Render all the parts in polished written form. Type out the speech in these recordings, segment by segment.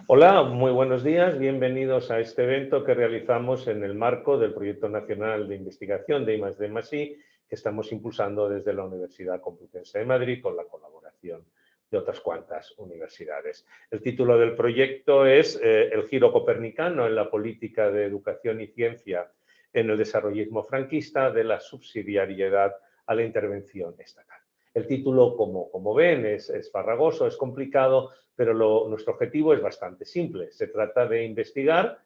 Hola, muy buenos días. Bienvenidos a este evento que realizamos en el marco del Proyecto Nacional de Investigación de I+D+I que estamos impulsando desde la Universidad Complutense de Madrid con la colaboración de otras cuantas universidades. El título del proyecto es El giro copernicano en la política de educación y ciencia en el desarrollismo franquista, de la subsidiariedad a la intervención estatal. El título, como ven, es farragoso, es complicado, pero nuestro objetivo es bastante simple. Se trata de investigar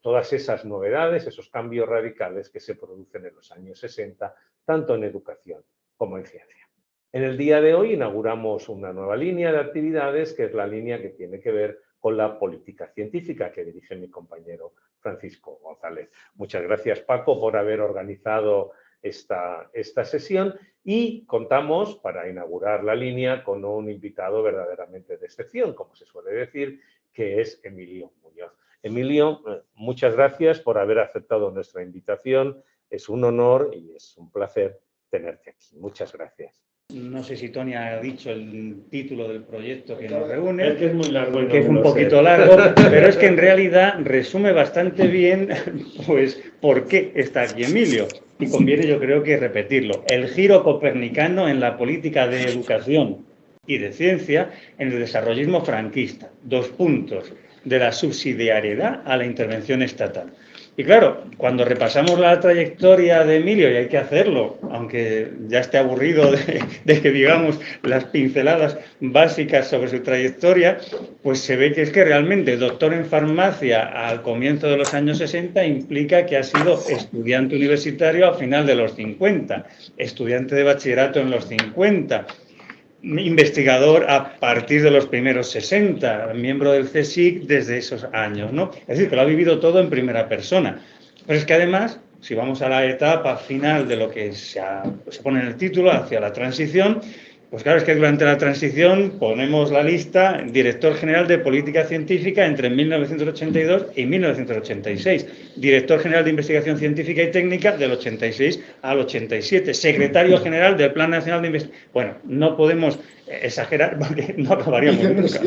todas esas novedades, esos cambios radicales que se producen en los años 60, tanto en educación como en ciencia. En el día de hoy inauguramos una nueva línea de actividades, que es la línea que tiene que ver con la política científica, que dirige mi compañero Francisco González. Muchas gracias, Paco, por haber organizado esta sesión, y contamos, para inaugurar la línea, con un invitado verdaderamente de excepción, como se suele decir, que es Emilio Muñoz. Emilio, muchas gracias por haber aceptado nuestra invitación. Es un honor y es un placer tenerte aquí. Muchas gracias. No sé si Tony ha dicho el título del proyecto que nos reúne. Es que es muy largo y no que es un lo poquito sé. largo, pero es que en realidad resume bastante bien, pues, por qué está aquí Emilio. Y conviene, yo creo, que repetirlo. El giro copernicano en la política de educación y de ciencia en el desarrollismo franquista. 2 puntos. De la subsidiariedad a la intervención estatal. Y claro, cuando repasamos la trayectoria de Emilio, y hay que hacerlo, aunque ya esté aburrido de que digamos las pinceladas básicas sobre su trayectoria, pues se ve que es que realmente doctor en farmacia al comienzo de los años 60 implica que ha sido estudiante universitario a final de los 50, estudiante de bachillerato en los 50, investigador a partir de los primeros 60, miembro del CSIC desde esos años, ¿no? Es decir, que lo ha vivido todo en primera persona. Pero es que además, si vamos a la etapa final de lo que se pone en el título, hacia la transición, pues claro, es que durante la transición ponemos la lista: director general de política científica entre 1982 y 1986, director general de investigación científica y técnica del 86 al 87, secretario general del Plan Nacional de Investigación. Bueno, no podemos exagerar porque no acabaríamos nunca.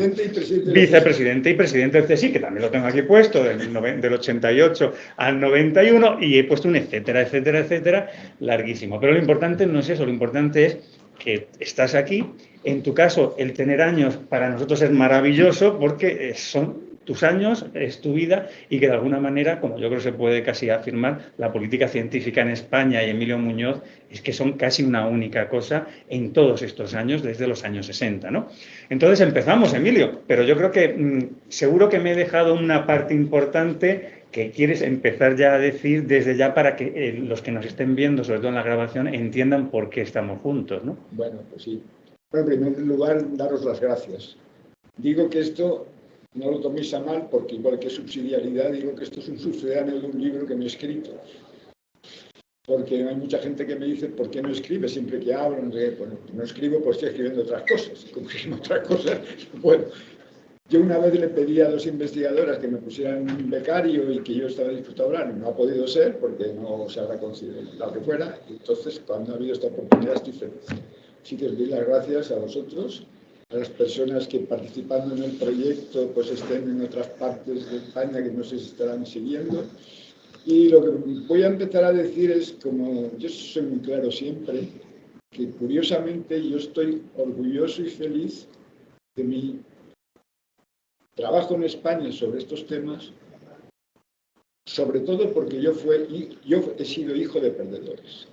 Vicepresidente y presidente del CSIC, que también lo tengo aquí puesto, del 88 al 91, y he puesto un etcétera, etcétera, etcétera, larguísimo. Pero lo importante no es eso, lo importante es que estás aquí. En tu caso, el tener años para nosotros es maravilloso porque son tus años, es tu vida, y que de alguna manera, como yo creo que se puede casi afirmar, la política científica en España y Emilio Muñoz es que son casi una única cosa en todos estos años, desde los años 60, ¿no? Entonces empezamos, Emilio, pero yo creo que seguro que me he dejado una parte importante que quieres empezar ya a decir desde ya, para que los que nos estén viendo, sobre todo en la grabación, entiendan por qué estamos juntos, ¿no? Bueno, pues sí. Bueno, en primer lugar, daros las gracias. Digo que esto no lo toméis a mal, porque igual que subsidiariedad, digo que esto es un subsidiario de un libro que me he escrito. Porque hay mucha gente que me dice: ¿por qué no escribes siempre que hablo? Bueno, no escribo, pues estoy escribiendo otras cosas. Y como escribo otras cosas, bueno. Yo una vez le pedí a 2 investigadoras que me pusieran un becario y que yo estaba dispuesto a hablar. No ha podido ser porque no se habrá considerado que fuera. Entonces, cuando ha habido esta oportunidad, estoy feliz. Así que os doy las gracias a vosotros, a las personas que, participando en el proyecto, pues estén en otras partes de España que no sé si estarán siguiendo. Y lo que voy a empezar a decir es, como yo soy muy claro siempre, que curiosamente yo estoy orgulloso y feliz de mi trabajo en España sobre estos temas, sobre todo porque yo he sido hijo de perdedores.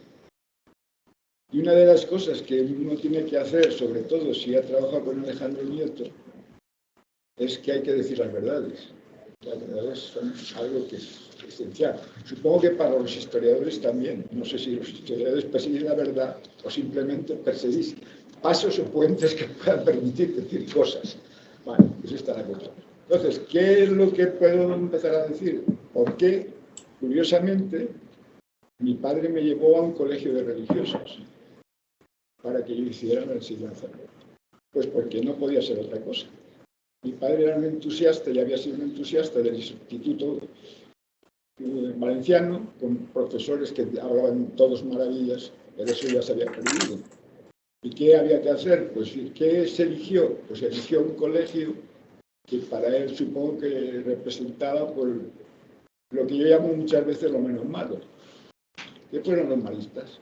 Y una de las cosas que uno tiene que hacer, sobre todo si ha trabajado con Alejandro Nieto, es que hay que decir las verdades. Las verdades son algo que es esencial. Supongo que para los historiadores también. No sé si los historiadores persiguen la verdad o simplemente perseguís pasos o puentes que puedan permitir decir cosas. Vale, eso está la cosa. Entonces, ¿qué es lo que puedo empezar a decir? ¿Por qué, curiosamente, mi padre me llevó a un colegio de religiosos para que yo hiciera la enseñanza? Pues porque no podía ser otra cosa. Mi padre era un entusiasta y había sido un entusiasta del Instituto Valenciano, con profesores que hablaban todos maravillas, pero eso ya se había perdido. ¿Y qué había que hacer? Pues, ¿qué se eligió? Pues se eligió un colegio que para él supongo que representaba por lo que yo llamo muchas veces lo menos malo, que fueron los maristas.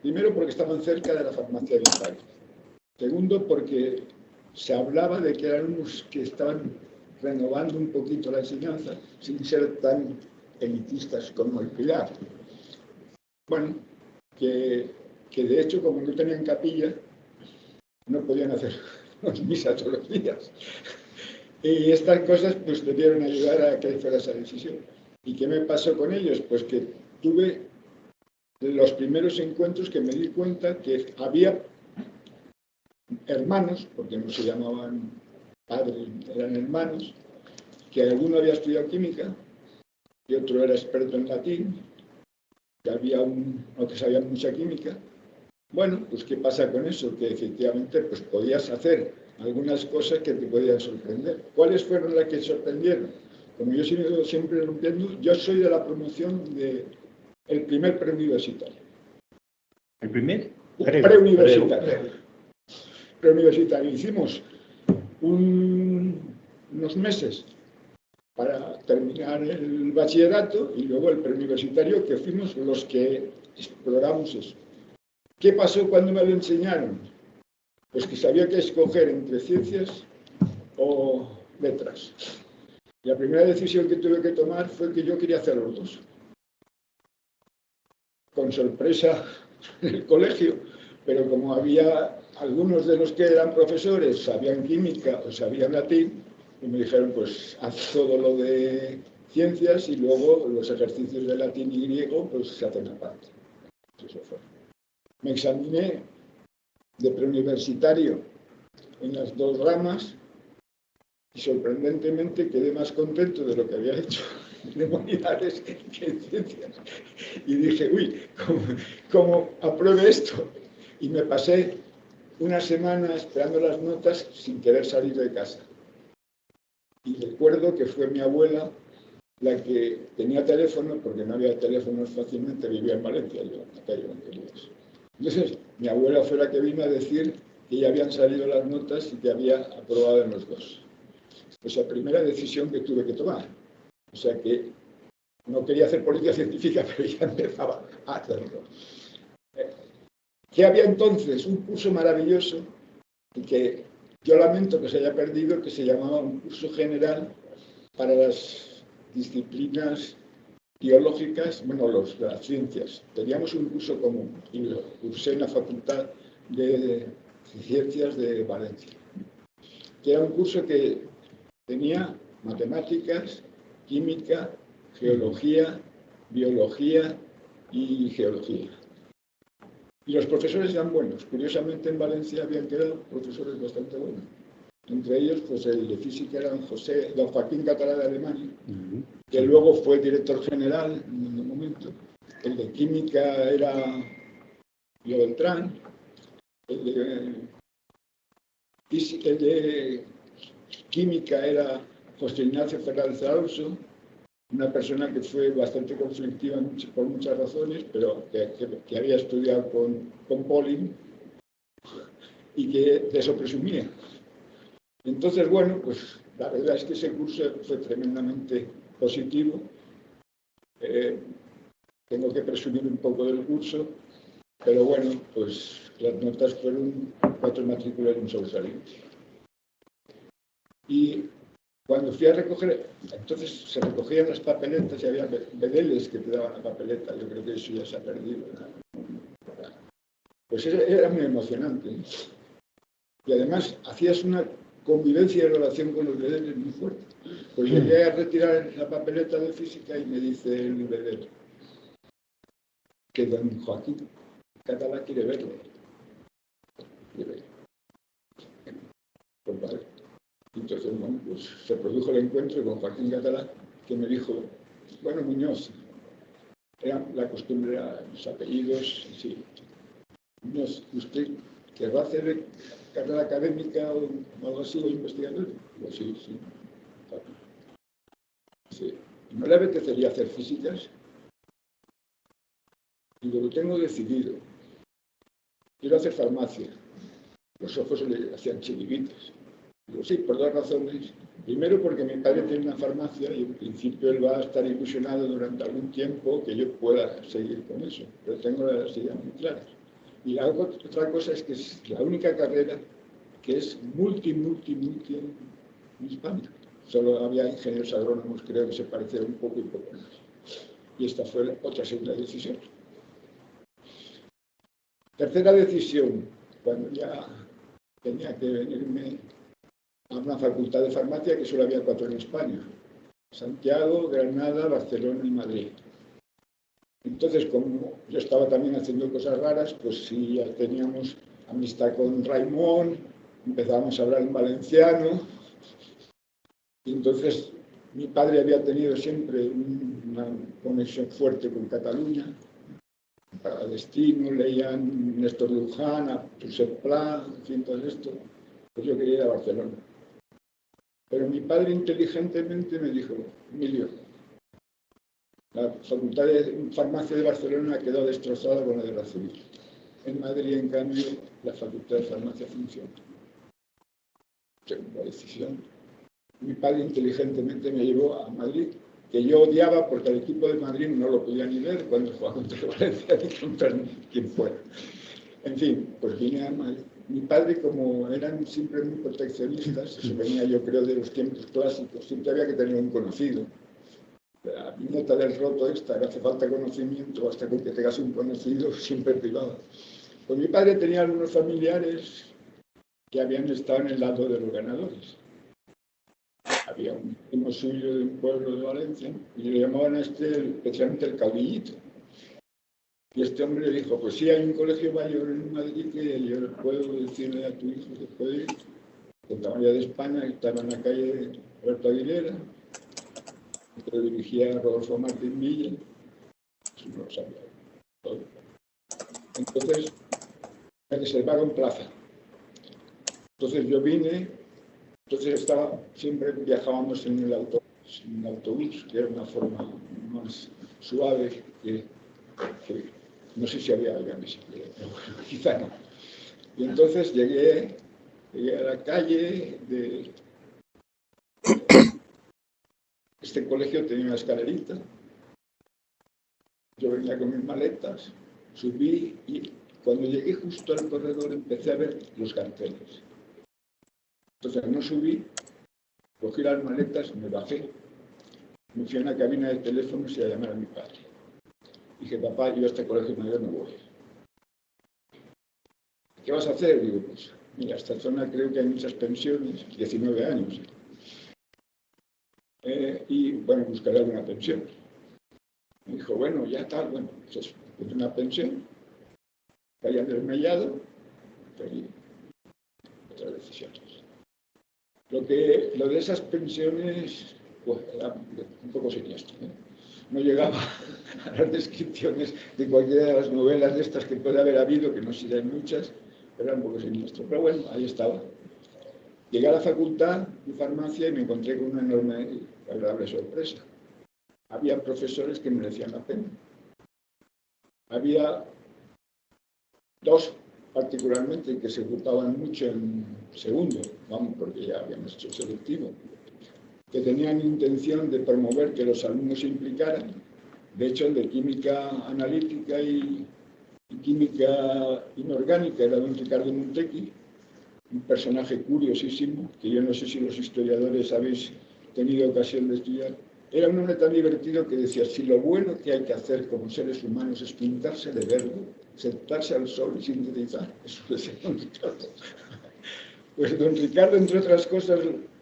Primero porque estaban cerca de la farmacia de Vital. Segundo porque se hablaba de que eran unos que estaban renovando un poquito la enseñanza sin ser tan elitistas como el Pilar. Bueno, que de hecho como no tenían capilla, no podían hacer misa todos los días. Y estas cosas pues debieron ayudar a que fuera esa decisión. ¿Y qué me pasó con ellos? Pues que tuve los primeros encuentros que me di cuenta que había hermanos, porque no se llamaban padres, eran hermanos, que alguno había estudiado química y otro era experto en latín, que había uno que sabía mucha química. Bueno, pues ¿qué pasa con eso? Que efectivamente pues podías hacer algunas cosas que te podían sorprender. ¿Cuáles fueron las que sorprendieron? Como yo siempre rompiendo, yo soy de la promoción del primer preuniversitario. ¿El primer? Preuniversitario. Preuniversitario. Hicimos unos meses para terminar el bachillerato y luego el preuniversitario, que fuimos los que exploramos eso. ¿Qué pasó cuando me lo enseñaron? Pues que sabía que escoger entre ciencias o letras. La primera decisión que tuve que tomar fue que yo quería hacer los dos. Con sorpresa en el colegio, pero como había algunos de los que eran profesores, sabían química o sabían latín, y me dijeron, pues haz todo lo de ciencias y luego los ejercicios de latín y griego pues se hacen aparte. Eso fue. Me examiné de preuniversitario en las dos ramas y sorprendentemente quedé más contento de lo que había hecho en humanidades que en ciencias. Y dije, uy, ¿cómo apruebe esto? Y me pasé una semana esperando las notas sin querer salir de casa. Y recuerdo que fue mi abuela la que tenía teléfono, porque no había teléfonos fácilmente, vivía en Valencia, yo en la calle Banquerías. Entonces, mi abuela fue la que vino a decir que ya habían salido las notas y que había aprobado en los dos. Pues la primera decisión que tuve que tomar. O sea que no quería hacer política científica, pero ya empezaba a hacerlo. ¿Qué había entonces? Un curso maravilloso que yo lamento que se haya perdido, que se llamaba un curso general para las disciplinas biológicas, bueno, las ciencias. Teníamos un curso común y lo cursé en la Facultad de Ciencias de Valencia, que era un curso que tenía matemáticas, química, geología, biología y geología. Y los profesores eran buenos. Curiosamente en Valencia habían quedado profesores bastante buenos. Entre ellos, pues el de física era don Joaquín Catalá de Alemania, que luego fue director general en un momento. El de química era Leo Beltrán. El de química era José Ignacio Fernández Alonso, una persona que fue bastante conflictiva por muchas razones, pero que había estudiado con Pauling y que de eso presumía. Entonces, bueno, pues la verdad es que ese curso fue tremendamente positivo. Tengo que presumir un poco del curso, pero bueno, pues las notas fueron 4 matrículas y un sobresaliente. Y cuando fui a recoger, entonces se recogían las papeletas y había bedeles que te daban la papeleta. Yo creo que eso ya se ha perdido, ¿no? Pues era muy emocionante. Y además hacías una convivencia y relación con los bedeles muy fuerte. Pues llegué a retirar la papeleta de física y me dice el bedel que don Joaquín Catalá quiere verlo. Pues vale. Entonces, bueno, pues se produjo el encuentro con Joaquín Catalá, que me dijo, bueno, Muñoz, la costumbre era los apellidos, sí. Muñoz, ¿usted querrá hacer carrera académica o algo así, o investigador? Digo, sí. Sí. ¿No le apetecería hacer físicas? Digo, lo tengo decidido. Quiero hacer farmacia. Los ojos le hacían chiribitas. Digo, sí, por dos razones. Primero, porque mi padre tiene una farmacia y en principio él va a estar ilusionado durante algún tiempo que yo pueda seguir con eso, pero tengo las ideas muy claras. Y la otra cosa es que es la única carrera que es multi en España. Solo había ingenieros agrónomos, creo que se parecía un poco y poco más. Y esta fue otra segunda decisión. Tercera decisión, cuando ya tenía que venirme a una facultad de farmacia, que solo había 4 en España: Santiago, Granada, Barcelona y Madrid. Entonces, como yo estaba también haciendo cosas raras, pues sí, ya teníamos amistad con Raimón, empezábamos a hablar en valenciano, y entonces mi padre había tenido siempre una conexión fuerte con Cataluña. Para destino, leían Néstor Luján, a Josep Pla, en fin, todo esto. Pues yo quería ir a Barcelona. Pero mi padre inteligentemente me dijo: Emilio, la Facultad de Farmacia de Barcelona quedó destrozada con la guerra civil. En Madrid, en cambio, la Facultad de Farmacia funciona. Segunda decisión. Mi padre inteligentemente me llevó a Madrid, que yo odiaba porque el equipo de Madrid no lo podía ni ver cuando jugaba contra Valencia ni contra quien fuera. En fin, pues vine a Madrid. Mi padre, como eran siempre muy proteccionistas, eso venía yo creo de los tiempos clásicos, siempre había que tener un conocido. La nota del roto esta, que hace falta conocimiento, hasta con que tengas un conocido, siempre privado. Pues mi padre tenía algunos familiares que habían estado en el lado de los ganadores. Había un primo suyo de un pueblo de Valencia y le llamaban a especialmente el caudillito. Y este hombre le dijo: pues sí, hay un colegio mayor en Madrid que yo puedo decirle a tu hijo que puede ir. Contaban ya de España, estaba en la calle Roberto Aguilera, que dirigía a Rodolfo Martín Villa. Eso no lo sabía todo. Entonces, reservaron plaza. Entonces yo vine, entonces siempre viajábamos en el autobús, que era una forma más suave que no sé si había alguien bicicleta, pero bueno, quizá no. Y entonces llegué a la calle de este colegio, tenía una escalerita. Yo venía con mis maletas, subí y cuando llegué justo al corredor empecé a ver los carteles. Entonces no subí, cogí las maletas, me bajé, me fui a una cabina de teléfonos y a llamar a mi padre. Dije: papá, yo a este colegio mayor no voy. ¿Qué vas a hacer? Digo: pues mira, esta zona creo que hay muchas pensiones, 19 años. Y bueno, buscaré alguna pensión. Me dijo: bueno, ya tal, bueno, pues eso, es una pensión, vaya desmayado, y otras decisiones. Lo de esas pensiones, pues era un poco siniestro, ¿eh? No llegaba a las descripciones de cualquiera de las novelas de estas que puede haber habido, que no sé si hay muchas, pero era un poco siniestro. Pero bueno, ahí estaba. Llegué a la facultad de farmacia y me encontré con una enorme y agradable sorpresa. Había profesores que merecían la pena. Había 2 particularmente que se ocupaban mucho en segundo, vamos, porque ya habíamos hecho selectivo, que tenían intención de promover que los alumnos se implicaran. De hecho, el de química analítica y química inorgánica era don Ricardo Montequi, un personaje curiosísimo, que yo no sé si los historiadores habéis tenido ocasión de estudiar. Era un hombre tan divertido que decía: si lo bueno que hay que hacer como seres humanos es pintarse de verde, sentarse al sol y sintetizar, eso decía don Ricardo. Pues don Ricardo, entre otras cosas,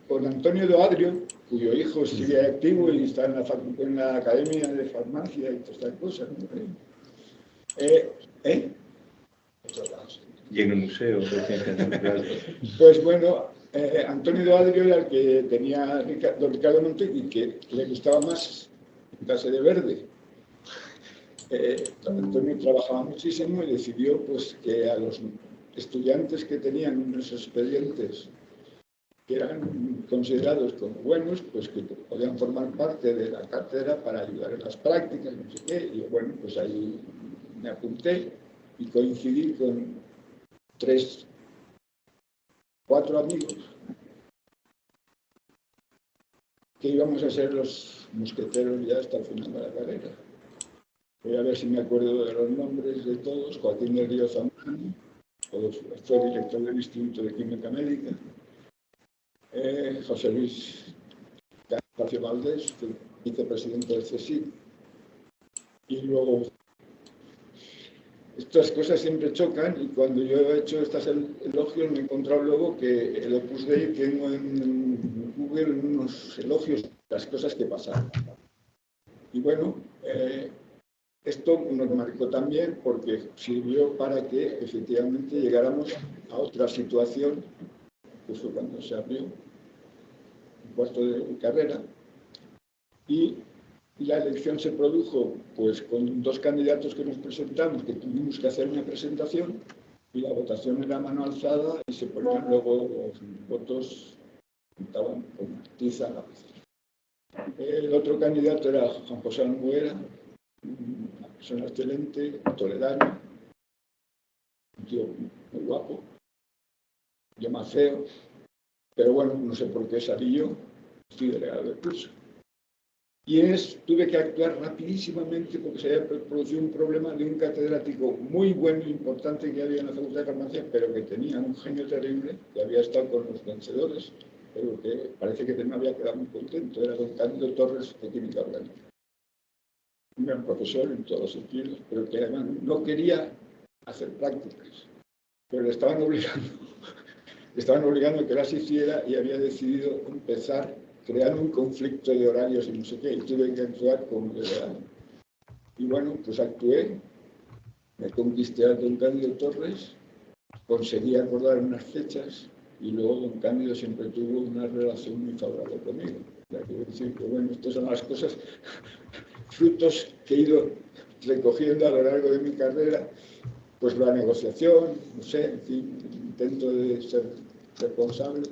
con Antonio Doadrio, cuyo hijo sigue activo y está en la Academia de Farmacia y todas estas cosas, ¿no? Y en el Museo de Ciencias Naturales. Pues bueno, Antonio Doadrio era el que tenía don Ricardo Montegui, que le gustaba más pintarse de verde. Antonio trabajaba muchísimo y decidió pues, que a los estudiantes que tenían unos expedientes que eran considerados como buenos, pues que podían formar parte de la cátedra para ayudar en las prácticas, no sé qué. Y bueno, pues ahí me apunté y coincidí con 4 amigos que íbamos a ser los mosqueteros ya hasta el final de la carrera. Voy a ver si me acuerdo de los nombres de todos. Joaquín del Río Zambrano, fue director del Instituto de Química Médica. José Luis García Valdés, fue vicepresidente del CSIC. Y luego, estas cosas siempre chocan, y cuando yo he hecho estos elogios me he encontrado luego que el Opus Dei tengo en Google unos elogios de las cosas que pasaron. Y bueno, esto nos marcó también porque sirvió para que efectivamente llegáramos a otra situación, que fue cuando se abrió el cuarto de carrera, y la elección se produjo pues con dos candidatos que nos presentamos, que tuvimos que hacer una presentación, y la votación era a mano alzada y se ponían luego los votos, estaban con tiza a la vez. El otro candidato era Juan José Almuera, una persona excelente, toledano, un tío muy guapo, yo más feo, pero bueno, no sé por qué salí yo, estoy delegado del curso. Y tuve que actuar rapidísimamente porque se había producido un problema de un catedrático muy bueno e importante que había en la Facultad de Farmacia, pero que tenía un genio terrible, que había estado con los vencedores, pero que parece que me había quedado muy contento. Era don Cándido Torres, de Química Orgánica. Un gran profesor en todos los sentidos, pero que además no quería hacer prácticas, pero le estaban obligando a que las hiciera, y había decidido empezar creando un conflicto de horarios y no sé qué, y tuve que actuar como delegado. Y bueno, pues actué, me conquisté a don Cándido Torres, conseguí acordar unas fechas, y luego don Cándido siempre tuvo una relación muy favorable conmigo. Ya quiero decir que, bueno, estas son las cosas, frutos que he ido recogiendo a lo largo de mi carrera, pues la negociación, no sé, en fin, el intento de ser responsable.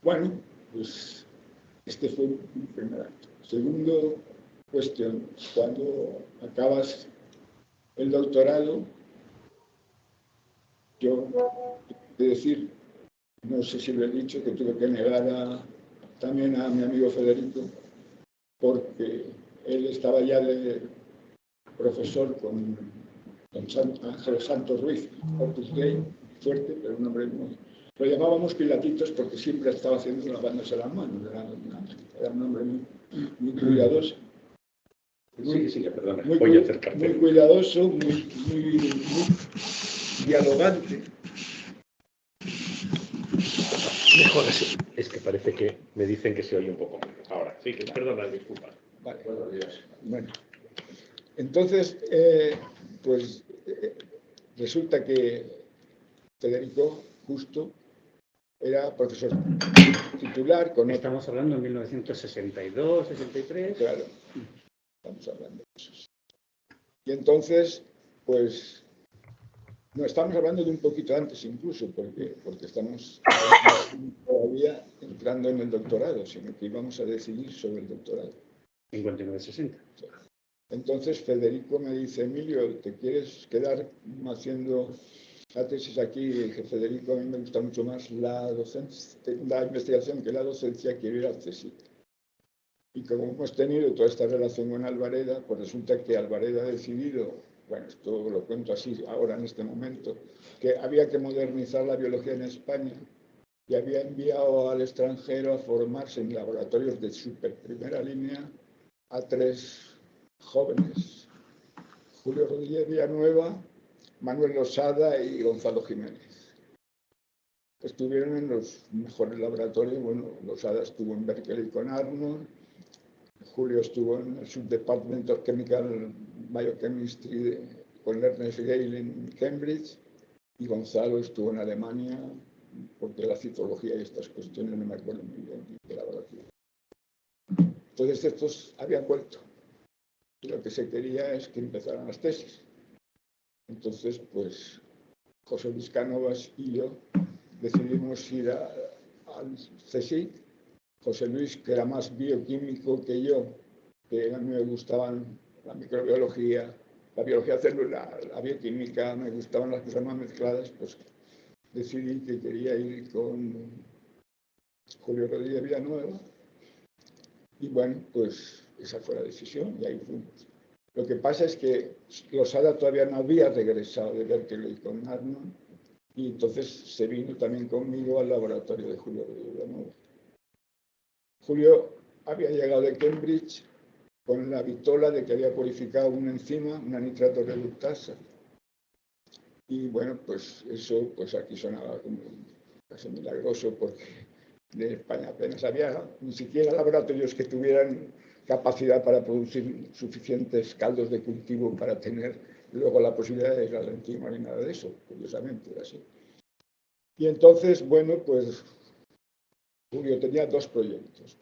Bueno, pues este fue un primer acto. Segundo cuestión, cuando acabas el doctorado, yo he de decir, no sé si lo he dicho, que tuve que negar también a mi amigo Federico, porque él estaba ya de profesor con Ángel Santos Ruiz, Opus Dei, fuerte, pero un hombre muy... Lo llamábamos Pilatitos porque siempre estaba haciendo lavándose las manos, era un hombre muy cuidadoso. Perdona, muy cuidadoso, muy dialogante. Mejor así. Es que parece que me dicen que se oye un poco mal. Ahora, sí, que perdona, disculpa. Vale. Buenos días. Bueno, entonces, pues resulta que Federico Justo era profesor titular. Estamos hablando de 1962, 63. Claro, estamos hablando de eso. Y entonces, pues, no, estamos hablando de un poquito antes incluso, porque estamos todavía entrando en el doctorado, sino que íbamos a decidir sobre el doctorado. 59-60. Entonces Federico me dice, Emilio, ¿te quieres quedar haciendo la tesis aquí? Y dije, Federico, a mí me gusta mucho más la investigación que la docencia, quiero ir al CSIC. Y como hemos tenido toda esta relación con Alvareda, pues resulta que Alvareda ha decidido, bueno, esto lo cuento así ahora en este momento, que había que modernizar la biología en España y había enviado al extranjero a formarse en laboratorios de super primera línea a 3 jóvenes, Julio Rodríguez Villanueva, Manuel Losada y Gonzalo Jiménez. Estuvieron en los mejores laboratorios. Bueno, Losada estuvo en Berkeley con Arnold, Julio estuvo en el Subdepartment of Chemical Biochemistry con Ernest Gale en Cambridge, y Gonzalo estuvo en Alemania, porque la citología y estas cuestiones no me acuerdo muy bien de laboratorio. Entonces estos habían vuelto. Y lo que se quería es que empezaran las tesis. Entonces, pues, José Luis Cánovas y yo decidimos ir al CSIC. José Luis, que era más bioquímico que yo, que a mí me gustaban la microbiología, la biología celular, la bioquímica, me gustaban las cosas más mezcladas, pues decidí que quería ir con Julio Rodríguez Villanueva. Y bueno, pues esa fue la decisión y ahí fuimos. Lo que pasa es que Losada todavía no había regresado de Berkeley con Arnold y entonces se vino también conmigo al laboratorio de Julio Villanueva. Julio había llegado de Cambridge con la vitola de que había purificado una enzima, una nitrato reductasa. Y bueno, pues eso pues aquí sonaba como casi milagroso porque de España apenas había ni siquiera laboratorios que tuvieran capacidad para producir suficientes caldos de cultivo para tener luego la posibilidad de ir a la enzima ni nada de eso, curiosamente era así. Y entonces, bueno, pues Julio tenía dos proyectos,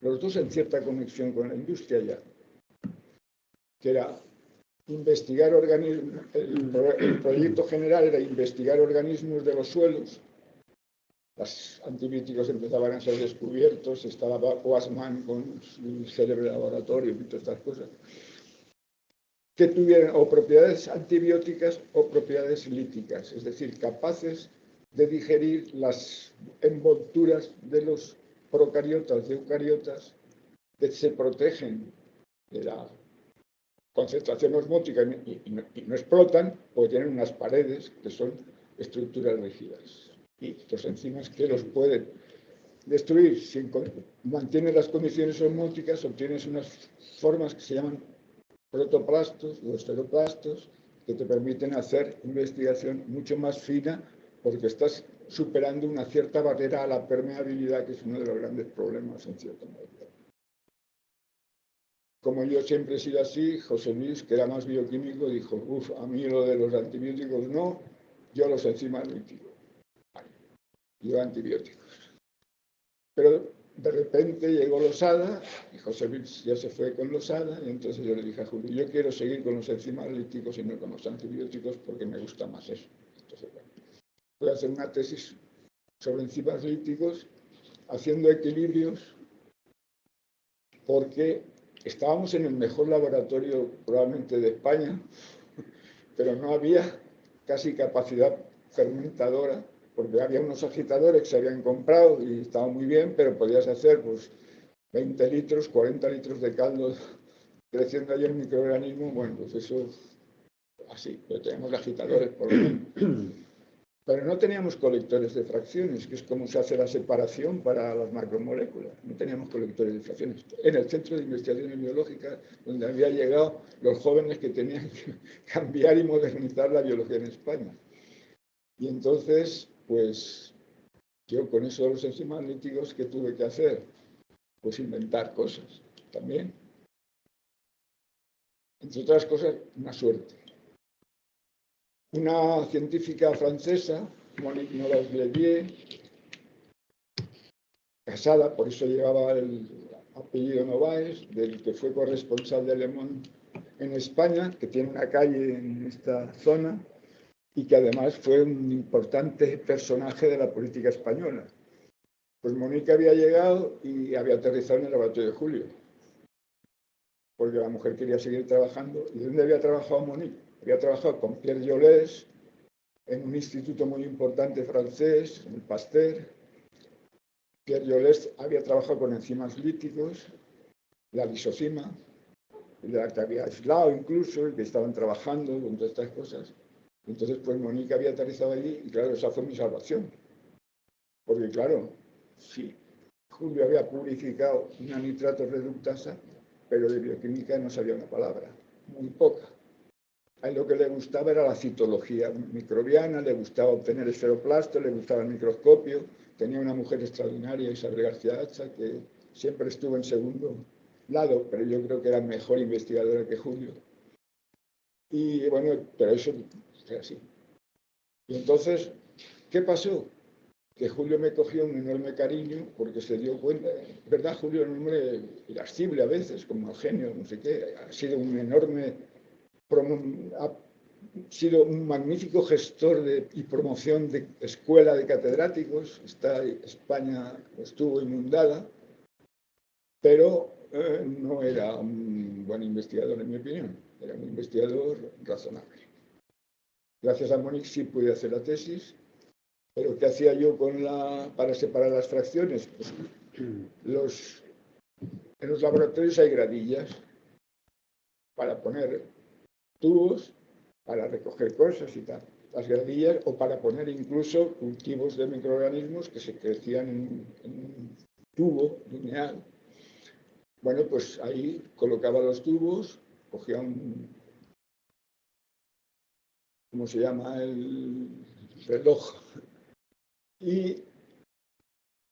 los dos en cierta conexión con la industria ya, que era investigar organismos, el proyecto general era investigar organismos de los suelos. Los antibióticos empezaban a ser descubiertos, estaba Wasman con su célebre laboratorio y todas estas cosas, que tuvieran o propiedades antibióticas o propiedades líticas, es decir, capaces de digerir las envolturas de los procariotas, de eucariotas, que se protegen de la concentración osmótica y no explotan, porque tienen unas paredes que son estructuras rígidas. Y los enzimas que los pueden destruir, si mantienen las condiciones osmóticas, obtienes unas formas que se llaman protoplastos o esferoplastos, que te permiten hacer investigación mucho más fina, porque estás superando una cierta barrera a la permeabilidad, que es uno de los grandes problemas en cierto modo. Como yo siempre he sido así, José Luis, que era más bioquímico, dijo, a mí lo de los antibióticos no, yo los enzimas líticos. Yo antibióticos. Pero de repente llegó Losada, y José Luis ya se fue con Losada, y entonces yo le dije a Julio, yo quiero seguir con los enzimas líticos y no con los antibióticos porque me gusta más eso. Entonces, bueno, voy a hacer una tesis sobre enzimas líticos, haciendo equilibrios, porque estábamos en el mejor laboratorio probablemente de España, pero no había casi capacidad fermentadora, porque había unos agitadores que se habían comprado y estaban muy bien, pero podías hacer pues 20 litros, 40 litros de caldo creciendo ahí el microorganismo. Bueno, pues eso así, pero teníamos agitadores por lo menos. Pero no teníamos colectores de fracciones, que es como se hace la separación para las macromoléculas. No teníamos colectores de fracciones. En el Centro de Investigaciones Biológicas, donde había llegado los jóvenes que tenían que cambiar y modernizar la biología en España. Y entonces, pues, yo con eso de los enzimas líticos, ¿qué tuve que hacer? Pues inventar cosas también. Entre otras cosas, una suerte. Una científica francesa, Monique Novaes-Levier, casada, por eso llevaba el apellido Novaes, del que fue corresponsal de Le Monde en España, que tiene una calle en esta zona y que además fue un importante personaje de la política española. Pues Monique había llegado y había aterrizado en el laboratorio de Julio, porque la mujer quería seguir trabajando. ¿Y dónde había trabajado Monique? Había trabajado con Pierre Joles en un instituto muy importante francés, el Pasteur. Pierre Joles había trabajado con enzimas líticos, la lisocima, la que había aislado incluso, y que estaban trabajando con todas estas cosas. Entonces, pues Monique había aterrizado allí y claro, esa fue mi salvación. Porque claro, sí, Julio había publicado una nitrato reductasa, pero de bioquímica no sabía una palabra, muy poca. A él lo que le gustaba era la citología microbiana, le gustaba obtener esferoplastos, le gustaba el microscopio. Tenía una mujer extraordinaria, Isabel García Hacha, que siempre estuvo en segundo lado, pero yo creo que era mejor investigadora que Julio. Y bueno, pero eso era así. Y entonces, ¿qué pasó? Que Julio me cogió un enorme cariño porque se dio cuenta, ¿verdad? Julio era un hombre irascible a veces, como el genio, no sé qué, ha sido un enorme, ha sido un magnífico gestor y promoción de escuela de catedráticos. España estuvo inundada, pero no era un buen investigador, en mi opinión. Era un investigador razonable. Gracias a Monique sí pude hacer la tesis, pero ¿qué hacía yo para separar las fracciones? Pues En los laboratorios hay gradillas para poner tubos, para recoger cosas y tal. Las gradillas, o para poner incluso cultivos de microorganismos que se crecían en un tubo lineal. Bueno, pues ahí colocaba los tubos, cogía un, ¿cómo se llama? El reloj, y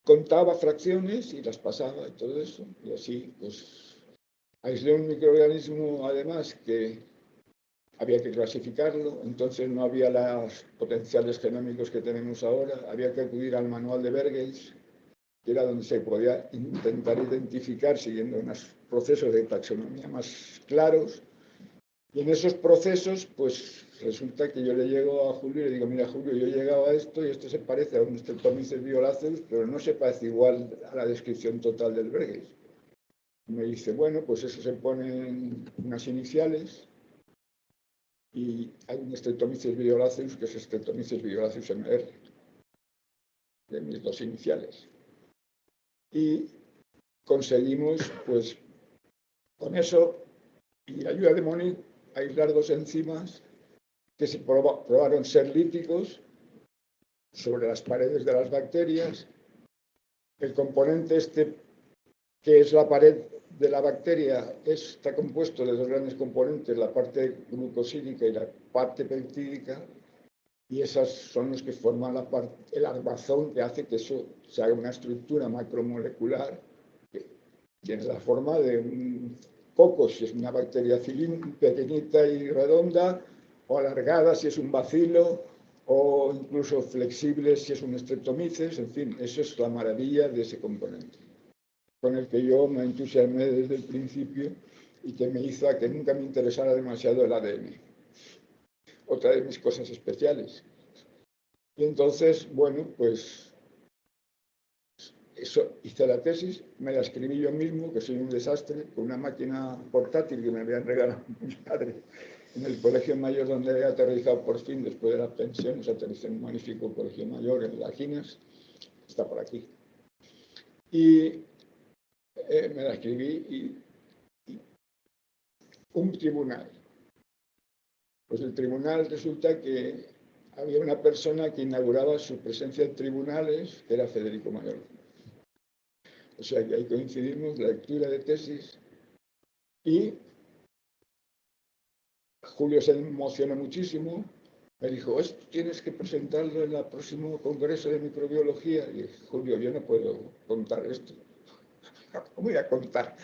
contaba fracciones y las pasaba y todo eso. Y así, pues, aislé un microorganismo, además, que había que clasificarlo, entonces no había los potenciales genómicos que tenemos ahora, había que acudir al manual de Berghels, que era donde se podía intentar identificar siguiendo unos procesos de taxonomía más claros. Y en esos procesos, pues resulta que yo le llego a Julio y le digo, mira Julio, yo he llegado a esto y esto se parece a un Streptomyces violaceus, pero no se parece igual a la descripción total del Berghels. Me dice, bueno, pues eso se ponen unas iniciales y hay un Streptomyces violaceus que es Streptomyces violaceus MR, de mis dos iniciales. Y conseguimos, pues, con eso y la ayuda de Monique, aislar dos enzimas que se probaron ser líticos sobre las paredes de las bacterias. El componente este, que es la pared de la bacteria, está compuesto de dos grandes componentes, la parte glucosídica y la parte peptídica, y esas son los que forman el armazón que hace que eso se haga una estructura macromolecular que tiene la forma de un coco, si es una bacteria pequeñita y redonda, o alargada si es un bacilo, o incluso flexible si es un Streptomyces, en fin, eso es la maravilla de ese componente, con el que yo me entusiasmé desde el principio y que me hizo a que nunca me interesara demasiado el ADN. Otra de mis cosas especiales. Y entonces, bueno, pues eso, hice la tesis, me la escribí yo mismo, que soy un desastre, con una máquina portátil que me habían regalado mis padres en el colegio mayor donde había aterrizado por fin, después de las pensiones, aterricé en un magnífico colegio mayor en Las Ginas, está por aquí. Y me la escribí y un tribunal. Pues el tribunal resulta que había una persona que inauguraba su presencia en tribunales, que era Federico Mayor. O sea que ahí coincidimos, la lectura de tesis, y Julio se emocionó muchísimo, me dijo, esto tienes que presentarlo en el próximo congreso de microbiología. Y dije, Julio, yo no puedo contar esto. ¿Cómo voy a contar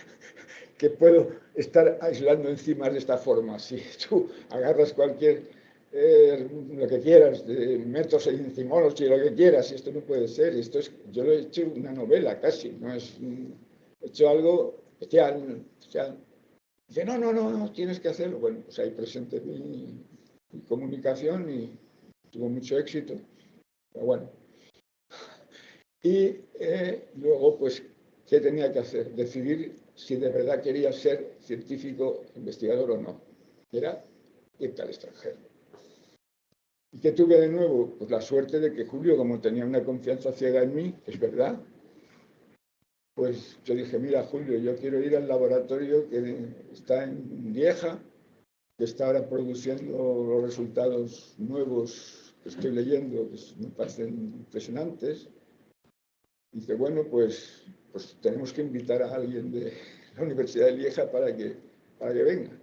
que puedo estar aislando enzimas de esta forma? Si tú agarras cualquier, lo que quieras, de métodos enzimólogos y lo que quieras, y esto no puede ser. Esto es, yo lo he hecho una novela casi, no es, he hecho algo especial. Dice, no, tienes que hacerlo. Bueno, pues ahí presenté mi comunicación y tuvo mucho éxito. Pero bueno. Y luego, pues, ¿qué tenía que hacer? Decidir si de verdad quería ser científico, investigador o no. Era irte al extranjero. ¿Y qué tuve de nuevo? Pues la suerte de que Julio, como tenía una confianza ciega en mí, es verdad, pues yo dije, mira, Julio, yo quiero ir al laboratorio que está en Lieja, que está ahora produciendo los resultados nuevos que estoy leyendo, que me parecen impresionantes. Y dice, bueno, pues tenemos que invitar a alguien de la Universidad de Lieja para que venga.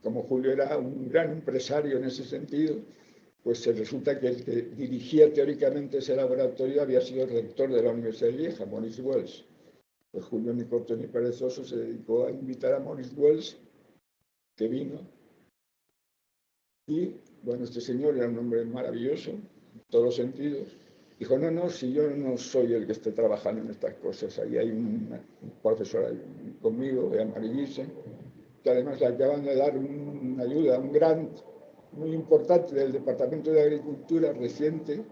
Como Julio era un gran empresario en ese sentido, pues resulta que el que dirigía teóricamente ese laboratorio había sido el rector de la Universidad de Lieja, Maurice Wells. Pues Julio, ni corto ni perezoso, se dedicó a invitar a Maurice Wells, que vino. Y, bueno, este señor era un hombre maravilloso, en todos los sentidos. Dijo, no, si yo no soy el que esté trabajando en estas cosas, ahí hay un profesor ahí conmigo, de Amarillise, que además le acaban de dar una ayuda, un grant muy importante del Departamento de Agricultura reciente,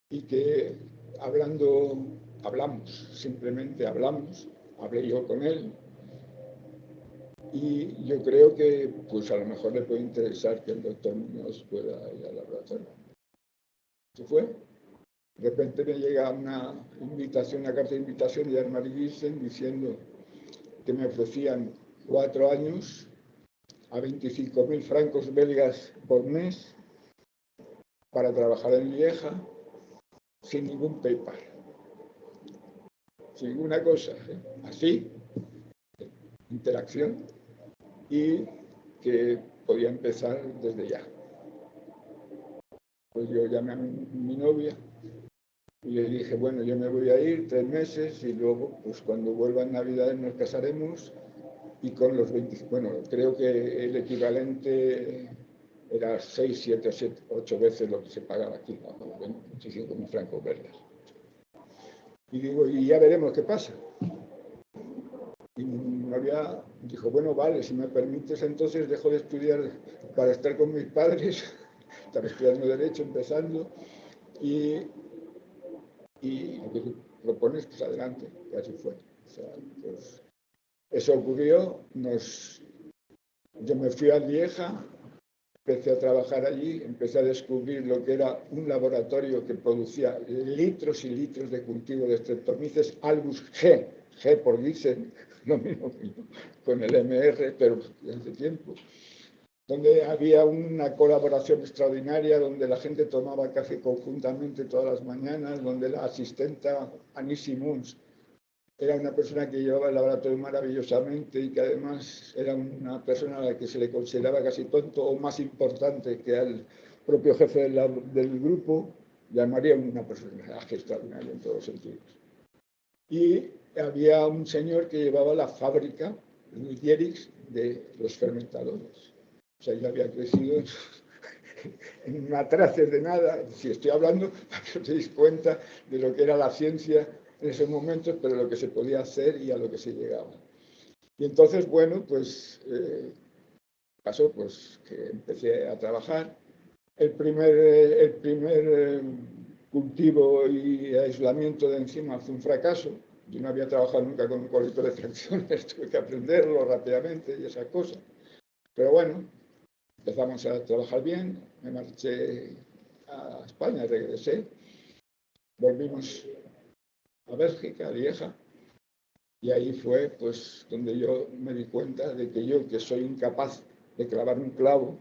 y que simplemente hablamos, hablé yo con él, y yo creo que pues a lo mejor le puede interesar que el doctor Muñoz pueda ir al laboratorio. ¿Qué fue? De repente me llega una invitación, una carta de invitación de Anne-Marie Giesen diciendo, que me ofrecían 4 años a 25.000 francos belgas por mes para trabajar en Lieja sin ningún PayPal, sin ninguna cosa, así, interacción, y que podía empezar desde ya. Pues yo llamé a mi novia y le dije, bueno, yo me voy a ir 3 meses y luego, pues cuando vuelva en Navidad nos casaremos, y con los 20, bueno, creo que el equivalente era 6, 7, 8 veces lo que se pagaba aquí, ¿no? 25.000 francos belgas. Y digo, y ya veremos qué pasa. Y mi novia dijo, bueno, vale, si me permites, entonces dejo de estudiar para estar con mis padres. Estaba estudiando Derecho, empezando, y lo que tú propones, pues adelante, y así fue. O sea, pues, eso ocurrió, yo me fui a Lieja, empecé a trabajar allí, empecé a descubrir lo que era un laboratorio que producía litros y litros de cultivo de Streptomyces albus G, G por Giesen, lo mismo con el MR, pero hace tiempo, donde había una colaboración extraordinaria, donde la gente tomaba café conjuntamente todas las mañanas, donde la asistenta Annie Simons era una persona que llevaba el laboratorio maravillosamente y que además era una persona a la que se le consideraba casi tonto o más importante que al propio jefe del grupo. Llamaría una persona extraordinaria en todos los sentidos. Y había un señor que llevaba la fábrica, Louis Dierix, de los fermentadores. O sea, yo había crecido en matraces de nada. Si estoy hablando, para que os deis cuenta de lo que era la ciencia en esos momentos, pero lo que se podía hacer y a lo que se llegaba. Y entonces, bueno, pues pasó pues, que empecé a trabajar. El primer cultivo y aislamiento de enzima fue un fracaso. Yo no había trabajado nunca con un colector de fracciones, tuve que aprenderlo rápidamente y esas cosas. Pero bueno, empezamos a trabajar bien, me marché a España, regresé, volvimos a Bélgica, a Lieja, y ahí fue pues donde yo me di cuenta de que yo, que soy incapaz de clavar un clavo,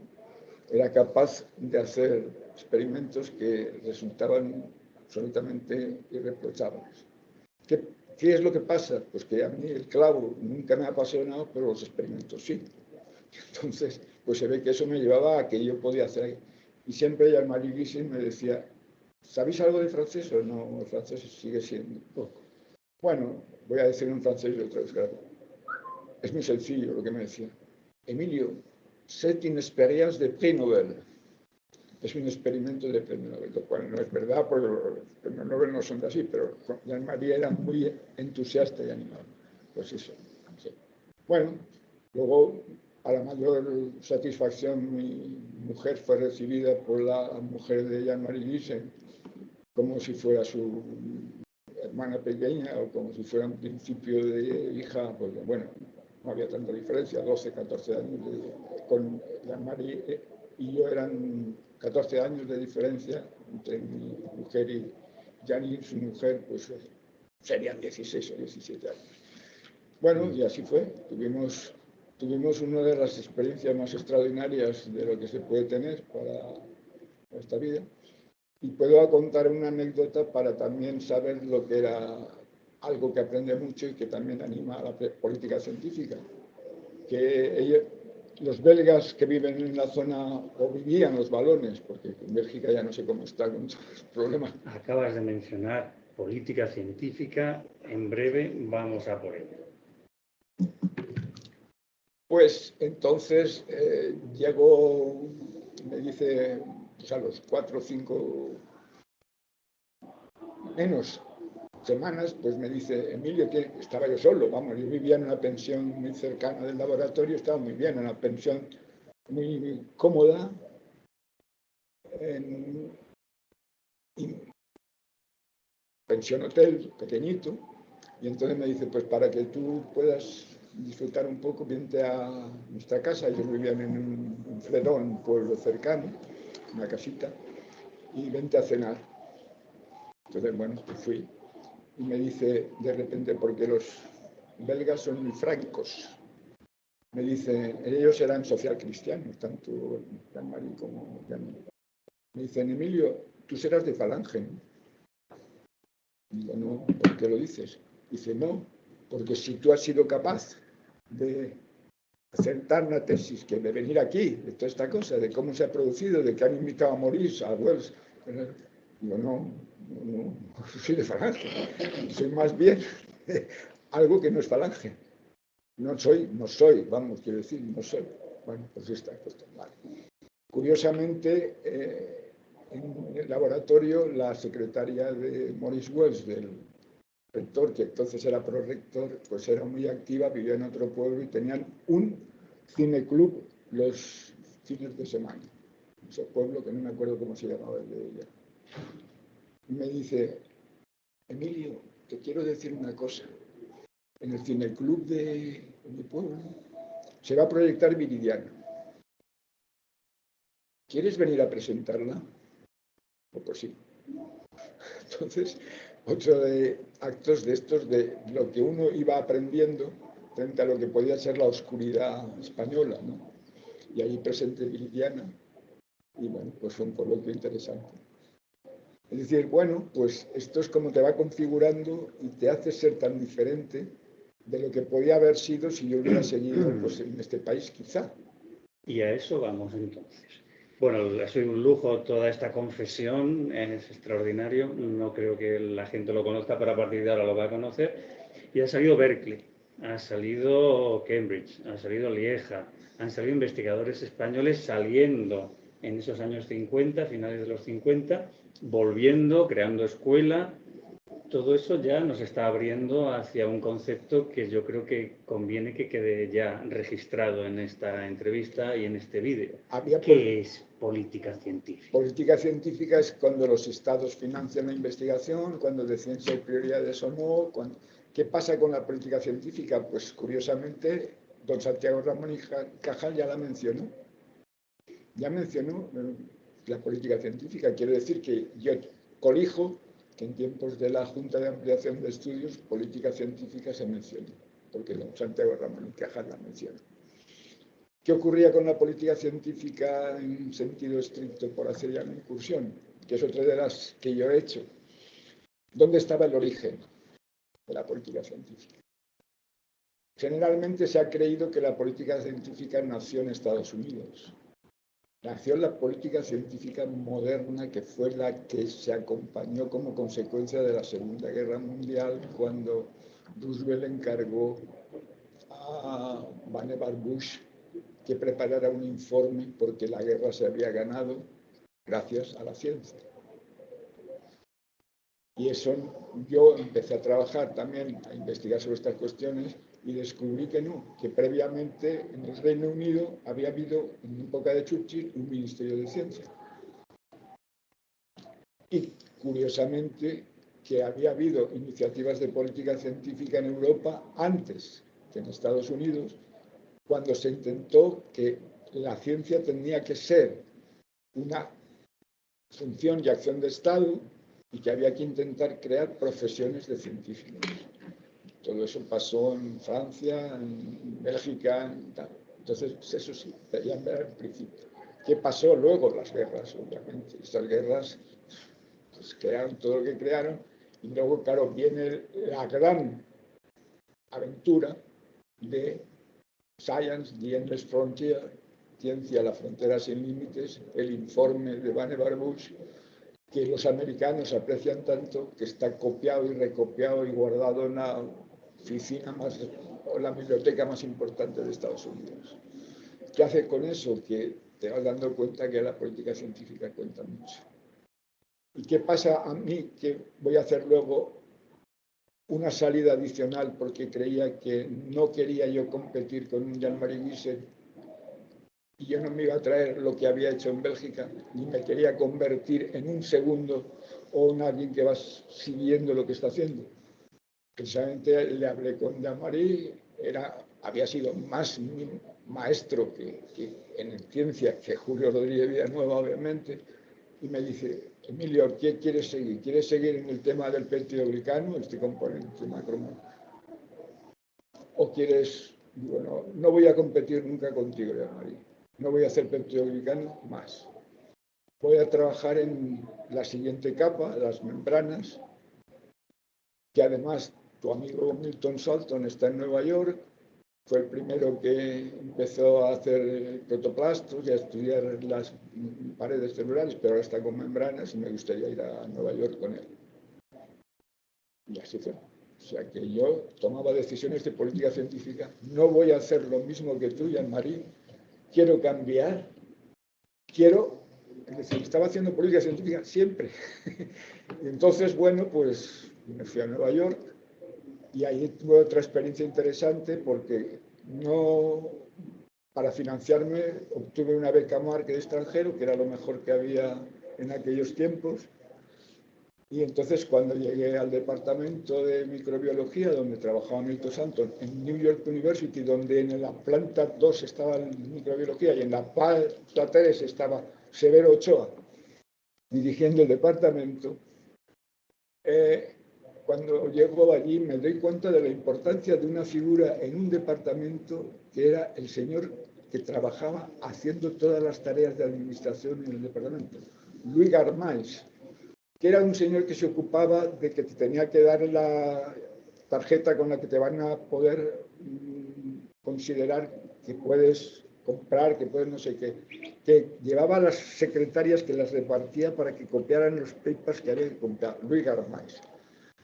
era capaz de hacer experimentos que resultaban absolutamente irreprochables. ¿Qué es lo que pasa? Pues que a mí el clavo nunca me ha apasionado, pero los experimentos sí. Entonces, pues se ve que eso me llevaba a que yo podía hacer. Y siempre Jean-Marie Guisin me decía, ¿sabéis algo de francés? O no, el francés sigue siendo poco. Bueno, voy a decir en francés y otra vez, claro. Es muy sencillo lo que me decía. Emilio, c'est une expérience de prix Nobel. Es un experimento de premio Nobel, lo cual no es verdad, porque los premios Nobel no son de así, pero Jean-Marie era muy entusiasta y animado. Pues eso. Sí. Bueno, luego, a la mayor satisfacción, mi mujer fue recibida por la mujer de Jean-Marie Guisin como si fuera su hermana pequeña o como si fuera un principio de hija, porque bueno, no había tanta diferencia, 12, 14 años con Jean-Marie y yo eran 14 años de diferencia entre mi mujer y Janine, su mujer, pues serían 16 o 17 años. Bueno, y así fue. Tuvimos una de las experiencias más extraordinarias de lo que se puede tener para esta vida. Y puedo contar una anécdota para también saber lo que era algo que aprende mucho y que también anima a la política científica. Que los belgas que viven en la zona, o vivían los Balones, porque en Bélgica ya no sé cómo está con los problemas. Acabas de mencionar política científica, en breve vamos a por ello. Pues entonces llegó, me dice, pues a los 4 o 5 menos semanas, pues me dice, Emilio, que estaba yo solo, vamos, yo vivía en una pensión muy cercana del laboratorio, estaba muy bien, en una pensión muy cómoda, en pensión hotel, pequeñito, y entonces me dice, pues para que tú puedas disfrutar un poco, vente a nuestra casa. Ellos vivían en un Fredón, un pueblo cercano, una casita, y vente a cenar. Entonces, bueno, pues fui. Y me dice de repente, porque los belgas son muy francos. Me dicen, ellos eran socialcristianos, tanto Jean-Marie como Jean. Me dicen, Emilio, tú serás de Falange, ¿no? Digo, no, ¿por qué lo dices? Dice, no, porque si tú has sido capaz de acertar una tesis, que de venir aquí, de toda esta cosa, de cómo se ha producido, de que han invitado a Maurice, a Wells, digo, no, soy de Falange, soy más bien algo que no es Falange. No soy, vamos, quiero decir, no soy. Bueno, pues está puesto mal. Curiosamente, en el laboratorio, la secretaria de Maurice Wells, del rector, que entonces era prorector, pues era muy activa, vivía en otro pueblo y tenían un cineclub los fines de semana. Ese pueblo que no me acuerdo cómo se llamaba el de ella. Y me dice, Emilio, te quiero decir una cosa. En el cineclub de mi pueblo se va a proyectar Viridiana. ¿Quieres venir a presentarla? Pues sí. Entonces, otro de actos de estos, de lo que uno iba aprendiendo frente a lo que podía ser la oscuridad española, ¿no? Y ahí presente Viridiana, y bueno, pues fue un coloquio interesante. Es decir, bueno, pues esto es como te va configurando y te hace ser tan diferente de lo que podía haber sido si yo hubiera seguido pues, en este país, quizá. Y a eso vamos entonces. Bueno, ha sido un lujo toda esta confesión, es extraordinario, no creo que la gente lo conozca, pero a partir de ahora lo va a conocer. Y ha salido Berkeley, ha salido Cambridge, ha salido Lieja, han salido investigadores españoles saliendo en esos años 50, finales de los 50, volviendo, creando escuela. Todo eso ya nos está abriendo hacia un concepto que yo creo que conviene que quede ya registrado en esta entrevista y en este vídeo. ¿Qué es política científica? Política científica es cuando los estados financian la investigación, cuando deciden si hay prioridades o no. ¿Qué pasa con la política científica? Pues curiosamente, don Santiago Ramón y Cajal ya la mencionó. Ya mencionó la política científica. Quiero decir que yo colijo que en tiempos de la Junta de Ampliación de Estudios, política científica se mencionó, porque don Santiago Ramón y Cajal la mencionó. ¿Qué ocurría con la política científica en sentido estricto, por hacer ya una incursión? Que es otra de las que yo he hecho. ¿Dónde estaba el origen de la política científica? Generalmente se ha creído que la política científica nació en Estados Unidos. Nació la política científica moderna, que fue la que se acompañó como consecuencia de la Segunda Guerra Mundial, cuando Roosevelt encargó a Vannevar Bush que preparara un informe porque la guerra se había ganado gracias a la ciencia. Y eso yo empecé a trabajar también, a investigar sobre estas cuestiones y descubrí que no, que previamente en el Reino Unido había habido, en época de Churchill, un Ministerio de Ciencia. Y curiosamente que había habido iniciativas de política científica en Europa antes que en Estados Unidos, cuando se intentó que la ciencia tenía que ser una función y acción de Estado y que había que intentar crear profesiones de científicos. Todo eso pasó en Francia, en Bélgica, en tal. Entonces, eso sí, debían ver al principio. ¿Qué pasó luego? Las guerras, obviamente. Estas guerras pues, crearon todo lo que crearon y luego, claro, viene la gran aventura de Science, the Endless Frontier, Ciencia, la frontera sin límites, el informe de Vannevar Bush, que los americanos aprecian tanto, que está copiado y recopiado y guardado en la oficina más, o la biblioteca más importante de Estados Unidos. ¿Qué hace con eso? Que te vas dando cuenta que la política científica cuenta mucho. ¿Y qué pasa a mí que voy a hacer luego una salida adicional porque creía que no quería yo competir con un Jean-Marie Wisset y yo no me iba a traer lo que había hecho en Bélgica, ni me quería convertir en un segundo o en alguien que va siguiendo lo que está haciendo? Precisamente le hablé con Jean-Marie, había sido más mi maestro que en ciencia que Julio Rodríguez Villanueva, obviamente, y me dice, Emilio, ¿qué quieres seguir? ¿Quieres seguir en el tema del peptidoglicano, este componente macromolecular? ¿O quieres? Digo, no voy a competir nunca contigo, Jean-Marie. No voy a hacer peptidoglicano más. Voy a trabajar en la siguiente capa, las membranas, que además tu amigo Milton Salton está en Nueva York, fue el primero que empezó a hacer protoplastos y a estudiar las paredes celulares, pero ahora está con membranas y me gustaría ir a Nueva York con él. Y así fue. O sea que yo tomaba decisiones de política científica. No voy a hacer lo mismo que tú, Jean-Marie. Quiero cambiar. Es decir, estaba haciendo política científica siempre. Y entonces, bueno, pues me fui a Nueva York y ahí tuve otra experiencia interesante porque para financiarme obtuve una beca Mark de extranjero, que era lo mejor que había en aquellos tiempos. Y entonces cuando llegué al departamento de microbiología, donde trabajaba Milton Salton, en New York University, donde en la planta 2 estaba microbiología y en la planta 3 estaba Severo Ochoa, dirigiendo el departamento, cuando llego allí me doy cuenta de la importancia de una figura en un departamento que era el señor que trabajaba haciendo todas las tareas de administración en el departamento, Louis Garmais, que era un señor que se ocupaba de que te tenía que dar la tarjeta con la que te van a poder considerar que puedes comprar, que puedes no sé qué, que llevaba a las secretarias que las repartía para que copiaran los papers que había que comprar, Louis Garmais.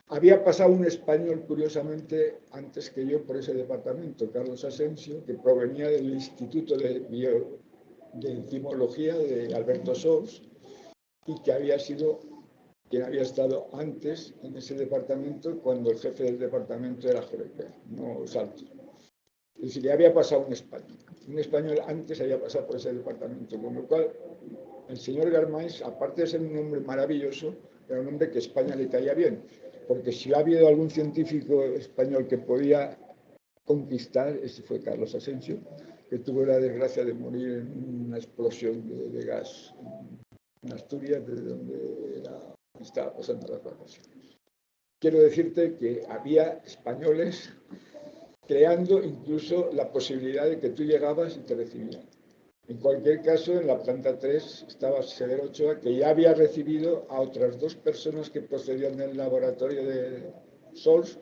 Había pasado un español, curiosamente, antes que yo por ese departamento, Carlos Asensio, que provenía del Instituto de Enzimología de Alberto Sols y que había sido quien había estado antes en ese departamento cuando el jefe del departamento era Jorequer, no Salto. Es decir, le había pasado un español. Un español antes había pasado por ese departamento, con lo cual el señor Garmais, aparte de ser un hombre maravilloso, era un hombre que a España le caía bien, porque si ha habido algún científico español que podía conquistar, ese fue Carlos Asensio, que tuvo la desgracia de morir en una explosión de gas en Asturias, desde donde estaba pasando las vacaciones. Quiero decirte que había españoles creando incluso la posibilidad de que tú llegabas y te recibían. En cualquier caso, en la planta 3 estaba Severo Ochoa, que ya había recibido a otras 2 personas que procedían del laboratorio de Sols,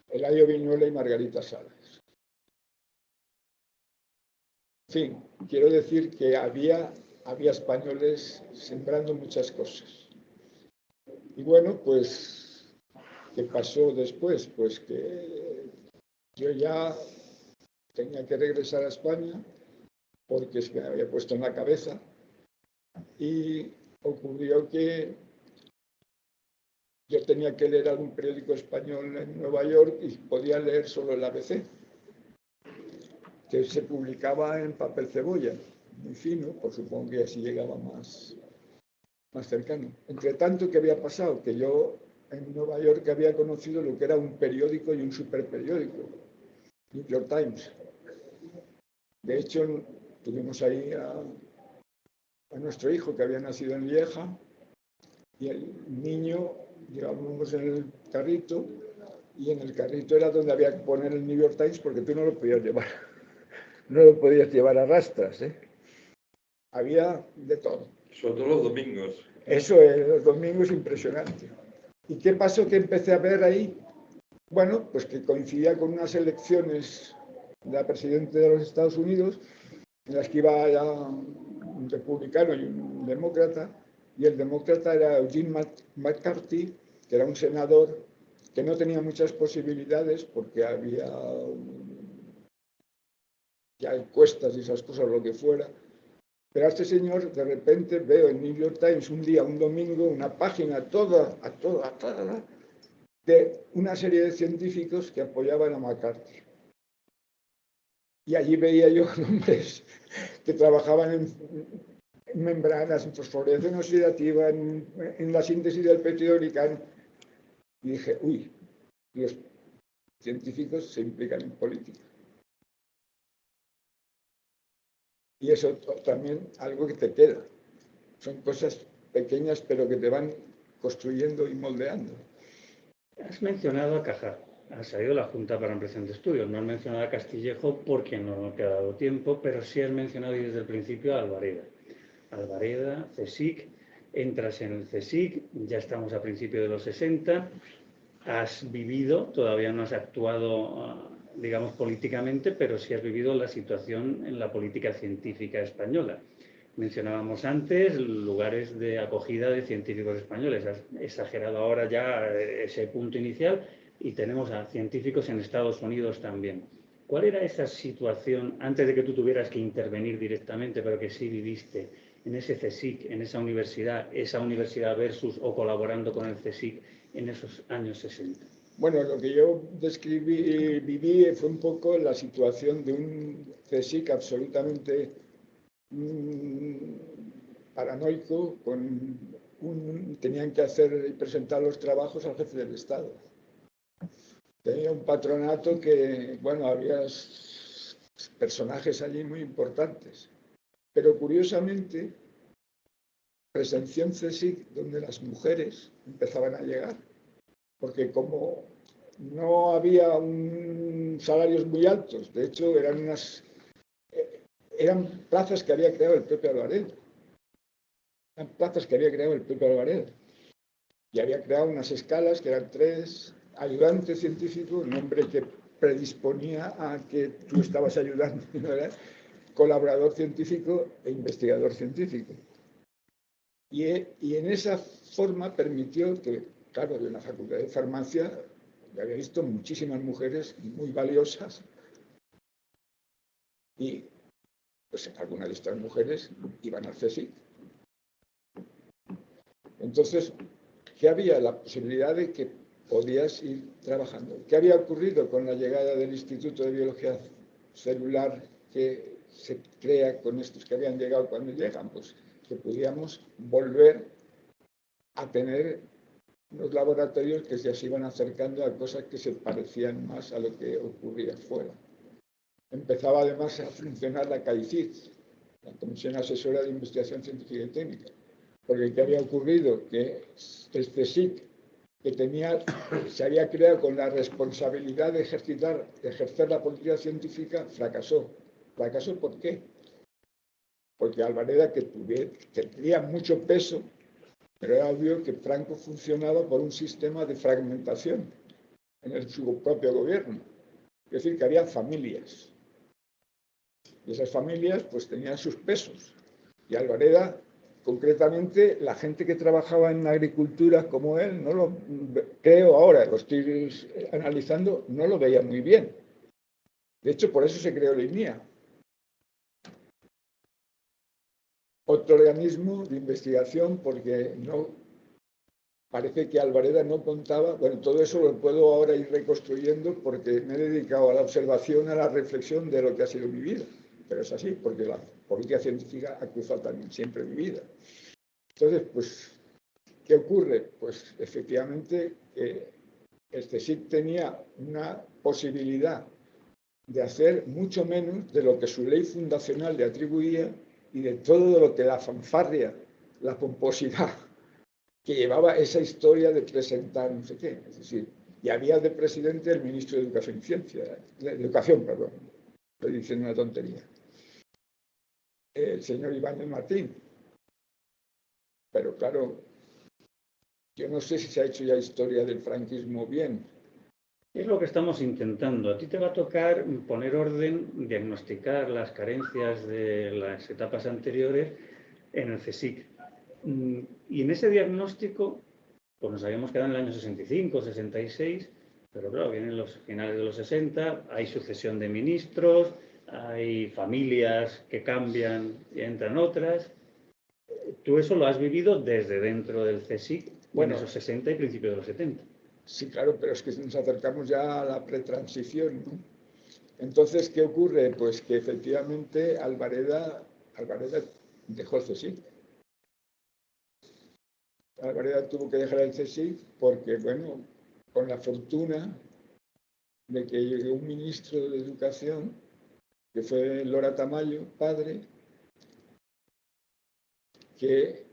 Eladio Viñuela y Margarita Salas. En fin, quiero decir que había españoles sembrando muchas cosas. Y bueno, pues, ¿qué pasó después? Pues que yo ya tenía que regresar a España porque es que me había puesto en la cabeza y ocurrió que yo tenía que leer algún periódico español en Nueva York y podía leer solo el ABC, que se publicaba en papel cebolla, muy fino, por supongo que así llegaba más cercano. Entre tanto, ¿qué había pasado? Que yo en Nueva York había conocido lo que era un periódico y un superperiódico, New York Times. De hecho, tuvimos ahí a nuestro hijo que había nacido en Lieja y el niño llevábamos en el carrito y en el carrito era donde había que poner el New York Times porque tú no lo podías llevar, no lo podías llevar a rastras, ¿eh? Había de todo. Sobre todo los domingos. Eso es, los domingos impresionante. ¿Y qué pasó que empecé a ver ahí? Bueno, pues que coincidía con unas elecciones de la presidenta de los Estados Unidos en las que iba ya un republicano y un demócrata, y el demócrata era Eugene McCarthy, que era un senador que no tenía muchas posibilidades porque había ya encuestas y esas cosas, lo que fuera. Pero a este señor, de repente, veo en New York Times un día, un domingo, una página toda, de una serie de científicos que apoyaban a McCarthy. Y allí veía yo nombres que trabajaban en membranas, en fosforilación oxidativa, en la síntesis del peptidoglicano. Y dije, uy, los científicos se implican en política. Y eso también algo que te queda. Son cosas pequeñas pero que te van construyendo y moldeando. Has mencionado a Cajal. ha salido la Junta para Ampliación de Estudios. No has mencionado a Castillejo porque no te ha dado tiempo, pero sí has mencionado y desde el principio a Albareda. Albareda, CSIC, entras en el CSIC, ya estamos a principios de los 60, has vivido, todavía no has actuado, digamos, políticamente, pero sí has vivido la situación en la política científica española. Mencionábamos antes lugares de acogida de científicos españoles. Has exagerado ahora ya ese punto inicial y tenemos a científicos en Estados Unidos también. ¿Cuál era esa situación antes de que tú tuvieras que intervenir directamente, pero que sí viviste en ese CSIC, en esa universidad versus o colaborando con el CSIC en esos años 60? Bueno, lo que yo viví fue un poco la situación de un CSIC absolutamente paranoico, tenían que hacer y presentar los trabajos al jefe del Estado. Tenía un patronato que, bueno, había personajes allí muy importantes, pero curiosamente presencié un CSIC donde las mujeres empezaban a llegar, porque como no había salarios muy altos, de hecho eran plazas que había creado el propio Albareda. Eran plazas que había creado el propio Albareda. Y había creado unas escalas que eran 3, ayudante científico, nombre que predisponía a que tú estabas ayudando, ¿no? Colaborador científico e investigador científico. Y en esa forma permitió que, claro, de una facultad de farmacia, yo había visto muchísimas mujeres muy valiosas y pues algunas de estas mujeres iban al CSIC. Entonces, ¿qué había? La posibilidad de que podías ir trabajando. ¿Qué había ocurrido con la llegada del Instituto de Biología Celular que se crea con estos que habían llegado cuando llegan? Pues que podíamos volver a tener unos laboratorios que ya se iban acercando a cosas que se parecían más a lo que ocurría fuera. Empezaba además a funcionar la CAICID, la Comisión Asesora de Investigación Científica y Técnica, porque ¿qué había ocurrido? Que el CSIC, que se había creado con la responsabilidad de ejercer la política científica, fracasó. ¿Fracasó por qué? Porque Albareda, que tenía mucho peso, pero era obvio que Franco funcionaba por un sistema de fragmentación en su propio gobierno. Es decir, que había familias. Y esas familias pues tenían sus pesos. Y Albareda, concretamente, la gente que trabajaba en la agricultura como él, no lo creo ahora, lo estoy analizando, no lo veía muy bien. De hecho, por eso se creó la INIA. Otro organismo de investigación, porque no parece que Albareda no contaba, bueno, todo eso lo puedo ahora ir reconstruyendo porque me he dedicado a la observación, a la reflexión de lo que ha sido mi vida. Pero es así, porque la política científica ha cruzado también siempre mi vida. Entonces, pues, ¿qué ocurre? Pues efectivamente el CSIC tenía una posibilidad de hacer mucho menos de lo que su ley fundacional le atribuía y de todo lo que la fanfarria, la pomposidad que llevaba esa historia de presentar no sé qué. Es decir, y había de presidente el ministro de Educación y Ciencia, de Educación, perdón, estoy diciendo una tontería, el señor Ibáñez Martín. Pero claro, yo no sé si se ha hecho ya historia del franquismo bien. Es lo que estamos intentando. A ti te va a tocar poner orden, diagnosticar las carencias de las etapas anteriores en el CSIC. Y en ese diagnóstico, pues nos habíamos quedado en el año 65, 66, pero claro, vienen los finales de los 60, hay sucesión de ministros, hay familias que cambian y entran otras. Tú eso lo has vivido desde dentro del CSIC, bueno, en esos 60 y principios de los 70. Sí, claro, pero es que nos acercamos ya a la pretransición, ¿no? Entonces, ¿qué ocurre? Pues que efectivamente Albareda dejó el CSIC. Albareda tuvo que dejar el CSIC porque, bueno, con la fortuna de que llegó un ministro de Educación, que fue Lora Tamayo, padre, que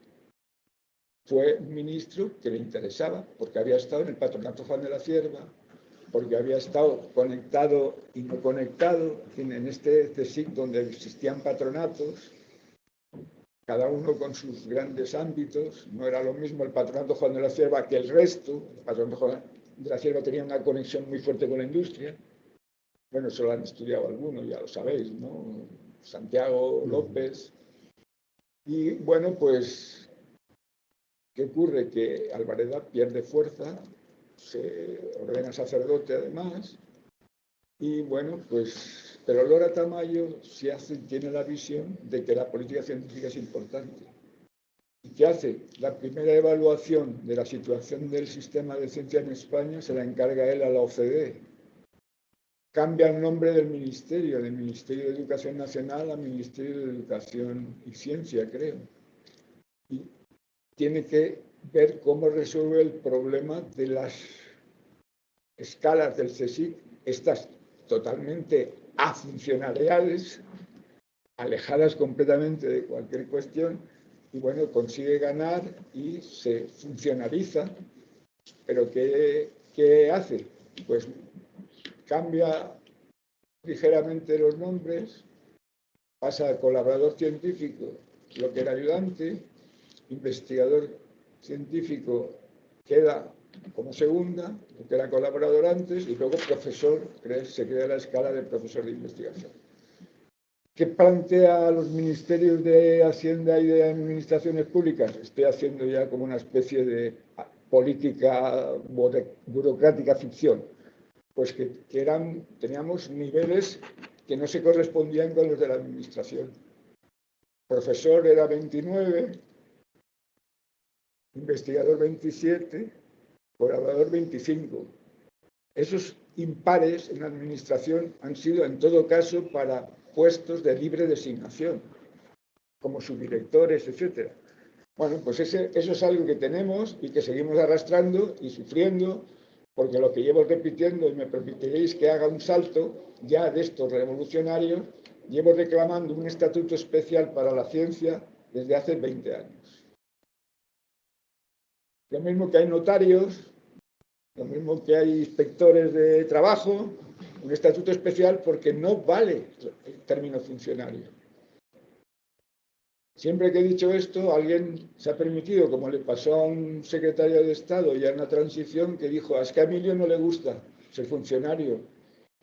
fue un ministro que le interesaba, porque había estado en el Patronato Juan de la Cierva, porque había estado conectado y no conectado, en este CSIC donde existían patronatos, cada uno con sus grandes ámbitos. No era lo mismo el patronato Juan de la Cierva que el resto. El patronato Juan de la Cierva tenía una conexión muy fuerte con la industria. Bueno, eso lo han estudiado algunos, ya lo sabéis, ¿no? Santiago López. Y bueno, pues, ¿qué ocurre? Que Alvareda pierde fuerza, se ordena sacerdote además, y bueno, pues, pero Lora Tamayo sí tiene la visión de que la política científica es importante. ¿Y qué hace? La primera evaluación de la situación del sistema de ciencia en España se la encarga él a la OCDE. Cambia el nombre del Ministerio de Educación Nacional a Ministerio de Educación y Ciencia, creo. Y tiene que ver cómo resuelve el problema de las escalas del CSIC, estas totalmente afuncionariales, alejadas completamente de cualquier cuestión, y bueno, consigue ganar y se funcionariza. ¿Pero qué hace? Pues cambia ligeramente los nombres, pasa a colaborador científico, lo que era ayudante, investigador científico queda como segunda, lo que era colaborador antes, y luego profesor, se crea la escala de profesor de investigación. ¿Qué plantea a los ministerios de Hacienda y de Administraciones Públicas? Estoy haciendo ya como una especie de política burocrática ficción. Pues que teníamos niveles que no se correspondían con los de la administración. Profesor era 29, investigador 27, colaborador 25. Esos impares en la administración han sido, en todo caso, para puestos de libre designación, como subdirectores, etc. Bueno, pues eso es algo que tenemos y que seguimos arrastrando y sufriendo, porque lo que llevo repitiendo, y me permitiréis que haga un salto ya de estos revolucionarios, llevo reclamando un estatuto especial para la ciencia desde hace 20 años. Lo mismo que hay notarios, lo mismo que hay inspectores de trabajo, un estatuto especial porque no vale el término funcionario. Siempre que he dicho esto, alguien se ha permitido, como le pasó a un secretario de Estado ya en la transición, que dijo, es que a Emilio no le gusta ser funcionario.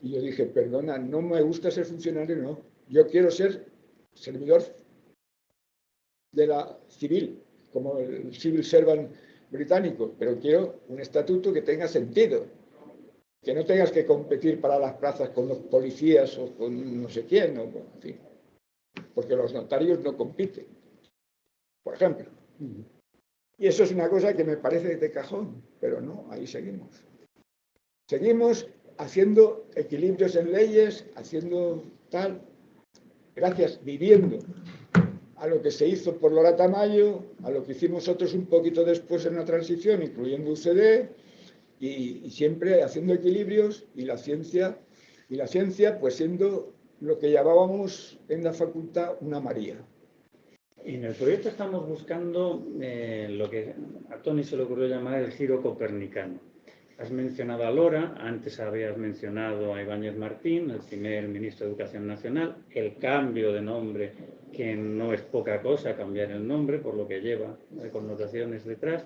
Y yo dije, perdona, no me gusta ser funcionario, no. Yo quiero ser servidor de la civil, como el civil servant británico, pero quiero un estatuto que tenga sentido, que no tengas que competir para las plazas con los policías o con no sé quién, o, en fin, porque los notarios no compiten, por ejemplo. Y eso es una cosa que me parece de cajón, pero no, ahí seguimos. Seguimos haciendo equilibrios en leyes, haciendo tal, viviendo a lo que se hizo por Lora Tamayo, a lo que hicimos otros un poquito después en la transición, incluyendo UCD, y siempre haciendo equilibrios, y la ciencia pues siendo lo que llamábamos en la facultad una María. En el proyecto estamos buscando lo que a Tony se le ocurrió llamar el giro copernicano. Has mencionado a Lora, antes habías mencionado a Ibáñez Martín, el primer ministro de Educación Nacional, el cambio de nombre, que no es poca cosa cambiar el nombre, por lo que lleva connotaciones detrás.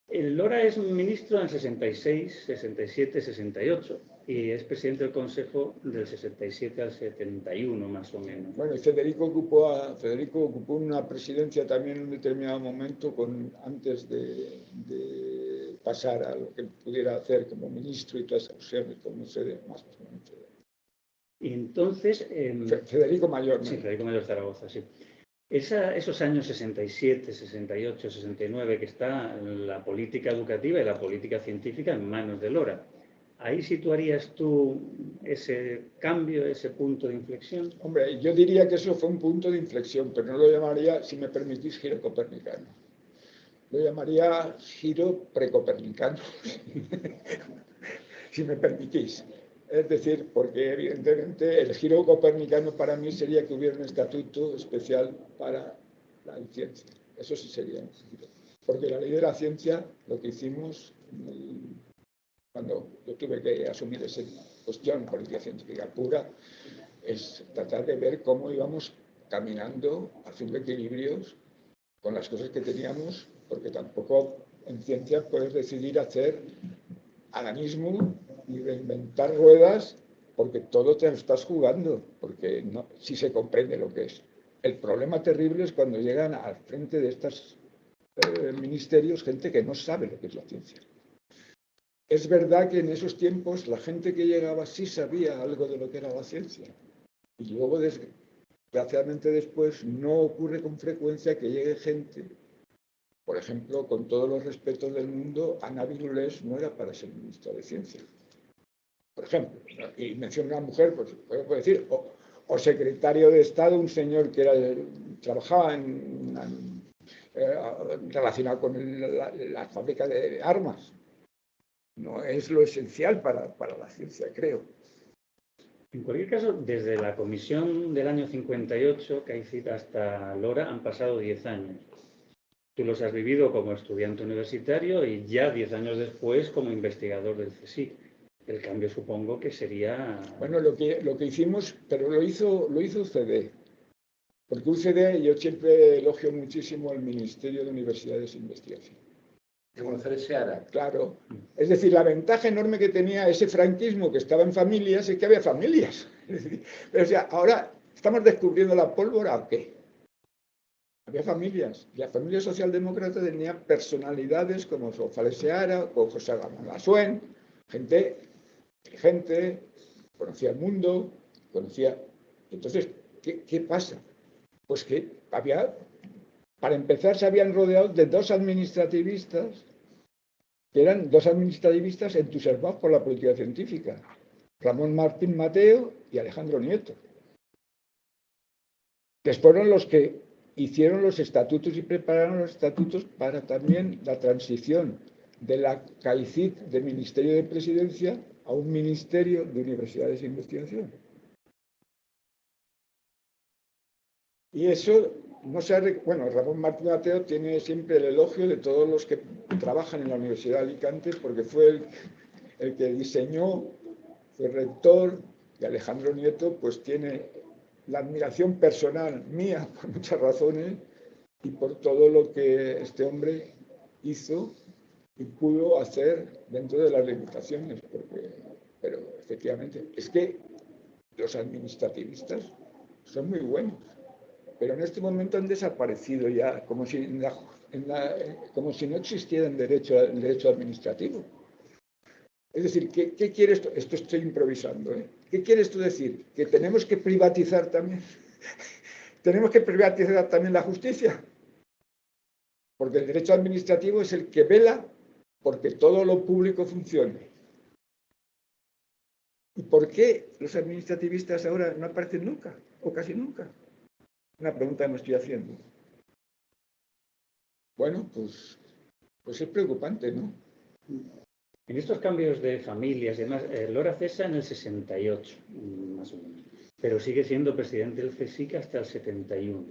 Lora es un ministro en 66, 67, 68 y es presidente del Consejo del 67 al 71, más o menos. Bueno, y Federico ocupó una presidencia también en un determinado momento antes de pasar a lo que pudiera hacer como ministro y todas esas opciones, como sede más o menos. Y entonces... Federico Mayor, ¿no? Sí, Federico Mayor Zaragoza, sí. Esos años 67, 68, 69, que está la política educativa y la política científica en manos de Lora. ¿Ahí situarías tú ese cambio, ese punto de inflexión? Hombre, yo diría que eso fue un punto de inflexión, pero no lo llamaría, si me permitís, giro copernicano. Lo llamaría giro precopernicano, si me permitís. Es decir, porque evidentemente el giro copernicano para mí sería que hubiera un estatuto especial para la ciencia. Eso sí sería un giro. Porque la ley de la ciencia, lo que hicimos en el cuando yo tuve que asumir esa cuestión, política científica pura, es tratar de ver cómo íbamos caminando, haciendo equilibrios con las cosas que teníamos, porque tampoco en ciencia puedes decidir hacer adanismo y reinventar ruedas, porque todo te lo estás jugando, porque no, si se comprende lo que es. El problema terrible es cuando llegan al frente de estos ministerios gente que no sabe lo que es la ciencia. Es verdad que en esos tiempos la gente que llegaba sí sabía algo de lo que era la ciencia. Y luego, desgraciadamente después, no ocurre con frecuencia que llegue gente, por ejemplo, con todos los respetos del mundo, Ana Virulés no era para ser ministra de Ciencia. Por ejemplo, y menciono una mujer, pues puedo decir, o secretario de Estado, un señor que trabajaba relacionado con la fábrica de armas. No es lo esencial para la ciencia, creo. En cualquier caso, desde la comisión del año 58, que hay cita hasta Lora, han pasado 10 años. Tú los has vivido como estudiante universitario y ya 10 años después como investigador del CSIC. El cambio supongo que sería... Bueno, lo que hicimos, pero lo hizo UCD. Porque UCD, yo siempre elogio muchísimo al Ministerio de Universidades e Investigación. Reconocer ese ARA. Claro. Es decir, la ventaja enorme que tenía ese franquismo que estaba en familias es que había familias. Pero, o sea, ahora estamos descubriendo la pólvora, ¿o qué? Había familias. La familia socialdemócrata tenía personalidades como Sofía Seara, como José Ramón Lasuen, gente inteligente, conocía el mundo, conocía... Entonces, ¿qué pasa? Pues que había... Para empezar, se habían rodeado de dos administrativistas, que eran dos administrativistas entusiasmados por la política científica, Ramón Martín Mateo y Alejandro Nieto, que fueron los que hicieron los estatutos y prepararon los estatutos para también la transición de la CAICID, de Ministerio de Presidencia, a un Ministerio de Universidades e Investigación. Y eso... Bueno, Ramón Martín Mateo tiene siempre el elogio de todos los que trabajan en la Universidad de Alicante porque fue el que diseñó, fue rector, y Alejandro Nieto pues tiene la admiración personal mía por muchas razones y por todo lo que este hombre hizo y pudo hacer dentro de las limitaciones, pero efectivamente es que los administrativistas son muy buenos. Pero en este momento han desaparecido ya, como si no existiera el derecho administrativo. Es decir, ¿qué quiere esto? Esto estoy improvisando, ¿eh? ¿Qué quiere esto decir? ¿Que tenemos que privatizar también? ¿Tenemos que privatizar también la justicia? Porque el derecho administrativo es el que vela porque todo lo público funcione. ¿Y por qué los administrativistas ahora no aparecen nunca? O casi nunca. Una pregunta que me estoy haciendo. Bueno, pues es preocupante, ¿no? En estos cambios de familias y demás, Lora cesa en el 68, más o menos, pero sigue siendo presidente del CSIC hasta el 71.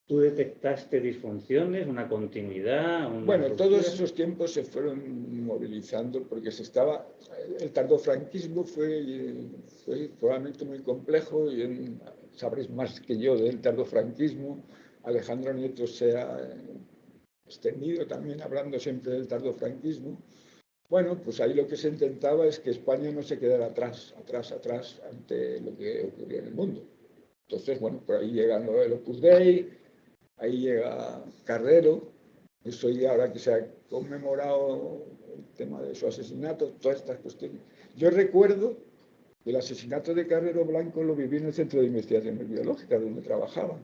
¿Tú detectaste disfunciones, una continuidad? Bueno, todos esos tiempos se fueron movilizando porque el tardofranquismo fue probablemente muy complejo y sabréis más que yo del tardofranquismo. Alejandro Nieto se ha extendido también hablando siempre del tardofranquismo. Bueno, pues ahí lo que se intentaba es que España no se quedara atrás ante lo que ocurría en el mundo. Entonces, bueno, por ahí llega el Opus Dei, ahí llega Carrero, eso ya ahora que se ha conmemorado el tema de su asesinato, todas estas cuestiones. Yo recuerdo que el asesinato de Carrero Blanco lo viví en el Centro de Investigaciones Biológicas, donde trabajaba.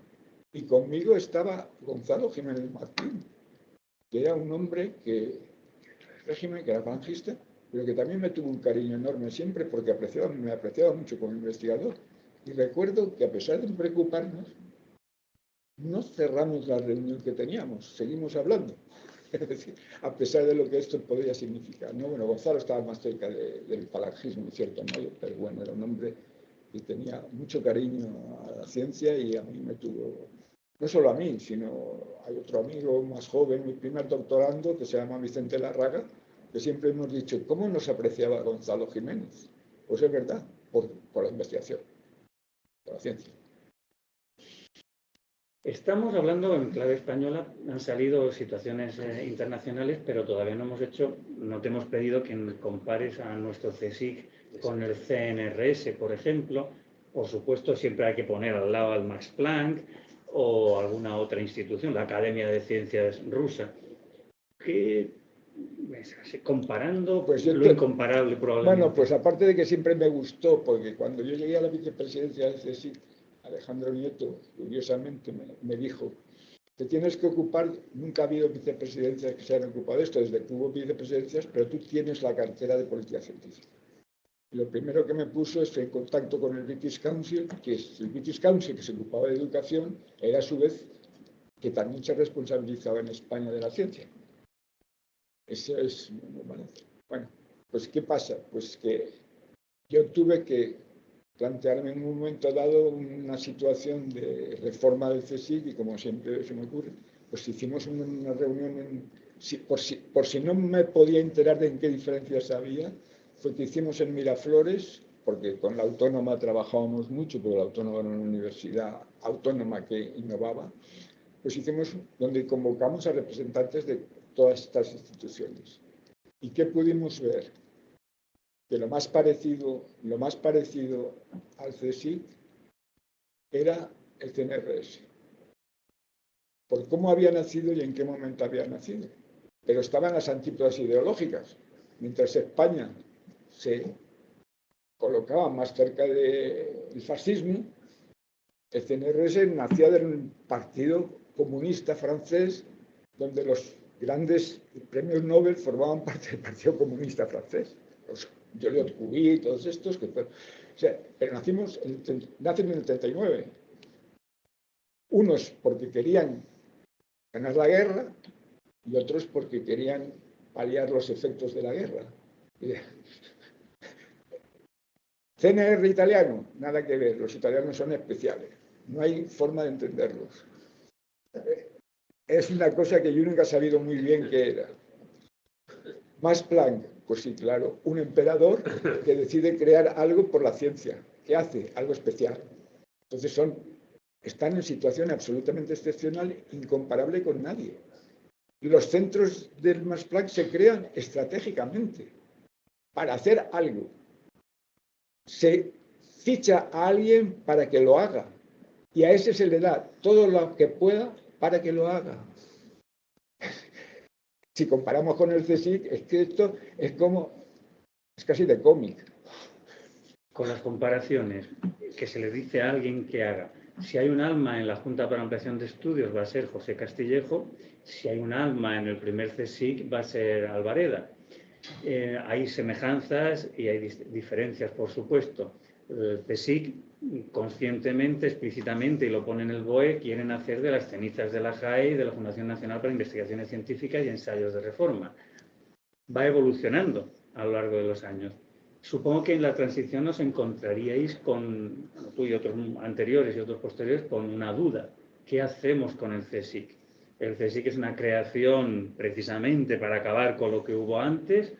Y conmigo estaba Gonzalo Jiménez Martín, que era un hombre que era falangista, pero que también me tuvo un cariño enorme siempre porque me apreciaba mucho como investigador. Y recuerdo que a pesar de preocuparnos, no cerramos la reunión que teníamos, seguimos hablando. Es decir, a pesar de lo que esto podría significar, ¿no? Bueno, Gonzalo estaba más cerca del falangismo, en cierto modo, pero bueno, era un hombre que tenía mucho cariño a la ciencia y a mí me tuvo, no solo a mí, sino hay otro amigo más joven, mi primer doctorando, que se llama Vicente Larraga, que siempre hemos dicho, ¿cómo nos apreciaba Gonzalo Jiménez? Pues es verdad, por la investigación, por la ciencia. Estamos hablando en clave española, han salido situaciones internacionales, pero todavía no te hemos pedido que compares a nuestro CSIC con el CNRS, por ejemplo. Por supuesto, siempre hay que poner al lado al Max Planck o alguna otra institución, la Academia de Ciencias rusa. ¿Qué, comparando Pues lo incomparable probablemente? Bueno, pues aparte de que siempre me gustó, porque cuando yo llegué a la vicepresidencia del CSIC, Alejandro Nieto, curiosamente, me dijo, te tienes que ocupar, nunca ha habido vicepresidencias que se hayan ocupado de esto, desde que hubo vicepresidencias, pero tú tienes la cartera de política científica. Y lo primero que me puso es en contacto con el British Council, que es el British Council que se ocupaba de educación, era a su vez que también se responsabilizaba en España de la ciencia. Eso es, bueno, pues ¿qué pasa? Pues que yo tuve que plantearme en un momento dado una situación de reforma del CSIC y como siempre se me ocurre, pues hicimos una reunión, por si no me podía enterar de en qué diferencias había, fue que hicimos en Miraflores, porque con la Autónoma trabajábamos mucho, porque la Autónoma era una universidad autónoma que innovaba, pues hicimos donde convocamos a representantes de todas estas instituciones. ¿Y qué pudimos ver? Que lo más parecido al CSIC era el CNRS, por cómo había nacido y en qué momento había nacido. Pero estaban las antípodas ideológicas. Mientras España se colocaba más cerca del fascismo, el CNRS nacía del Partido Comunista francés, donde los grandes premios Nobel formaban parte del Partido Comunista francés. Los Joliot-Curie, todos estos, pero nacen en el 39. Unos porque querían ganar la guerra y otros porque querían paliar los efectos de la guerra. CNR italiano, nada que ver, los italianos son especiales, no hay forma de entenderlos. Es una cosa que yo nunca he sabido muy bien qué era. Max Planck, pues sí, claro, un emperador que decide crear algo por la ciencia, que hace algo especial. Entonces están en situación absolutamente excepcional, incomparable con nadie. Los centros del Max Planck se crean estratégicamente para hacer algo. Se ficha a alguien para que lo haga y a ese se le da todo lo que pueda para que lo haga. Si comparamos con el CSIC, es que esto es casi de cómic. Con las comparaciones que se le dice a alguien que haga. Si hay un alma en la Junta para Ampliación de Estudios va a ser José Castillejo, si hay un alma en el primer CSIC va a ser Albareda. Hay semejanzas y hay diferencias, por supuesto. El CSIC, conscientemente, explícitamente, y lo pone en el BOE, quieren hacer de las cenizas de la JAE y de la Fundación Nacional para Investigaciones Científicas y Ensayos de Reforma. Va evolucionando a lo largo de los años. Supongo que en la transición os encontraríais con, tú y otros anteriores y otros posteriores, con una duda. ¿Qué hacemos con el CSIC? El CSIC es una creación precisamente para acabar con lo que hubo antes.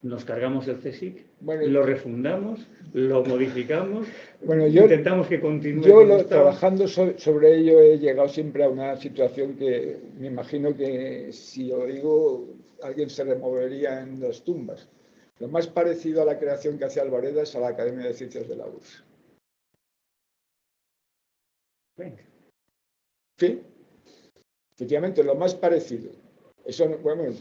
¿Nos cargamos el CSIC? Bueno, ¿lo refundamos? ¿Lo modificamos? Bueno, intentamos que continúe. Yo trabajando sobre ello he llegado siempre a una situación que me imagino que si lo digo alguien se removería en las tumbas. Lo más parecido a la creación que hace Albareda es a la Academia de Ciencias de la URSS. Sí, efectivamente, lo más parecido. Eso, bueno,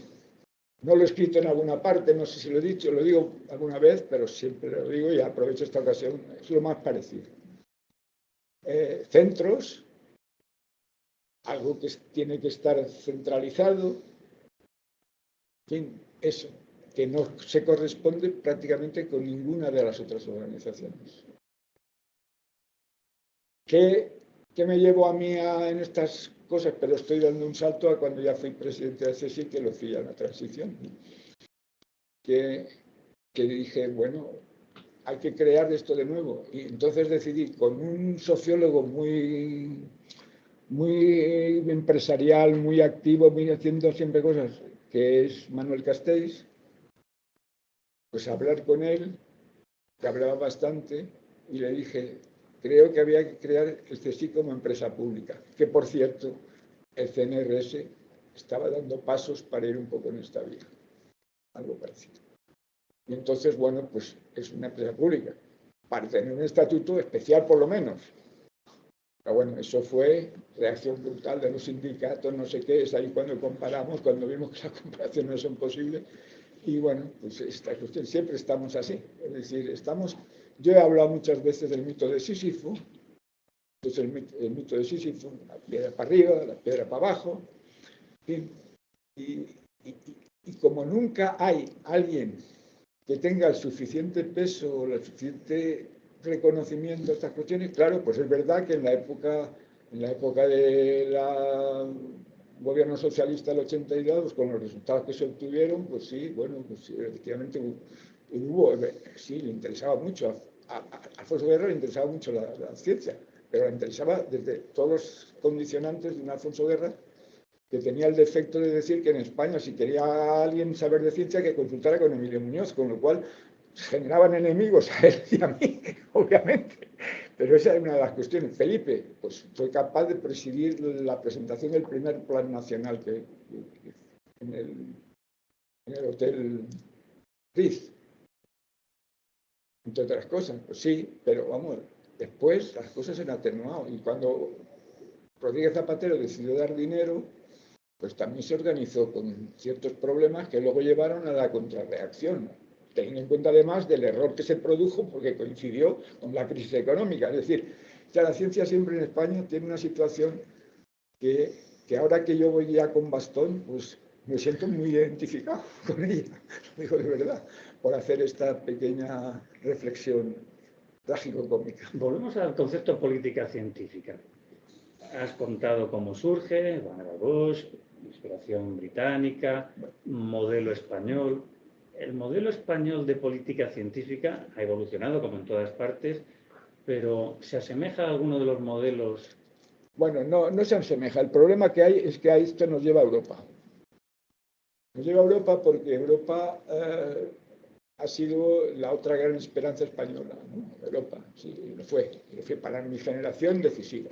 no lo he escrito en alguna parte, no sé si lo he dicho, lo digo alguna vez, pero siempre lo digo y aprovecho esta ocasión, es lo más parecido. Centros, algo que tiene que estar centralizado, en fin, eso, que no se corresponde prácticamente con ninguna de las otras organizaciones. ¿Qué me llevo a mí en estas cosas? Pero estoy dando un salto a cuando ya fui presidente de CSIC, que lo fui a la transición. Que dije, bueno, hay que crear esto de nuevo. Y entonces decidí, con un sociólogo muy empresarial, muy activo, muy haciendo siempre cosas, que es Manuel Castells, pues hablar con él, que hablaba bastante, y le dije, creo que había que crear el CSIC como empresa pública, que por cierto, el CNRS estaba dando pasos para ir un poco en esta vía, algo parecido. Y entonces, bueno, pues es una empresa pública, para tener un estatuto especial por lo menos. Pero bueno, eso fue reacción brutal de los sindicatos, no sé qué, es ahí cuando comparamos, cuando vimos que las comparaciones no son posibles. Y bueno, pues esta cuestión, siempre estamos así. Es decir, yo he hablado muchas veces del mito de Sísifo, entonces el mito de Sísifo, la piedra para arriba, la piedra para abajo, en fin, y como nunca hay alguien que tenga el suficiente peso, el suficiente reconocimiento de estas cuestiones, claro, pues es verdad que en la época del gobierno socialista del 82, con los resultados que se obtuvieron, pues sí, bueno, pues sí, efectivamente sí, le interesaba mucho, a Alfonso Guerra le interesaba mucho la ciencia, pero le interesaba desde todos los condicionantes de un Alfonso Guerra que tenía el defecto de decir que en España, si quería alguien saber de ciencia, que consultara con Emilio Muñoz, con lo cual generaban enemigos a él y a mí, obviamente. Pero esa es una de las cuestiones. Felipe, pues fue capaz de presidir la presentación del primer plan nacional en el Hotel Ritz, entre otras cosas. Pues sí, pero vamos, después las cosas se han atenuado. Y cuando Rodríguez Zapatero decidió dar dinero, pues también se organizó con ciertos problemas que luego llevaron a la contrarreacción, teniendo en cuenta además del error que se produjo porque coincidió con la crisis económica. Es decir, la ciencia siempre en España tiene una situación que ahora que yo voy ya con bastón, pues me siento muy identificado con ella, lo digo de verdad, por hacer esta pequeña reflexión trágico-cómica. Volvemos al concepto política científica. Has contado cómo surge, Vannevar Bush, inspiración británica, modelo español. El modelo español de política científica ha evolucionado como en todas partes, pero ¿se asemeja a alguno de los modelos? Bueno, no se asemeja. El problema que hay es que esto nos lleva a Europa. Nos lleva a Europa porque Europa ha sido la otra gran esperanza española, ¿no? Europa, sí, lo fue para mi generación decisiva.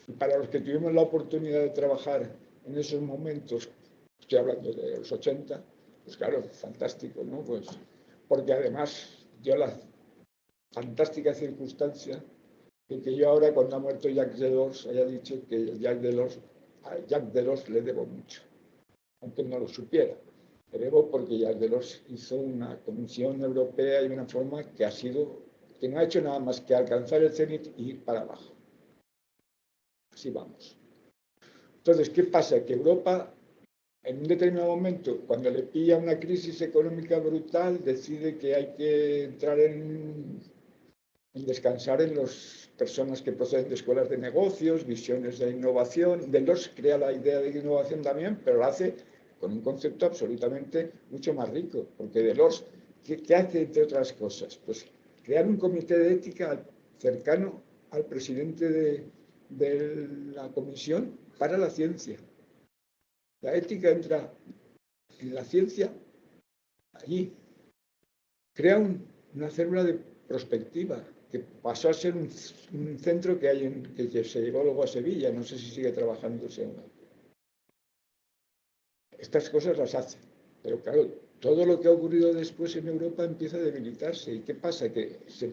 Y para los que tuvimos la oportunidad de trabajar en esos momentos, estoy hablando de los 80, pues claro, fantástico, ¿no? Pues porque además dio la fantástica circunstancia de que yo ahora, cuando ha muerto Jacques Delors, haya dicho que a Jacques Delors le debo mucho, aunque no lo supiera. Le debo porque Jacques Delors hizo una Comisión Europea y una forma que no ha hecho nada más que alcanzar el cenit y ir para abajo. Así vamos. Entonces, ¿qué pasa? Que Europa, en un determinado momento, cuando le pilla una crisis económica brutal, decide que hay que entrar en descansar en las personas que proceden de escuelas de negocios, visiones de innovación. Delors crea la idea de innovación también, pero la hace con un concepto absolutamente mucho más rico, porque Delors, ¿qué hace entre otras cosas? Pues crear un comité de ética cercano al presidente de la Comisión para la Ciencia. La ética entra en la ciencia allí. Crea una célula de prospectiva que pasó a ser un centro que se llevó luego a Sevilla. No sé si sigue trabajándose o no. Estas cosas las hace. Pero claro, todo lo que ha ocurrido después en Europa empieza a debilitarse. ¿Y qué pasa? Que se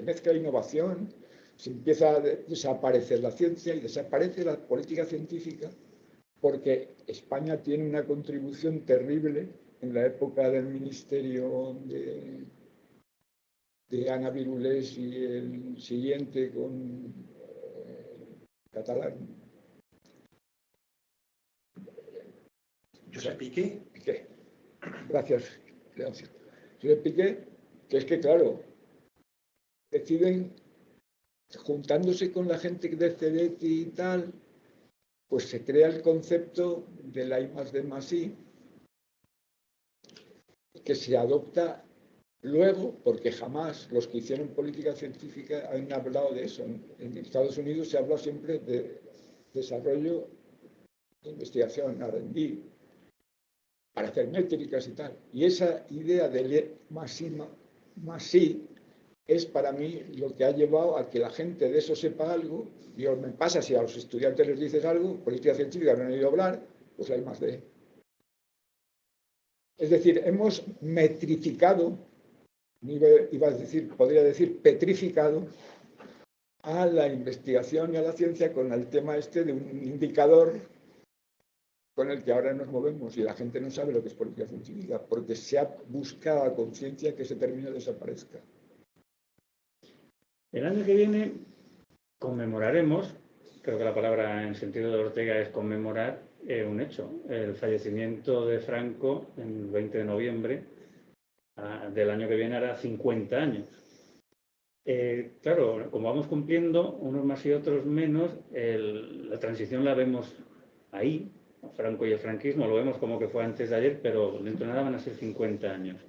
mezcla la innovación, se empieza a desaparecer la ciencia y desaparece la política científica, porque España tiene una contribución terrible en la época del ministerio de Ana Virulés y el siguiente con catalán. Josep Piqué. Piqué. Gracias, Leoncio. Josep Piqué, que es que, claro, deciden, juntándose con la gente de CEDETI y tal, pues se crea el concepto de la I+D+I, que se adopta luego, porque jamás los que hicieron política científica han hablado de eso. En Estados Unidos se habla siempre de desarrollo, investigación, R&D. para hacer métricas y tal. Y esa idea del E más I es para mí lo que ha llevado a que la gente de eso sepa algo. Y me pasa, si a los estudiantes les dices algo, política científica no han oído hablar, pues la I más D. Es decir, hemos metrificado, podría decir petrificado, a la investigación y a la ciencia con el tema este de un indicador con el que ahora nos movemos y la gente no sabe lo que es política científica porque se ha buscado a conciencia que ese término desaparezca. El año que viene conmemoraremos, creo que la palabra en sentido de Ortega es conmemorar un hecho, el fallecimiento de Franco el 20 de noviembre del año que viene hará 50 años. Claro, como vamos cumpliendo, unos más y otros menos, la transición la vemos ahí, Franco y el franquismo, lo vemos como que fue antes de ayer, pero dentro de nada van a ser 50 años.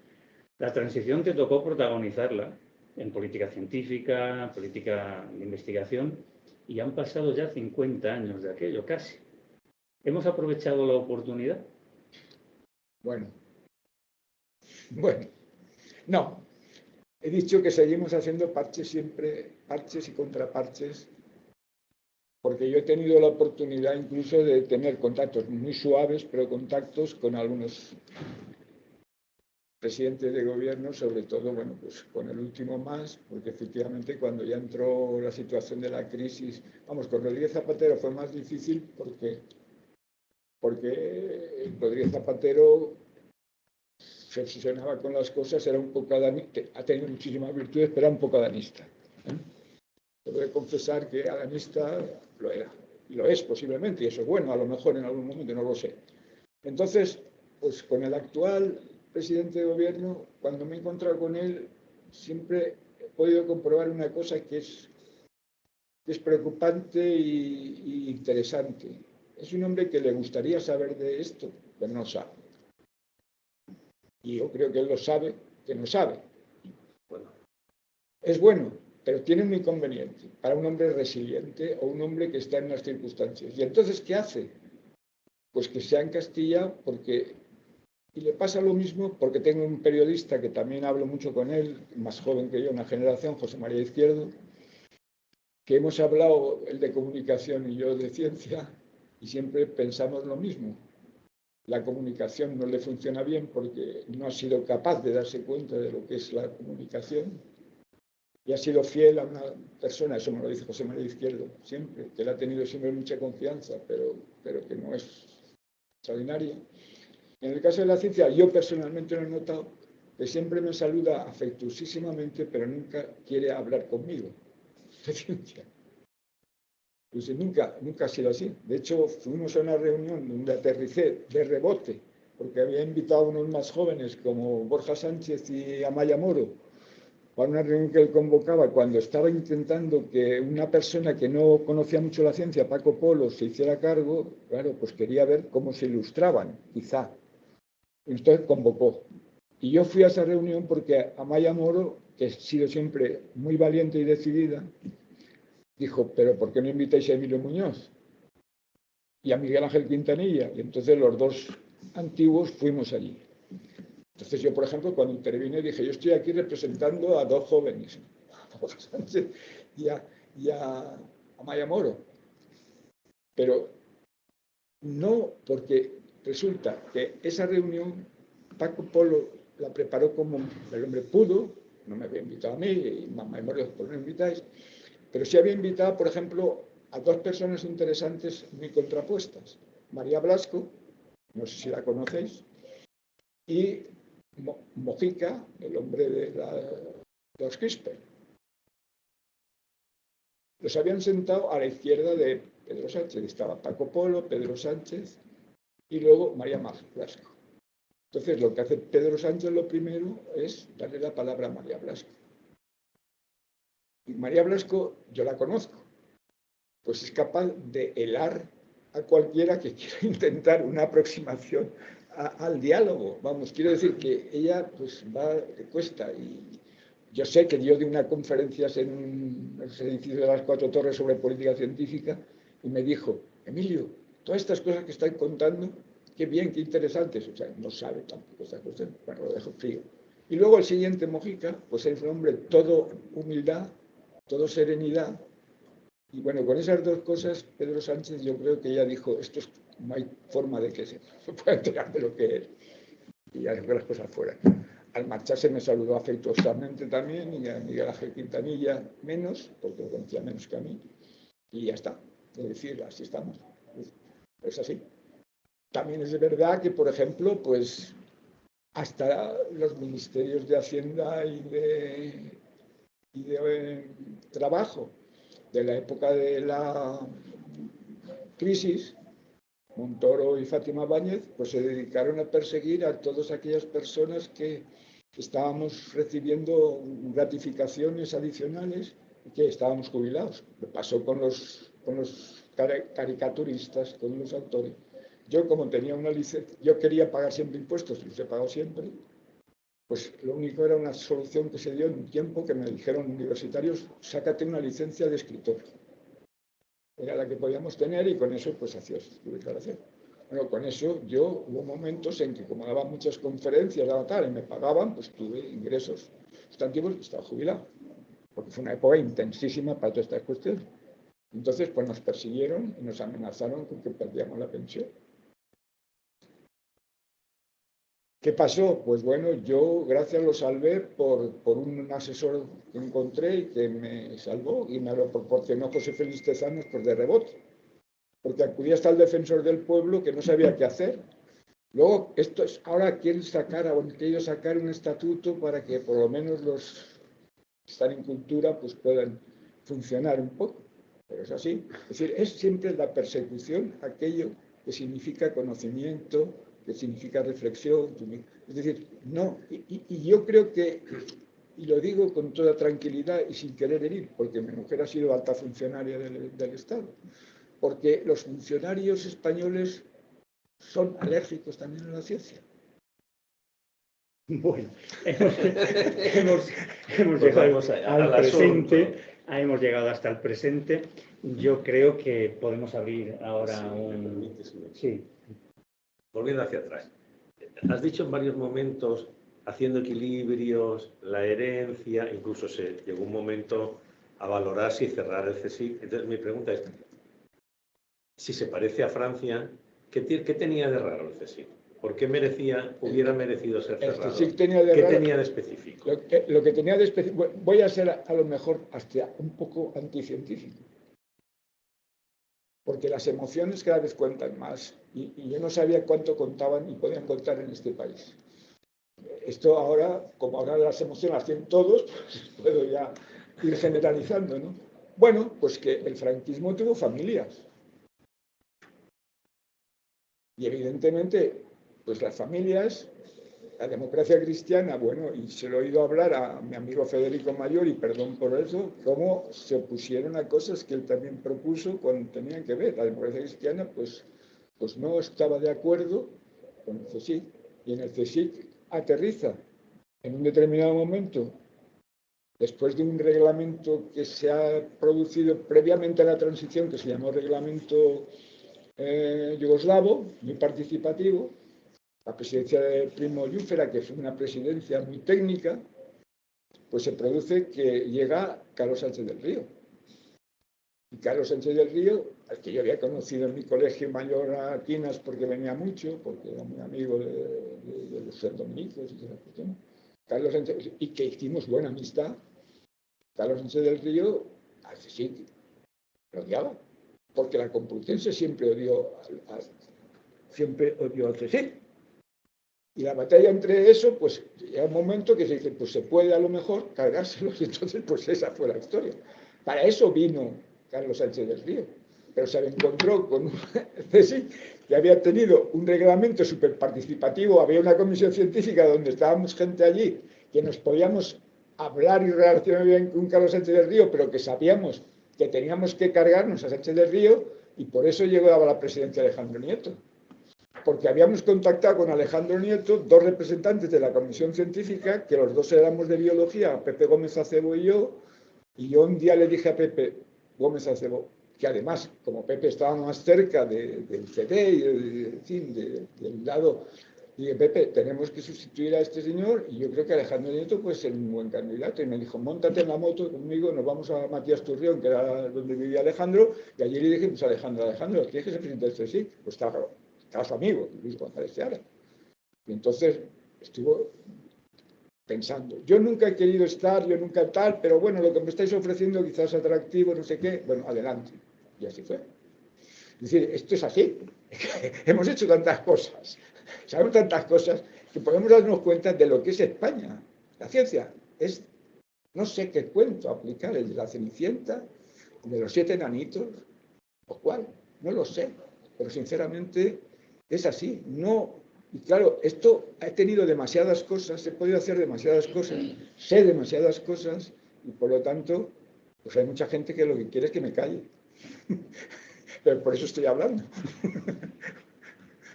La transición te tocó protagonizarla en política científica, política de investigación, y han pasado ya 50 años de aquello, casi. ¿Hemos aprovechado la oportunidad? Bueno, no. He dicho que seguimos haciendo parches siempre, parches y contraparches, porque yo he tenido la oportunidad incluso de tener contactos muy suaves, pero contactos con algunos presidentes de gobierno, sobre todo, bueno, pues con el último más, porque efectivamente cuando ya entró la situación de la crisis, vamos, con Rodríguez Zapatero fue más difícil porque Rodríguez Zapatero se obsesionaba con las cosas, era un poco adanista, ha tenido muchísimas virtudes, pero era un poco adanista. Tengo que confesar que adanista lo era, y lo es posiblemente, y eso es bueno, a lo mejor en algún momento, no lo sé. Entonces, pues con el actual presidente de gobierno, cuando me he encontrado con él, siempre he podido comprobar una cosa que es preocupante y interesante. Es un hombre que le gustaría saber de esto, pero no sabe. Y yo creo que él lo sabe, que no sabe. Bueno, es bueno, pero tiene un inconveniente para un hombre resiliente o un hombre que está en las circunstancias. ¿Y entonces qué hace? Pues que se ha encastillado y le pasa lo mismo porque tengo un periodista que también hablo mucho con él, más joven que yo, una generación, José María Izquierdo, que hemos hablado, él de comunicación y yo de ciencia, y siempre pensamos lo mismo. La comunicación no le funciona bien porque no ha sido capaz de darse cuenta de lo que es la comunicación y ha sido fiel a una persona, eso me lo dice José María Izquierdo, siempre, que él ha tenido siempre mucha confianza, pero que no es extraordinaria. En el caso de la ciencia, yo personalmente lo he notado, que siempre me saluda afectuosísimamente, pero nunca quiere hablar conmigo de ciencia. Pues nunca ha sido así. De hecho, fuimos a una reunión donde aterricé de rebote, porque había invitado a unos más jóvenes como Borja Sánchez y Amaya Moro, para una reunión que él convocaba cuando estaba intentando que una persona que no conocía mucho la ciencia, Paco Polo, se hiciera cargo. Claro, pues quería ver cómo se ilustraban, quizá. Entonces convocó. Y yo fui a esa reunión porque Amaya Moro, que ha sido siempre muy valiente y decidida, dijo, pero ¿por qué no invitáis a Emilio Muñoz y a Miguel Ángel Quintanilla? Y entonces los dos antiguos fuimos allí. Entonces yo, por ejemplo, cuando intervine dije, yo estoy aquí representando a dos jóvenes, a Borja Sánchez y a Amaya Moro. Pero no, porque resulta que esa reunión Paco Polo la preparó como el hombre pudo, no me había invitado a mí, y Amaya Moro, ¿por qué no invitáis? Pero sí había invitado, por ejemplo, a dos personas interesantes muy contrapuestas. María Blasco, no sé si la conocéis, y Mojica, el hombre de los CRISPR. Los habían sentado a la izquierda de Pedro Sánchez. Estaba Paco Polo, Pedro Sánchez y luego María Blasco. Entonces, lo que hace Pedro Sánchez lo primero es darle la palabra a María Blasco. Y María Blasco, yo la conozco, pues es capaz de helar a cualquiera que quiera intentar una aproximación al diálogo. Vamos, quiero decir que ella pues le cuesta. Y yo sé que dio de unas conferencias en el edificio de las Cuatro Torres sobre política científica y me dijo, Emilio, todas estas cosas que estáis contando, qué bien, qué interesantes. O sea, no sabe tampoco esta cuestión. Bueno, lo dejo frío. Y luego el siguiente, Mojica, pues es un hombre todo humildad, todo serenidad. Y bueno, con esas dos cosas, Pedro Sánchez yo creo que ya dijo, no hay forma de que se pueda enterar de lo que es. Y ya dejó las cosas fuera. Al marcharse me saludó afectuosamente también, y a Miguel Ángel Quintanilla menos, porque lo conocía menos que a mí. Y ya está. Es decir, así estamos. Es así. También es verdad que, por ejemplo, pues hasta los ministerios de Hacienda y de Trabajo de la época de la crisis, Montoro y Fátima Báñez, pues se dedicaron a perseguir a todas aquellas personas que estábamos recibiendo gratificaciones adicionales y que estábamos jubilados. Me pasó con los caricaturistas, con los autores. Yo, como tenía una licencia, yo quería pagar siempre impuestos, los he pagado siempre, pues lo único era una solución que se dio en un tiempo que me dijeron universitarios, sácate una licencia de escritor. Era la que podíamos tener y con eso pues hacías tu declaración. Bueno, con eso yo hubo momentos en que como daba muchas conferencias, daba tal, y me pagaban, pues tuve ingresos sustantivos y estaba jubilado. Porque fue una época intensísima para todas estas cuestiones. Entonces, pues nos persiguieron y nos amenazaron con que perdíamos la pensión. ¿Qué pasó? Pues bueno, yo gracias lo salvé por un asesor que encontré y que me salvó y me lo proporcionó José Félix Tezanos pues de rebote. Porque acudí hasta el defensor del pueblo que no sabía qué hacer. Luego, ahora quieren sacar un estatuto para que por lo menos los que están en cultura pues puedan funcionar un poco. Pero es así. Es decir, es siempre la persecución aquello que significa conocimiento, que significa reflexión. Es decir, no. Y yo creo que, y lo digo con toda tranquilidad y sin querer herir, porque mi mujer ha sido alta funcionaria del Estado, porque los funcionarios españoles son alérgicos también a la ciencia. Bueno, hemos llegado al presente, hemos llegado hasta el presente. Yo creo que podemos abrir ahora un... Sí. Volviendo hacia atrás. Has dicho en varios momentos, haciendo equilibrios, la herencia, incluso se llegó un momento a valorar si cerrar el CSIC. Entonces mi pregunta es, si se parece a Francia, ¿qué tenía de raro el CSIC? ¿Por qué hubiera merecido ser cerrado? El CSIC tenía de ¿Qué raro, tenía de específico? Lo que tenía de específico, voy a ser a lo mejor hasta un poco anticientífico, porque las emociones cada vez cuentan más y yo no sabía cuánto contaban y podían contar en este país. Esto ahora, como ahora las emociones las tienen todos, pues puedo ya ir generalizando, ¿no? Bueno, pues que el franquismo tuvo familias. Y evidentemente, pues las familias, la democracia cristiana, bueno, y se lo he oído hablar a mi amigo Federico Mayor, y perdón por eso, cómo se opusieron a cosas que él también propuso cuando tenían que ver. La democracia cristiana, pues no estaba de acuerdo con el CSIC, y en el CSIC aterriza en un determinado momento, después de un reglamento que se ha producido previamente a la transición, que se llamó reglamento yugoslavo, muy participativo, la presidencia de Primo Llúfera, que fue una presidencia muy técnica, pues se produce que llega Carlos Sánchez del Río. Y Carlos Sánchez del Río, al que yo había conocido en mi colegio mayor a Quinas porque venía mucho, porque era muy amigo de los dominicos y esas cuestiones, Carlos Sánchez, y que hicimos buena amistad, Carlos Sánchez del Río, así sí, lo odiaba, porque la Complutense siempre odió al CSIC. Y la batalla entre eso, pues llega un momento que se dice, pues se puede a lo mejor cargárselos, y entonces pues esa fue la historia. Para eso vino Carlos Sánchez del Río, pero se encontró con un CSIC que había tenido un reglamento súper participativo, había una comisión científica donde estábamos gente allí, que nos podíamos hablar y relacionar bien con Carlos Sánchez del Río, pero que sabíamos que teníamos que cargarnos a Sánchez del Río, y por eso llegó a la presidencia Alejandro Nieto. Porque habíamos contactado con Alejandro Nieto, dos representantes de la comisión científica, que los dos éramos de biología, Pepe Gómez Acebo y yo un día le dije a Pepe Gómez Acebo, que además, como Pepe estaba más cerca del CD y del lado, dije, Pepe, tenemos que sustituir a este señor y yo creo que Alejandro Nieto puede ser un buen candidato. Y me dijo, móntate en la moto conmigo, nos vamos a Matías Turrión, que era donde vivía Alejandro, y allí le dije, pues Alejandro, ¿quieres que se presente este sí? Pues estaba su amigo, Luis González Seara. Y entonces estuvo pensando, yo nunca he querido estar, yo nunca tal, pero bueno, lo que me estáis ofreciendo quizás es atractivo, no sé qué, bueno, adelante. Y así fue. Es decir, esto es así. Hemos hecho tantas cosas, sabemos tantas cosas, que podemos darnos cuenta de lo que es España. La ciencia es, no sé qué cuento aplicar, el de la Cenicienta, el de los 7 enanitos, o cuál, no lo sé, pero sinceramente es así. No. Y claro, esto ha tenido demasiadas cosas, he podido hacer demasiadas cosas, sé demasiadas cosas, y por lo tanto, pues hay mucha gente que lo que quiere es que me calle. Pero por eso estoy hablando.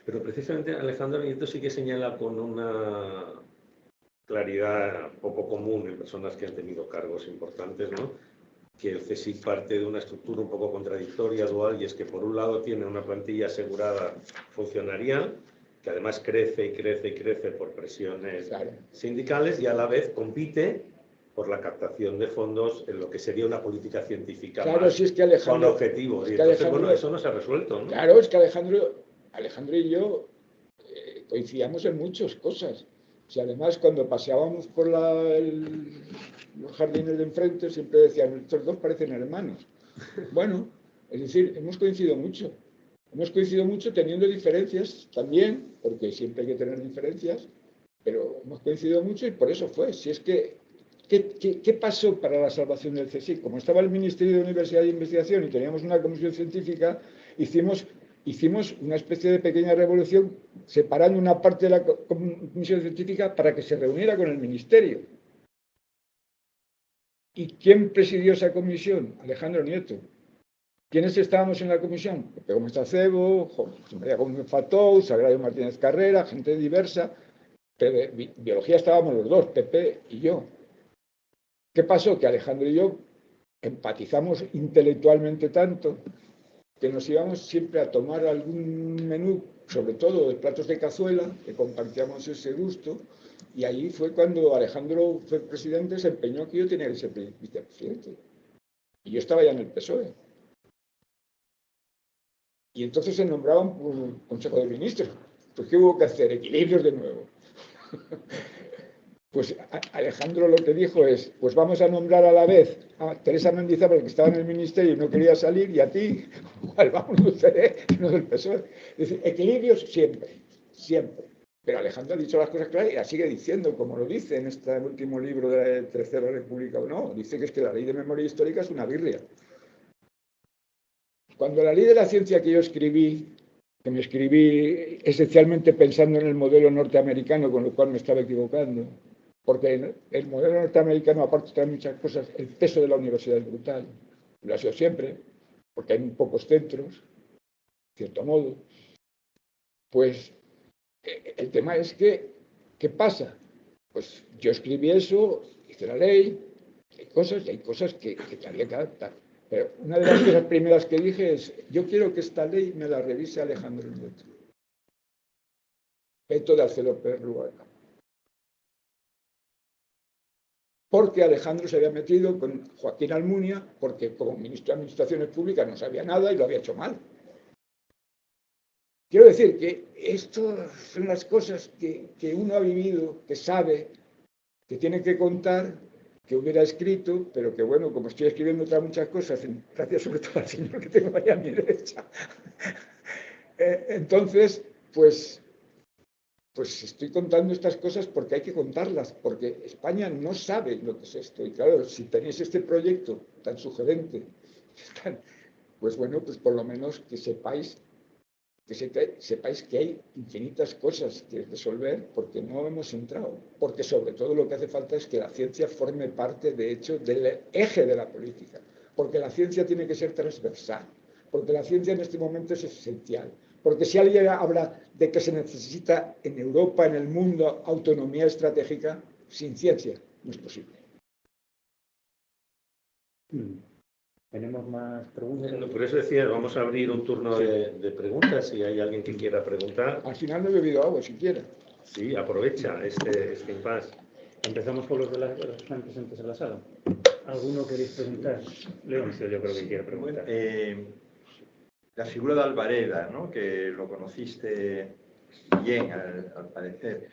Pero precisamente Alejandro Nieto sí que señala con una claridad poco común en personas que han tenido cargos importantes, ¿no?, que el CSIC parte de una estructura un poco contradictoria, dual, y es que por un lado tiene una plantilla asegurada funcionarial, que además crece y crece y crece por presiones sindicales, y a la vez compite por la captación de fondos en lo que sería una política científica más si es que Alejandro, con objetivos. Es y que entonces, Alejandro, bueno, eso no se ha resuelto, ¿no? Claro, es que Alejandro y yo coincidíamos en muchas cosas. Si además cuando paseábamos por los jardines de enfrente siempre decían, estos dos parecen hermanos. Bueno, es decir, hemos coincidido mucho. Hemos coincidido mucho teniendo diferencias también, porque siempre hay que tener diferencias, pero hemos coincidido mucho y por eso fue. Si es que, ¿qué pasó para la salvación del CSIC? Como estaba el Ministerio de Universidad e Investigación y teníamos una comisión científica, hicimos una especie de pequeña revolución separando una parte de la comisión científica para que se reuniera con el ministerio. ¿Y quién presidió esa comisión? Alejandro Nieto. ¿Quiénes estábamos en la comisión? Pepe Gómez Acebo, José María Gómez Fatou, Sagrario Martínez Carrera, gente diversa. Pero de biología estábamos los dos, Pepe y yo. ¿Qué pasó? Que Alejandro y yo empatizamos intelectualmente tanto que nos íbamos siempre a tomar algún menú, sobre todo de platos de cazuela, que compartíamos ese gusto, y ahí fue cuando Alejandro fue presidente, se empeñó que yo tenía que ser vicepresidente. Y yo estaba ya en el PSOE. Y entonces se nombraban por Consejo de Ministros. Pues ¿qué hubo que hacer? Equilibrios de nuevo. Pues Alejandro lo que dijo es, pues vamos a nombrar a la vez a Teresa Mendizábal, que estaba en el ministerio y no quería salir, y a ti, al vamos del CD, no del PSOE. Es decir, equilibrios siempre, siempre. Pero Alejandro ha dicho las cosas claras y las sigue diciendo, como lo dice en este último libro de la Tercera República o no. Dice que es que la ley de memoria histórica es una birria. Cuando la ley de la ciencia que yo escribí, que me escribí esencialmente pensando en el modelo norteamericano, con lo cual me estaba equivocando, porque el modelo norteamericano, aparte trae muchas cosas, el peso de la universidad es brutal, lo ha sido siempre, porque hay muy pocos centros, de cierto modo. Pues el tema es que, ¿qué pasa? Pues yo escribí eso, hice la ley, hay cosas que había que adaptar. Pero una de las cosas primeras que dije es, yo quiero que esta ley me la revise Alejandro Nieto. Veto de Alcedo Pérez Rubalcaba. Porque Alejandro se había metido con Joaquín Almunia, porque como ministro de Administraciones Públicas no sabía nada y lo había hecho mal. Quiero decir que estas son las cosas que uno ha vivido, que sabe, que tiene que contar, que hubiera escrito, pero que bueno, como estoy escribiendo otras muchas cosas, gracias sobre todo al señor que tengo ahí a mi derecha, entonces, pues estoy contando estas cosas porque hay que contarlas, porque España no sabe lo que es esto. Y claro, si tenéis este proyecto tan sugerente, pues bueno, pues por lo menos que sepáis que hay infinitas cosas que resolver porque no hemos entrado. Porque sobre todo lo que hace falta es que la ciencia forme parte, de hecho, del eje de la política. Porque la ciencia tiene que ser transversal. Porque la ciencia en este momento es esencial. Porque si alguien habla de que se necesita en Europa, en el mundo, autonomía estratégica, sin ciencia no es posible. ¿Tenemos más preguntas? No, por eso decía, vamos a abrir un turno de preguntas, si hay alguien que quiera preguntar. Al final no he bebido agua siquiera. Sí, aprovecha este impasse. Empezamos por los de los que están presentes en la sala. ¿Alguno queréis preguntar? Leoncio, yo creo que quiere preguntar. La figura de Albareda, ¿no? Que lo conociste bien, al parecer.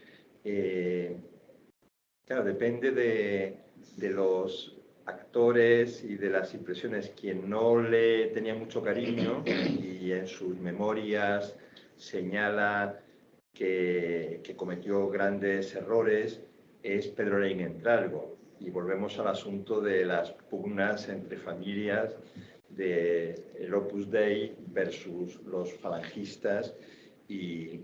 Claro, depende de los actores y de las impresiones. Quien no le tenía mucho cariño y en sus memorias señala que cometió grandes errores es Pedro Lerín Entralgo. Y volvemos al asunto de las pugnas entre familias del Opus Dei versus los falangistas, y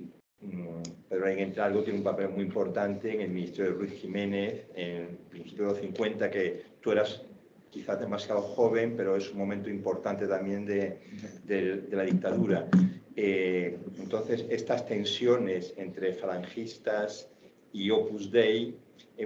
Pedro Lerín Entralgo tiene un papel muy importante en el ministerio de Ruiz Jiménez en principios de los 50, que tú eras quizás demasiado joven, pero es un momento importante también de la dictadura. Entonces, estas tensiones entre falangistas y Opus Dei,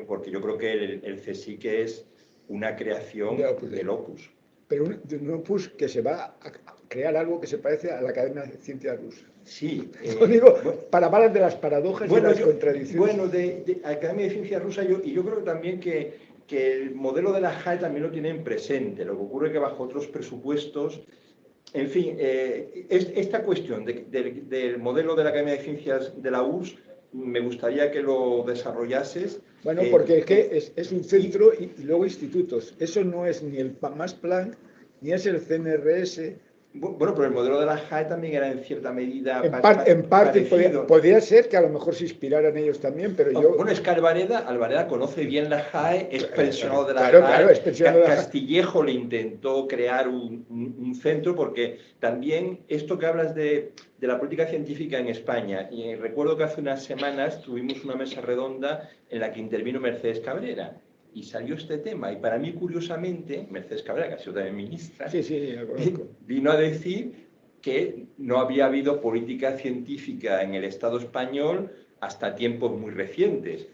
porque yo creo que el CSIC es una creación del Opus. Pero un Opus que se va a crear algo que se parece a la Academia de Ciencias Rusa. Sí. Lo digo para hablar de las paradojas y las contradicciones. Bueno, de Academia de Ciencias Rusa, y yo creo también que el modelo de la JAE también lo tienen presente. Lo que ocurre es que bajo otros presupuestos, en fin, esta cuestión del modelo de la Academia de Ciencias de la URSS, me gustaría que lo desarrollases. Bueno, porque es que es un centro y luego institutos. Eso no es ni el Max Planck, ni es el CNRS. Bueno, pero el modelo de la JAE también era en cierta medida en parte podría ser que a lo mejor se inspiraran ellos también, pero yo... Bueno, es que Albareda conoce bien la JAE, es pensionado de la JAE. Claro, es pensionado de la JAE. Castillejo le intentó crear un centro, porque también esto que hablas de la política científica en España, y recuerdo que hace unas semanas tuvimos una mesa redonda en la que intervino Mercedes Cabrera, y salió este tema, y para mí, curiosamente, Mercedes Cabrera, que ha sido también ministra, la conozco, vino a decir que no había habido política científica en el Estado español hasta tiempos muy recientes.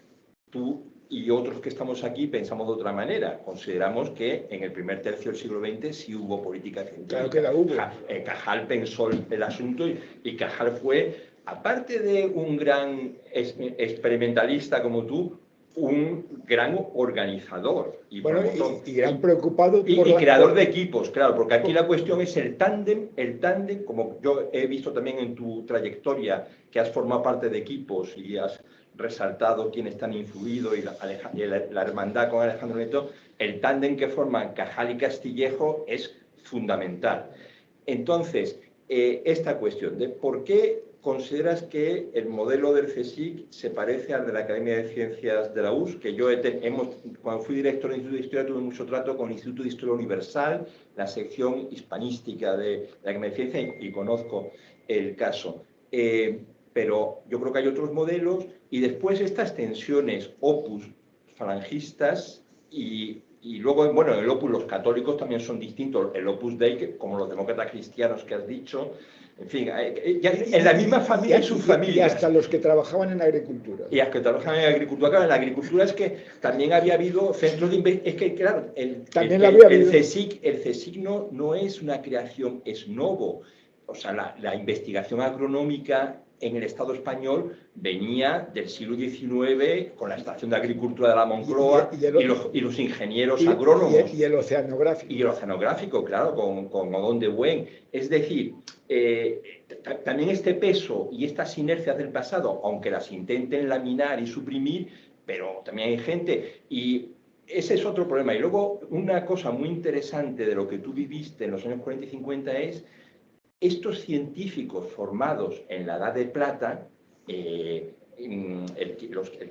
Tú y otros que estamos aquí pensamos de otra manera. Consideramos que en el primer tercio del siglo XX sí hubo política científica. Claro que la hubo. Cajal pensó el asunto, y Cajal fue, aparte de un gran experimentalista como tú, un gran organizador y gran preocupado y creador de equipos, claro, porque aquí la cuestión es el tándem, como yo he visto también en tu trayectoria, que has formado parte de equipos y has resaltado quienes están influidos y la hermandad con Alejandro Neto. El tándem que forman Cajal y Castillejo es fundamental. Entonces, esta cuestión de por qué ¿consideras que el modelo del CSIC se parece al de la Academia de Ciencias de la URSS? Que yo cuando fui director del Instituto de Historia tuve mucho trato con el Instituto de Historia Universal, la sección hispanística de la Academia de Ciencias, y conozco el caso. Pero yo creo que hay otros modelos, y después estas tensiones opus falangistas y luego, bueno, en el Opus los católicos también son distintos, el Opus Dei, como los demócratas cristianos que has dicho, en fin, en la misma familia y subfamilias. Y hasta los que trabajaban en agricultura. Y hasta que trabajaban en agricultura. Claro, en la agricultura es que también había habido centros de investigación. Es que, claro, el CSIC no es una creación ex novo. O sea, la investigación agronómica en el Estado español venía del siglo XIX con la Estación de Agricultura de la Moncloa y los ingenieros agrónomos. Y el oceanográfico. Y el oceanográfico, claro, con Odón de Buen. Es decir, también este peso y estas inercias del pasado, aunque las intenten laminar y suprimir, pero también hay gente. Y ese es otro problema. Y luego, una cosa muy interesante de lo que tú viviste en los años 40 y 50 es estos científicos formados en la Edad de Plata, el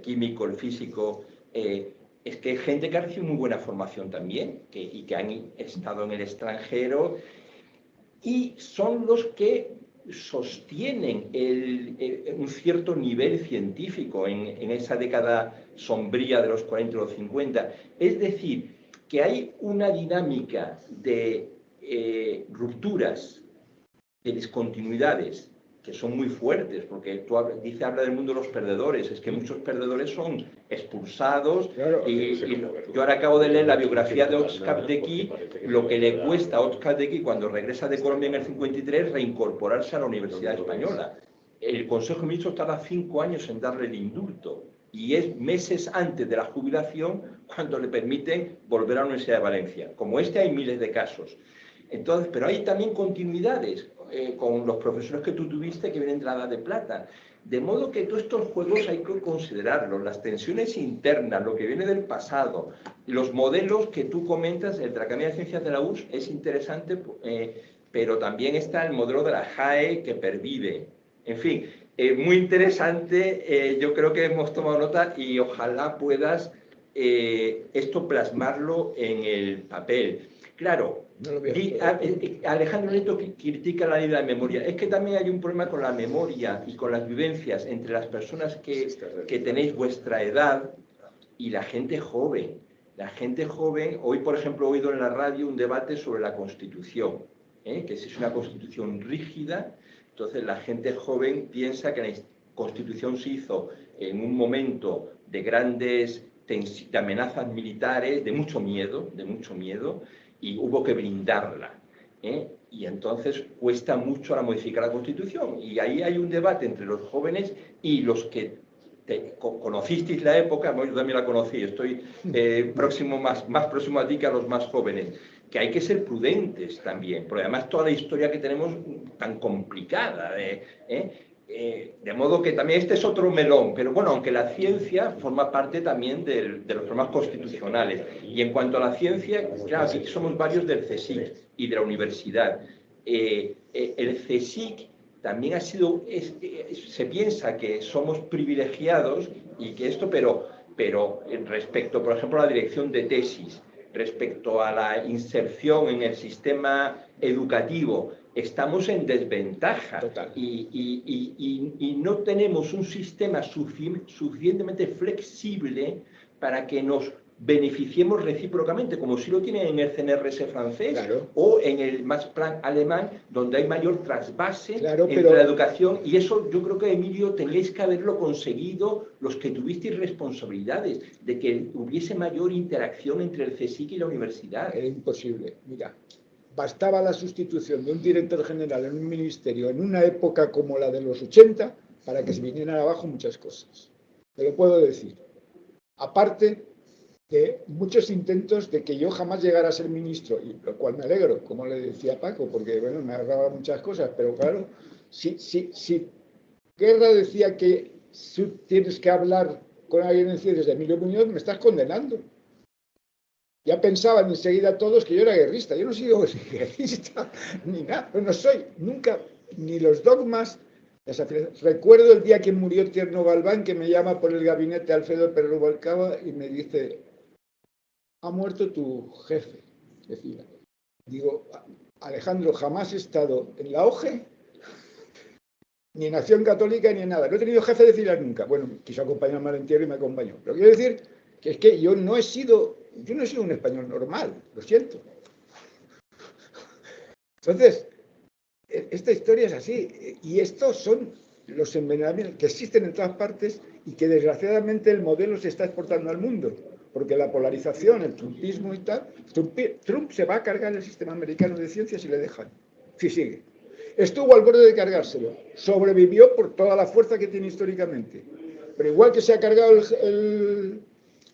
químico, el físico, es que hay gente que ha recibido muy buena formación también y que han estado en el extranjero, y son los que sostienen un cierto nivel científico en esa década sombría de los 40 y los 50. Es decir, que hay una dinámica de rupturas, de discontinuidades que son muy fuertes, porque tú habla del mundo de los perdedores, es que muchos perdedores son expulsados, Claro, y yo ahora acabo de leer la biografía de Oskar Deki, lo que le cuesta a Oskar Deki cuando regresa de Colombia en el 53 reincorporarse a la Universidad Española. El Consejo de Ministros tarda 5 años en darle el indulto, y es meses antes de la jubilación cuando le permiten volver a la Universidad de Valencia. Como este hay miles de casos. Entonces, pero hay también continuidades con los profesores que tú tuviste que vienen de la Edad de Plata. De modo que todos estos juegos hay que considerarlos, las tensiones internas, lo que viene del pasado, los modelos que tú comentas, el de la Academia de Ciencias de la URSS es interesante, pero también está el modelo de la JAE que pervive. En fin, muy interesante, yo creo que hemos tomado nota y ojalá puedas esto plasmarlo en el papel. Claro, Alejandro Nieto critica la ley de la memoria. Es que también hay un problema con la memoria y con las vivencias entre las personas que tenéis vuestra edad y la gente joven. La gente joven, hoy por ejemplo he oído en la radio un debate sobre la Constitución, que si es una Constitución rígida, entonces la gente joven piensa que la Constitución se hizo en un momento de grandes de amenazas militares, de mucho miedo, y hubo que blindarla. Y entonces cuesta mucho ahora modificar la Constitución. Y ahí hay un debate entre los jóvenes y los que conocisteis la época, yo también la conocí, estoy más próximo a ti que a los más jóvenes, que hay que ser prudentes también, porque además toda la historia que tenemos tan complicada, de modo que también este es otro melón, pero bueno, aunque la ciencia forma parte también de los problemas constitucionales. Y en cuanto a la ciencia, claro, aquí somos varios del CSIC y de la universidad. El CSIC también ha sido, se piensa que somos privilegiados y que esto, pero respecto, por ejemplo, a la dirección de tesis, respecto a la inserción en el sistema educativo, estamos en desventaja. Y no tenemos un sistema suficientemente flexible para que nos beneficiemos recíprocamente, como si lo tienen en el CNRS francés, claro, o en el Max-Planck alemán, donde hay mayor trasvase, claro, entre la educación, y eso yo creo que, Emilio, tenéis que haberlo conseguido los que tuvisteis responsabilidades, de que hubiese mayor interacción entre el CSIC y la universidad. Era imposible. Mira, bastaba la sustitución de un director general en un ministerio en una época como la de los 80 para que se vinieran abajo muchas cosas. Te lo puedo decir. Aparte de muchos intentos de que yo jamás llegara a ser ministro, y lo cual me alegro, como le decía Paco, porque bueno, me ahorraba muchas cosas, pero claro, si Guerra decía que tienes que hablar con alguien en ciencias de Emilio Muñoz, me estás condenando. Ya pensaban enseguida todos que yo era guerrista. Yo no soy guerrista, ni nada, no soy, nunca, ni los dogmas. Recuerdo el día que murió Tierno Galván, que me llama por el gabinete Alfredo Pérez Rubalcaba y me dice: ha muerto tu jefe. Decía, digo, Alejandro, jamás he estado en la OGE, ni en Acción Católica, ni en nada. No he tenido jefe de filas nunca. Bueno, quiso acompañarme al entierro y me acompañó. Pero quiero decir que es que yo no he sido un español normal, lo siento. Entonces, esta historia es así. Y estos son los envenenamientos que existen en todas partes y que desgraciadamente el modelo se está exportando al mundo. Porque la polarización, el trumpismo y tal, Trump se va a cargar el sistema americano de ciencias si le dejan, si sigue. Estuvo al borde de cargárselo, sobrevivió por toda la fuerza que tiene históricamente. Pero igual que se ha cargado el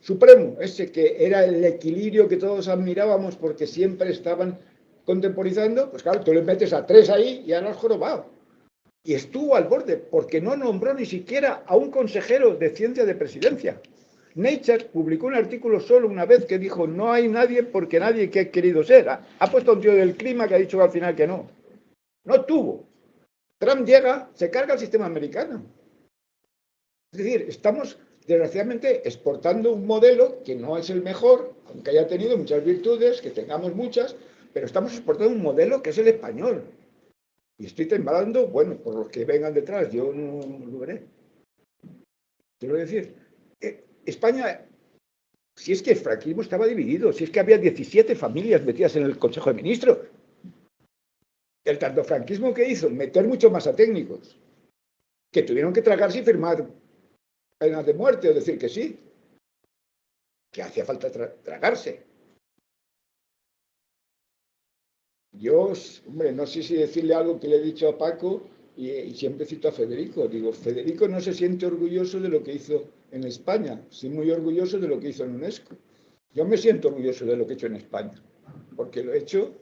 Supremo, ese que era el equilibrio que todos admirábamos porque siempre estaban contemporizando, pues claro, tú le metes a 3 ahí y ya lo has jorobado. Y estuvo al borde, porque no nombró ni siquiera a un consejero de ciencia de presidencia. Nature publicó un artículo solo una vez que dijo: no hay nadie porque nadie que ha querido ser. Ha puesto a un tío del clima que ha dicho al final que no. No tuvo. Trump llega, se carga el sistema americano. Es decir, estamos desgraciadamente exportando un modelo que no es el mejor, aunque haya tenido muchas virtudes, que tengamos muchas, pero estamos exportando un modelo que es el español. Y estoy temblando, bueno, por los que vengan detrás, yo no lo veré. Quiero decir, España, si es que el franquismo estaba dividido, si es que había 17 familias metidas en el Consejo de Ministros. El tardofranquismo que hizo, meter mucho más a técnicos, que tuvieron que tragarse y firmar penas de muerte o decir que sí, que hacía falta tragarse. Yo, hombre, no sé si decirle algo que le he dicho a Paco y siempre cito a Federico. Digo, Federico no se siente orgulloso de lo que hizo en España, sí muy orgulloso de lo que hizo en UNESCO. Yo me siento orgulloso de lo que he hecho en España, porque lo he hecho,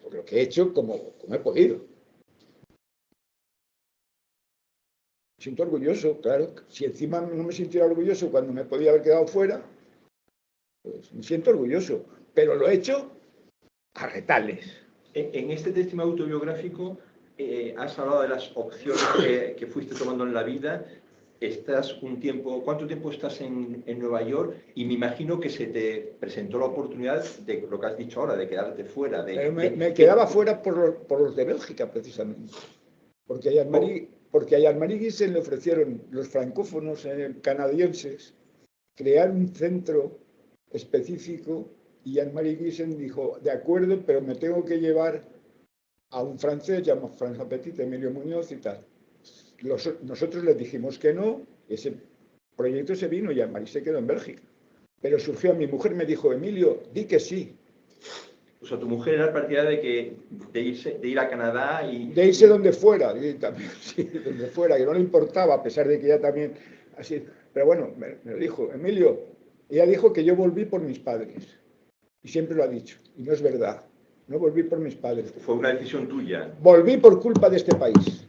por lo que he hecho como he podido. Me siento orgulloso, claro. Si encima no me sintiera orgulloso cuando me podía haber quedado fuera, pues me siento orgulloso, pero lo he hecho a retales. En este testimonio autobiográfico has hablado de las opciones que fuiste tomando en la vida. Estás un tiempo, ¿cuánto tiempo estás en Nueva York? Y me imagino que se te presentó la oportunidad de lo que has dicho ahora, de quedarte fuera. Me quedaba fuera por los de Bélgica, precisamente. Porque a Jean-Marie Guisen le ofrecieron los francófonos canadienses crear un centro específico y Jean-Marie Guisen dijo, de acuerdo, pero me tengo que llevar a un francés llamado François Petit, Emilio Muñoz y tal. Nosotros les dijimos que no, ese proyecto se vino y Jean-Marie se quedó en Bélgica. Pero surgió, mi mujer me dijo, Emilio, di que sí. O sea, tu mujer era partidaria de ir a Canadá y... De irse donde fuera, también, sí, donde fuera, que no le importaba, a pesar de que ella también... así. Pero bueno, me lo dijo, Emilio, ella dijo que yo volví por mis padres. Y siempre lo ha dicho, y no es verdad. No volví por mis padres. Fue una decisión tuya. Volví por culpa de este país.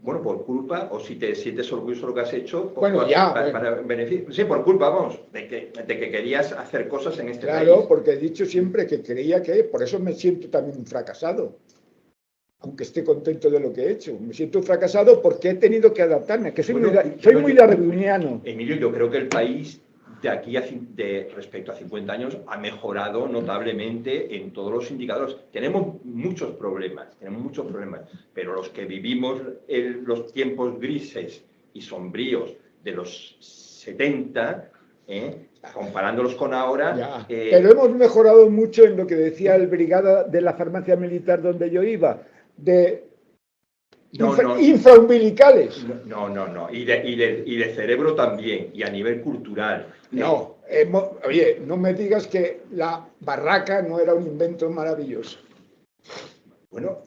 Bueno, por culpa, o si te sientes orgulloso de lo que has hecho, bueno, ya, para beneficio. Sí, por culpa, vamos, de que querías hacer cosas en este país. Claro, porque he dicho siempre que creía que, por eso me siento también un fracasado. Aunque esté contento de lo que he hecho. Me siento un fracasado porque he tenido que adaptarme, que soy muy darwiniano. Emilio, yo creo que el país de aquí respecto a 50 años ha mejorado notablemente en todos los indicadores. Tenemos muchos problemas, pero los que vivimos en los tiempos grises y sombríos de los 70, comparándolos con ahora... pero hemos mejorado mucho en lo que decía el brigada de la farmacia militar donde yo iba, de infraumbilicales. No. Y de cerebro también, y a nivel cultural. No, oye, no me digas que la barraca no era un invento maravilloso. Bueno,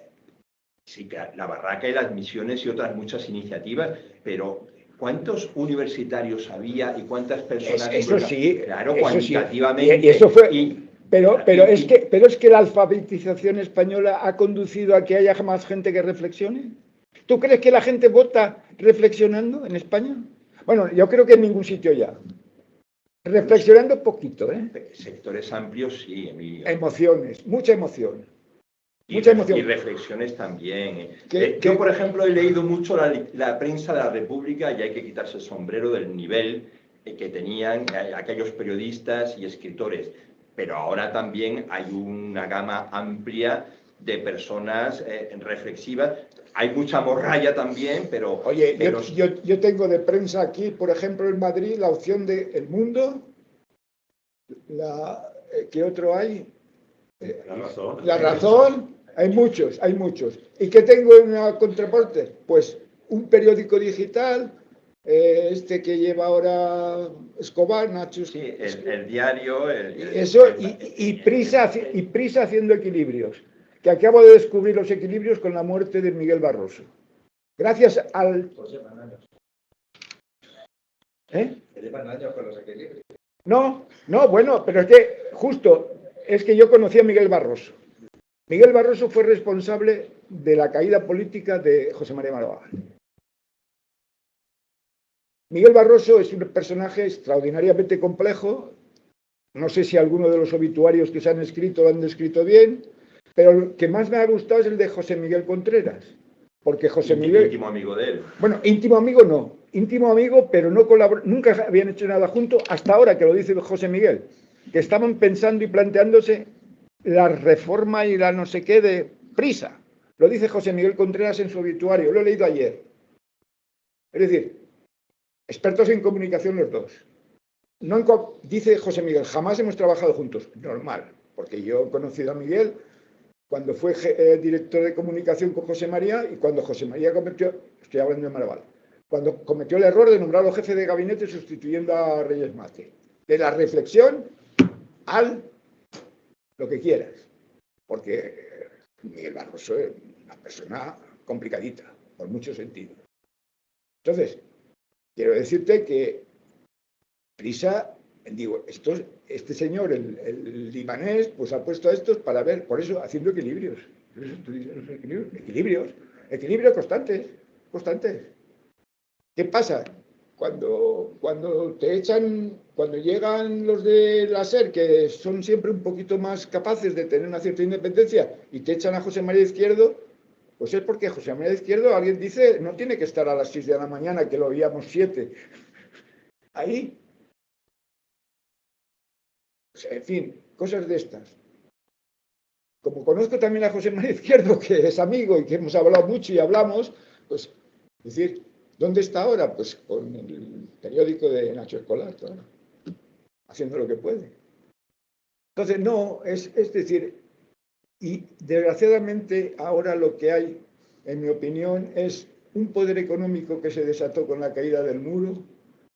sí, la barraca y las misiones y otras muchas iniciativas, pero ¿cuántos universitarios había y cuántas personas? Eso sí, claro, eso cuantitativamente. Sí. Y eso fue... Pero es que la alfabetización española ha conducido a que haya más gente que reflexione. ¿Tú crees que la gente vota reflexionando en España? Bueno, yo creo que en ningún sitio ya. Reflexionando poquito, Sectores amplios, sí, Emilio. Emociones, mucha emoción. Y reflexiones también. Yo, por ejemplo, he leído mucho la prensa de la República y hay que quitarse el sombrero del nivel que tenían aquellos periodistas y escritores. Pero ahora también hay una gama amplia de personas reflexivas. Hay mucha morralla también, pero... Oye, yo tengo de prensa aquí, por ejemplo, en Madrid, la opción de El Mundo. ¿Qué otro hay? La Razón. Hay muchos. ¿Y qué tengo en la contraparte? Pues un periódico digital, que lleva ahora Escobar, Nacho. Sí, el diario. Y Prisa haciendo equilibrios. Que acabo de descubrir los equilibrios con la muerte de Miguel Barroso. Gracias al... Que llevan años con los equilibrios. No, bueno, pero es que yo conocí a Miguel Barroso. Miguel Barroso fue responsable de la caída política de José María Maroa. Miguel Barroso es un personaje extraordinariamente complejo. No sé si alguno de los obituarios que se han escrito lo han descrito bien, pero el que más me ha gustado es el de José Miguel Contreras. Porque José Miguel... Íntimo amigo de él. Bueno, íntimo amigo no. Íntimo amigo, pero no nunca habían hecho nada juntos hasta ahora que lo dice José Miguel. Que estaban pensando y planteándose la reforma y la no sé qué de Prisa. Lo dice José Miguel Contreras en su obituario. Lo he leído ayer. Es decir, expertos en comunicación los dos. Dice José Miguel, jamás hemos trabajado juntos. Normal, porque yo he conocido a Miguel cuando fue director de comunicación con José María y cuando José María cometió, estoy hablando de Maraval, cuando cometió el error de nombrarlo jefe de gabinete sustituyendo a Reyes Mate. De la reflexión al lo que quieras, porque Miguel Barroso es una persona complicadita, por muchos sentidos. Entonces, quiero decirte que Prisa, digo, este señor, el libanés, pues ha puesto a estos para ver, por eso, haciendo equilibrios. Equilibrios constantes. ¿Qué pasa? Cuando te echan, cuando llegan los de la SER, que son siempre un poquito más capaces de tener una cierta independencia, y te echan a José María Izquierdo, pues es porque José María Izquierdo, alguien dice, no tiene que estar a las 6 de la mañana, que lo veíamos 7. Ahí. O sea, en fin, cosas de estas. Como conozco también a José María Izquierdo, que es amigo y que hemos hablado mucho y hablamos, pues, es decir, ¿dónde está ahora? Pues con el periódico de Nacho Escolar, claro, haciendo lo que puede. Entonces, no, es decir, y desgraciadamente ahora lo que hay, en mi opinión, es un poder económico que se desató con la caída del muro,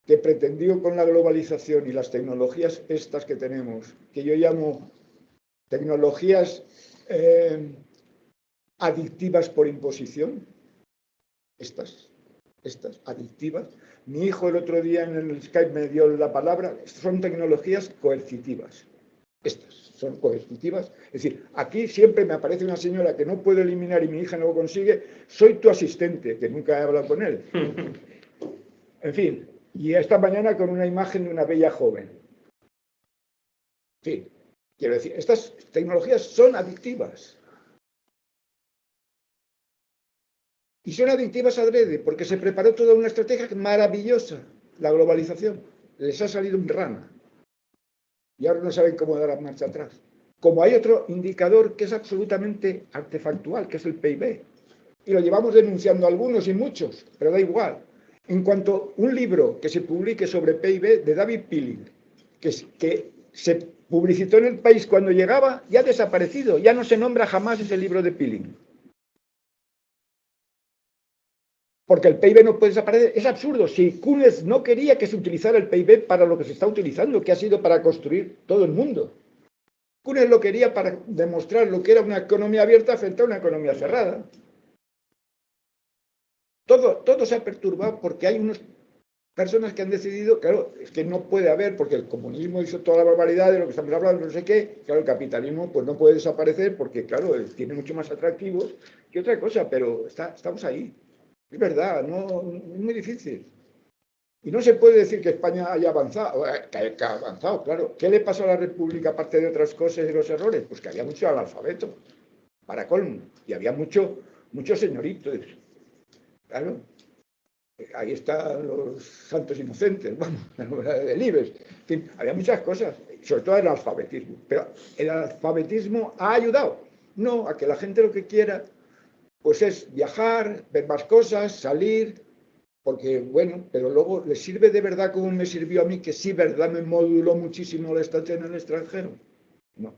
que pretendió con la globalización y las tecnologías estas que tenemos, que yo llamo tecnologías adictivas por imposición, estas adictivas. Mi hijo el otro día en el Skype me dio la palabra, son tecnologías coercitivas. Estas son coercitivas. Es decir, aquí siempre me aparece una señora que no puedo eliminar y mi hija no lo consigue, soy tu asistente, que nunca he hablado con él. En fin, y esta mañana con una imagen de una bella joven. En fin, quiero decir, estas tecnologías son adictivas. Y son adictivas adrede, porque se preparó toda una estrategia maravillosa, la globalización. Les ha salido un rana. Y ahora no saben cómo dar la marcha atrás. Como hay otro indicador que es absolutamente artefactual, que es el PIB. Y lo llevamos denunciando algunos y muchos, pero da igual. En cuanto a un libro que se publique sobre PIB de David Pilling, que se publicitó en El País cuando llegaba, ya ha desaparecido, ya no se nombra jamás ese libro de Pilling. Porque el PIB no puede desaparecer. Es absurdo. Si Kuhnes no quería que se utilizara el PIB para lo que se está utilizando, que ha sido para construir todo el mundo. Kuhnes lo quería para demostrar lo que era una economía abierta frente a una economía cerrada. Todo se ha perturbado porque hay unas personas que han decidido, claro, es que no puede haber, porque el comunismo hizo toda la barbaridad de lo que estamos hablando, no sé qué, claro, el capitalismo pues no puede desaparecer porque, claro, tiene mucho más atractivos que otra cosa, pero estamos ahí. Es verdad, no, es muy difícil. Y no se puede decir que España haya avanzado, que ha avanzado, claro. ¿Qué le pasó a la República, aparte de otras cosas y los errores? Pues que había mucho analfabeto, para colmo, y había muchos señoritos. Claro, ahí están los santos inocentes, vamos, la novela de Delibes. En fin, había muchas cosas, sobre todo el alfabetismo. Pero el alfabetismo ha ayudado, no a que la gente lo que quiera pues es viajar, ver más cosas, salir, porque bueno, pero luego ¿le sirve de verdad como me sirvió a mí, que sí, verdad, me moduló muchísimo la estancia en el extranjero? No.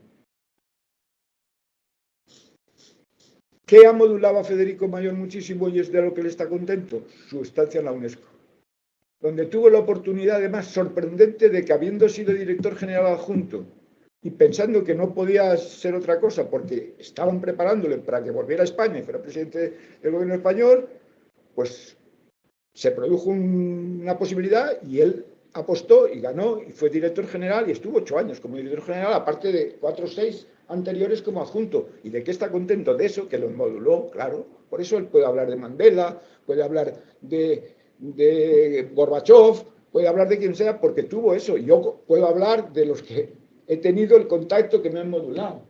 ¿Qué ha modulado a Federico Mayor muchísimo y es de lo que le está contento? Su estancia en la UNESCO, donde tuvo la oportunidad, además, sorprendente, de que habiendo sido director general adjunto y pensando que no podía ser otra cosa porque estaban preparándole para que volviera a España y fuera presidente del gobierno español, pues se produjo una posibilidad y él apostó y ganó y fue director general y estuvo 8 años como director general, aparte de 4 o 6 anteriores como adjunto. ¿Y de qué está contento? De eso, que lo moduló, claro. Por eso él puede hablar de Mandela, puede hablar de Gorbachev, puede hablar de quien sea, porque tuvo eso. Yo puedo hablar de los que he tenido el contacto que me han modulado.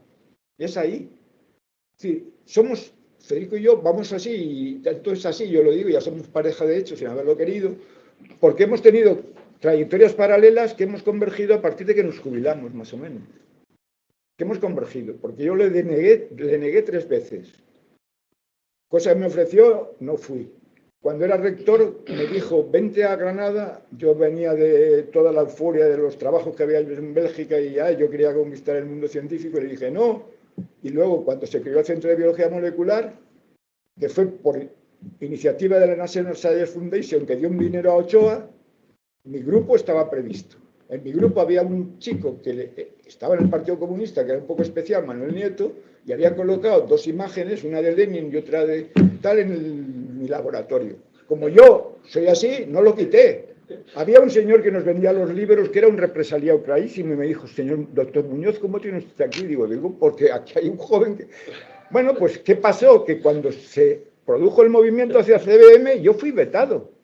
Y es ahí. Sí, somos, Federico y yo, vamos así, y esto es así, yo lo digo, ya somos pareja de hecho, sin haberlo querido, porque hemos tenido trayectorias paralelas que hemos convergido a partir de que nos jubilamos, más o menos. Que hemos convergido, porque yo le negué 3 veces. Cosa que me ofreció, no fui. Cuando era rector me dijo, vente a Granada, yo venía de toda la euforia de los trabajos que había en Bélgica y ya yo quería conquistar el mundo científico y le dije, no, y luego cuando se creó el Centro de Biología Molecular, que fue por iniciativa de la National Science Foundation, que dio un dinero a Ochoa, mi grupo estaba previsto. En mi grupo había un chico que estaba en el Partido Comunista, que era un poco especial, Manuel Nieto, y había colocado dos imágenes, una de Lenin y otra de tal, en mi laboratorio. Como yo soy así, no lo quité. Había un señor que nos vendía los libros, que era un represaliado clarísimo, y me dijo, señor doctor Muñoz, ¿cómo tiene usted aquí? Digo, porque aquí hay un joven que... Bueno, pues, ¿qué pasó? Que cuando se produjo el movimiento hacia CBM, yo fui vetado.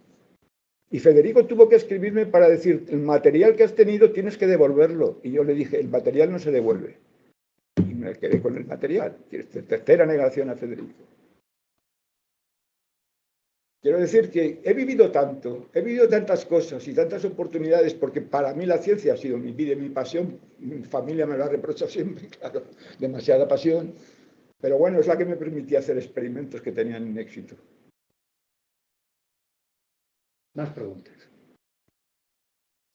Y Federico tuvo que escribirme para decir, el material que has tenido tienes que devolverlo. Y yo le dije, el material no se devuelve. Y me quedé con el material. Tercera negación a Federico. Quiero decir que he vivido tanto, he vivido tantas cosas y tantas oportunidades, porque para mí la ciencia ha sido mi vida y mi pasión. Mi familia me lo ha reprochado siempre, claro, demasiada pasión. Pero bueno, es la que me permitía hacer experimentos que tenían éxito. Más preguntas.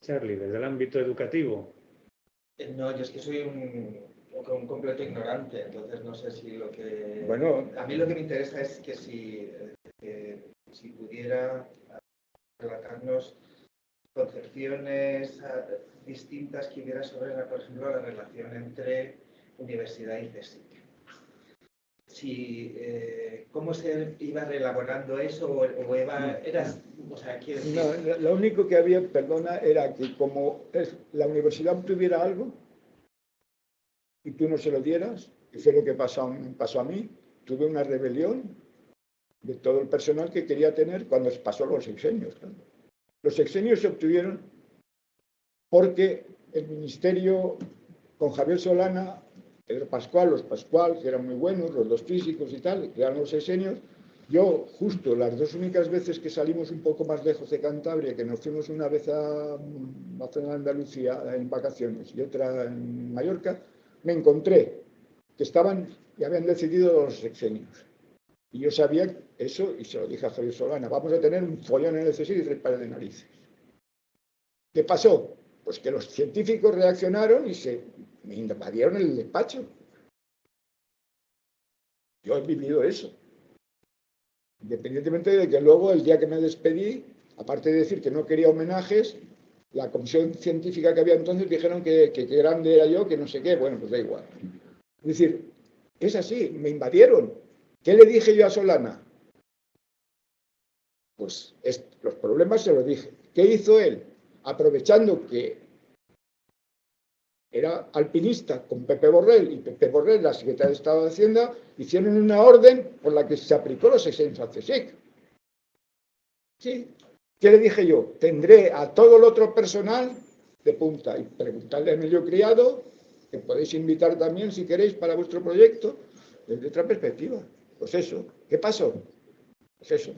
Charlie, desde el ámbito educativo. No, yo es que soy un completo ignorante, entonces no sé si lo que... Bueno, a mí lo que me interesa es que si pudiera relatarnos concepciones distintas que hubiera sobre, por ejemplo, la relación entre universidad y CSIC. ¿Cómo se iba reelaborando eso o eras, o sea, quiero decir... No, lo único que había, perdona, era que como la universidad obtuviera algo y tú no se lo dieras, que fue lo que pasó a mí, tuve una rebelión de todo el personal que quería tener cuando pasó los sexenios. Claro. Los sexenios se obtuvieron porque el ministerio, con Javier Solana, Pedro Pascual, los Pascual, que eran muy buenos, los dos físicos y tal, que eran los sexenios. Yo, justo las dos únicas veces que salimos un poco más lejos de Cantabria, que nos fuimos una vez a Andalucía en vacaciones y otra en Mallorca, me encontré que estaban y habían decidido los sexenios. Y yo sabía eso y se lo dije a Javier Solana, vamos a tener un follón en el CSIC y 3 pares de narices. ¿Qué pasó? Pues que los científicos reaccionaron y me invadieron el despacho. Yo he vivido eso. Independientemente de que luego, el día que me despedí, aparte de decir que no quería homenajes, la comisión científica que había entonces dijeron que grande era yo, que no sé qué. Bueno, pues da igual. Es decir, es así, me invadieron. ¿Qué le dije yo a Solana? Pues los problemas se los dije. ¿Qué hizo él? Aprovechando que era alpinista con Pepe Borrell, y Pepe Borrell, la secretaria de Estado de Hacienda, hicieron una orden por la que se aplicó los sexenios al CSIC. Sí. ¿Qué le dije yo? Tendré a todo el otro personal de punta y preguntarle a Emilio Criado, que podéis invitar también si queréis para vuestro proyecto, desde otra perspectiva. Pues eso. ¿Qué pasó? Pues eso.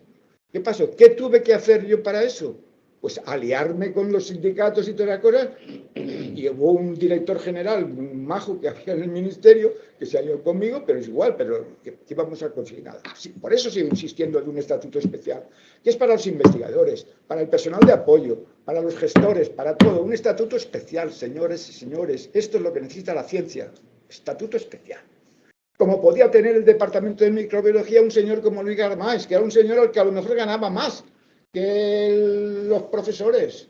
¿Qué pasó? ¿Qué tuve que hacer yo para eso? Pues aliarme con los sindicatos y todas las cosas, y hubo un director general, un majo que había en el ministerio, que se alió conmigo, pero es igual, pero ¿qué vamos a conseguir? Nada. Por eso sigo insistiendo en un estatuto especial, que es para los investigadores, para el personal de apoyo, para los gestores, para todo, un estatuto especial, señores y señores, esto es lo que necesita la ciencia, estatuto especial. Como podía tener el departamento de microbiología un señor como Luis Garmáez, que era un señor al que a lo mejor ganaba más que los profesores.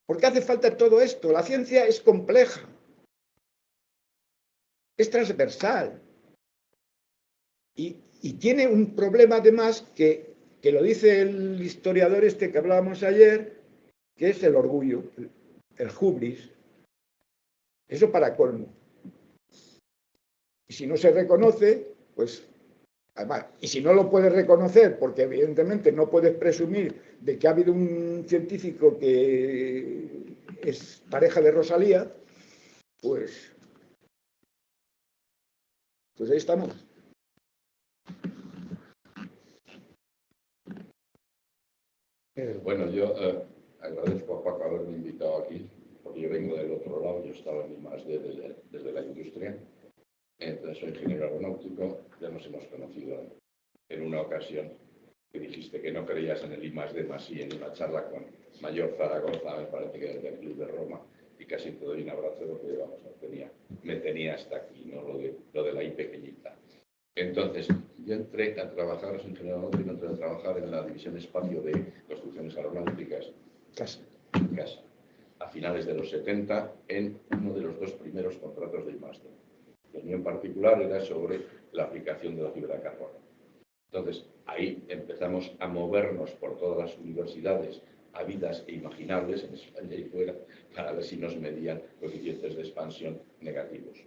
¿Por qué hace falta todo esto? La ciencia es compleja, es transversal y tiene un problema además que lo dice el historiador este que hablábamos ayer, que es el orgullo, el hubris. Eso para colmo. Y si no se reconoce, pues... Además, y si no lo puedes reconocer, porque evidentemente no puedes presumir de que ha habido un científico que es pareja de Rosalía, pues ahí estamos. Bueno, yo agradezco a Paco haberme invitado aquí, porque yo vengo del otro lado, yo estaba en I+D desde la industria. Entonces, soy ingeniero aeronáutico, ya nos hemos conocido en una ocasión que dijiste que no creías en el I+D+I en una charla con Mayor Zaragoza, me parece que desde el Club de Roma, y que casi te doy un abrazo porque, vamos, me tenía hasta aquí, ¿no? Lo de la I pequeñita. Entonces, yo entré a trabajar, soy ingeniero aeronáutico, entré a trabajar en la división espacio de construcciones aeronáuticas. Casa. A finales de los 70, en uno de los 2 primeros contratos de I+D. El mío en particular era sobre la aplicación de la fibra de carbono. Entonces, ahí empezamos a movernos por todas las universidades habidas e imaginables en España y fuera para ver si nos medían coeficientes de expansión negativos.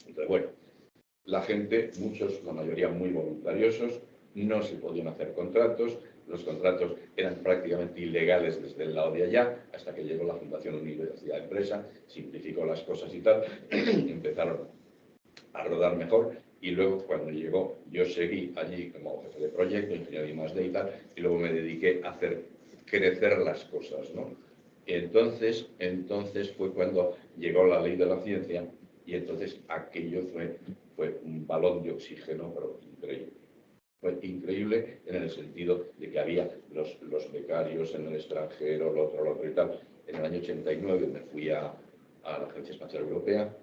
Entonces, bueno, la gente, muchos, la mayoría muy voluntariosos, no se podían hacer contratos, los contratos eran prácticamente ilegales desde el lado de allá, hasta que llegó la Fundación Universidad Empresa, simplificó las cosas y tal, empezaron a rodar mejor, y luego cuando llegó, yo seguí allí como jefe de proyecto, ingeniero I+D y tal, y luego me dediqué a hacer crecer las cosas, ¿no? Y entonces fue cuando llegó la ley de la ciencia, y entonces aquello fue un balón de oxígeno, pero increíble. Fue increíble en el sentido de que había los becarios en el extranjero, lo otro y tal. En el año 89 me fui a la Agencia Espacial Europea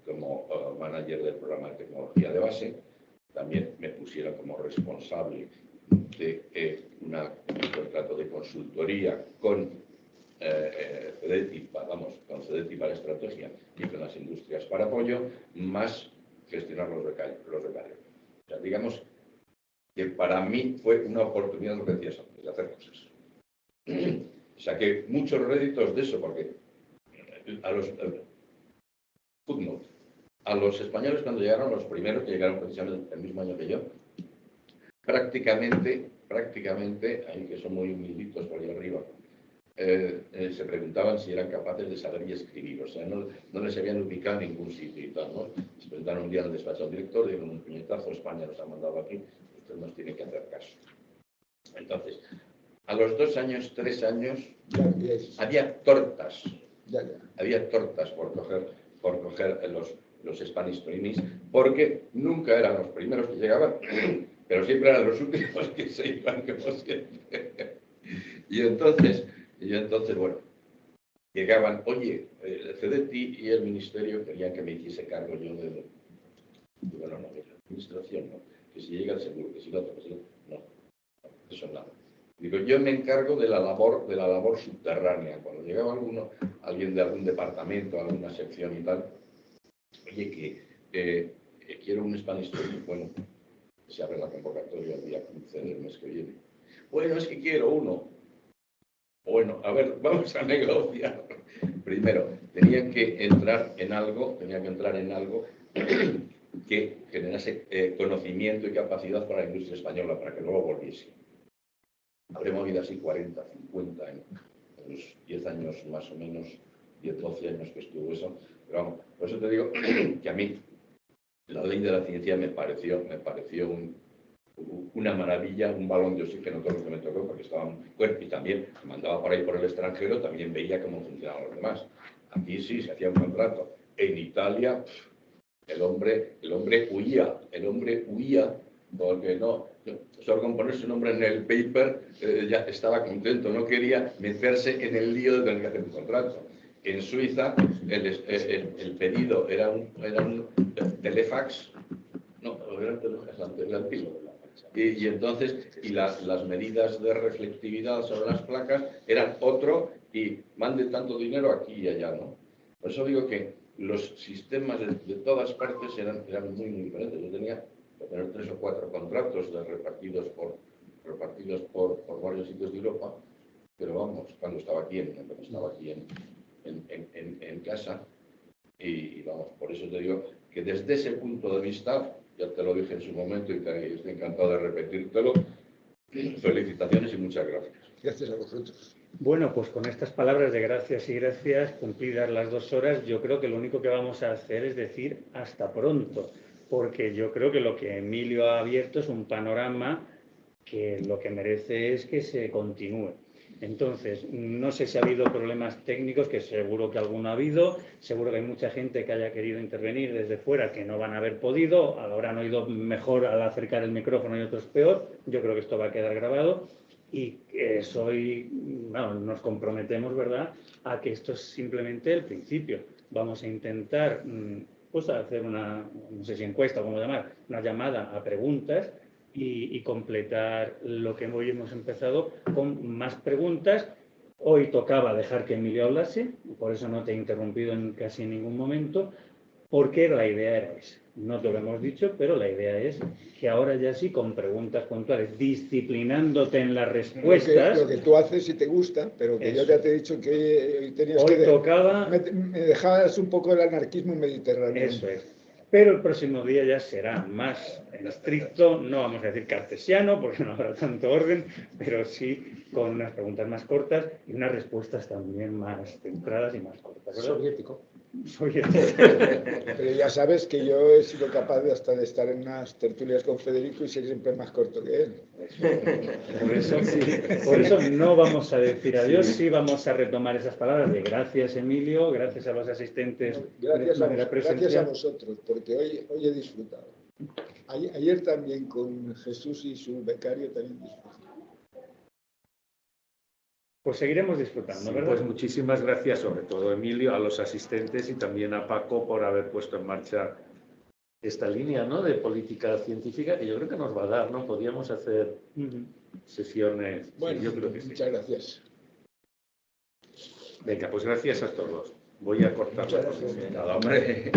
como manager del programa de tecnología de base. También me pusieron como responsable de un contrato de consultoría con CEDETI, con CEDETI para estrategia y con las industrias para apoyo, más gestionar los becarios. O sea, digamos que para mí fue una oportunidad, lo que decías antes, de hacer cosas. Saqué muchos réditos de eso, porque a los españoles, cuando llegaron, los primeros que llegaron precisamente el mismo año que yo, prácticamente, hay que son muy humilditos por ahí arriba, se preguntaban si eran capaces de saber y escribir, o sea, no les habían ubicado en ningún sitio y tal, ¿no? Se presentaron un día en el despacho del director, dieron un puñetazo, España nos ha mandado aquí, usted nos tiene que hacer caso. Entonces, a los 2 años, 3 años, había tortas, había tortas por coger los Spanish Trainees, porque nunca eran los primeros que llegaban, pero siempre eran los últimos que se iban, como siempre. Y entonces, bueno, llegaban, oye, el CEDETI y el Ministerio querían que me hiciese cargo yo de bueno, no, la administración, no, que si llega el seguro, que si lo otro, que si no, eso nada. Digo, yo me encargo de la labor subterránea. Cuando llegaba alguien de algún departamento, alguna sección y tal, oye, que quiero un Spanish Training, bueno, se abre la convocatoria el día 15 del mes que viene. Bueno, es que quiero uno. Bueno, a ver, vamos a negociar. Primero, tenía que entrar en algo que generase conocimiento y capacidad para la industria española, para que luego volviese. Habré movido así 40, 50 en los 10 años más o menos, 10, 12 años que estuvo eso. Pero vamos, por eso te digo que a mí la ley de la ciencia me pareció una maravilla, un balón de oxígeno todo lo que me tocó, porque estaban, bueno, y también me mandaba por ahí por el extranjero, también veía cómo funcionaban los demás. Aquí sí, se hacía un contrato. En Italia, el hombre huía, porque no, solo con poner su nombre en el paper ya estaba contento, no quería meterse en el lío de tener que hacer un contrato. En Suiza el pedido era un telefax, no, era un telefax antiguo. Y entonces, las medidas de reflectividad sobre las placas eran otro, y mande tanto dinero aquí y allá, ¿no? Por eso digo que los sistemas de todas partes eran muy, muy diferentes. Yo tenía que tener 3 o 4 contratos repartidos por varios sitios de Europa, pero vamos, cuando estaba aquí en casa, y vamos, por eso te digo que desde ese punto de vista, ya te lo dije en su momento y estoy encantado de repetírtelo, felicitaciones y muchas gracias. Gracias a vosotros. Bueno, pues con estas palabras de gracias y gracias, cumplidas las 2 horas, yo creo que lo único que vamos a hacer es decir hasta pronto, porque yo creo que lo que Emilio ha abierto es un panorama que lo que merece es que se continúe. Entonces, no sé si ha habido problemas técnicos, que seguro que alguno ha habido, seguro que hay mucha gente que haya querido intervenir desde fuera que no van a haber podido, habrán oído mejor al acercar el micrófono y otros peor, yo creo que esto va a quedar grabado. Y bueno, nos comprometemos, ¿verdad?, a que esto es simplemente el principio. Vamos a intentar pues hacer una, no sé si encuesta o cómo llamar, una llamada a preguntas y completar lo que hoy hemos empezado con más preguntas. Hoy tocaba dejar que Emilio hablase, por eso no te he interrumpido en casi ningún momento, porque la idea era esa. No te lo hemos dicho, pero la idea es que ahora ya sí, con preguntas puntuales, disciplinándote en las respuestas... Lo que tú haces si te gusta, pero que yo ya te he dicho que hoy tenías hoy que... tocaba... Me dejabas un poco el anarquismo mediterráneo. Eso es. Pero el próximo día ya será más estricto, no vamos a decir cartesiano, porque no habrá tanto orden, pero sí con unas preguntas más cortas y unas respuestas también más centradas y más cortas, ¿verdad? Soviético. Pero ya sabes que yo he sido capaz de hasta de estar en unas tertulias con Federico y ser siempre más corto que él. Por eso no vamos a decir adiós, sí vamos a retomar esas palabras de gracias, Emilio, gracias a los asistentes. Gracias a vosotros, porque hoy he disfrutado. Ayer también con Jesús y su becario también disfruté. Pues seguiremos disfrutando, Sí, ¿verdad? pues muchísimas gracias, sobre todo Emilio, a los asistentes y también a Paco por haber puesto en marcha esta línea, ¿no?, de política científica que yo creo que nos va a dar, ¿no? Podríamos hacer sesiones. Bueno, sí, yo creo que sí. muchas gracias. Venga, pues gracias a todos. Voy a cortar la Muchas gracias. presentación. Nada, hombre.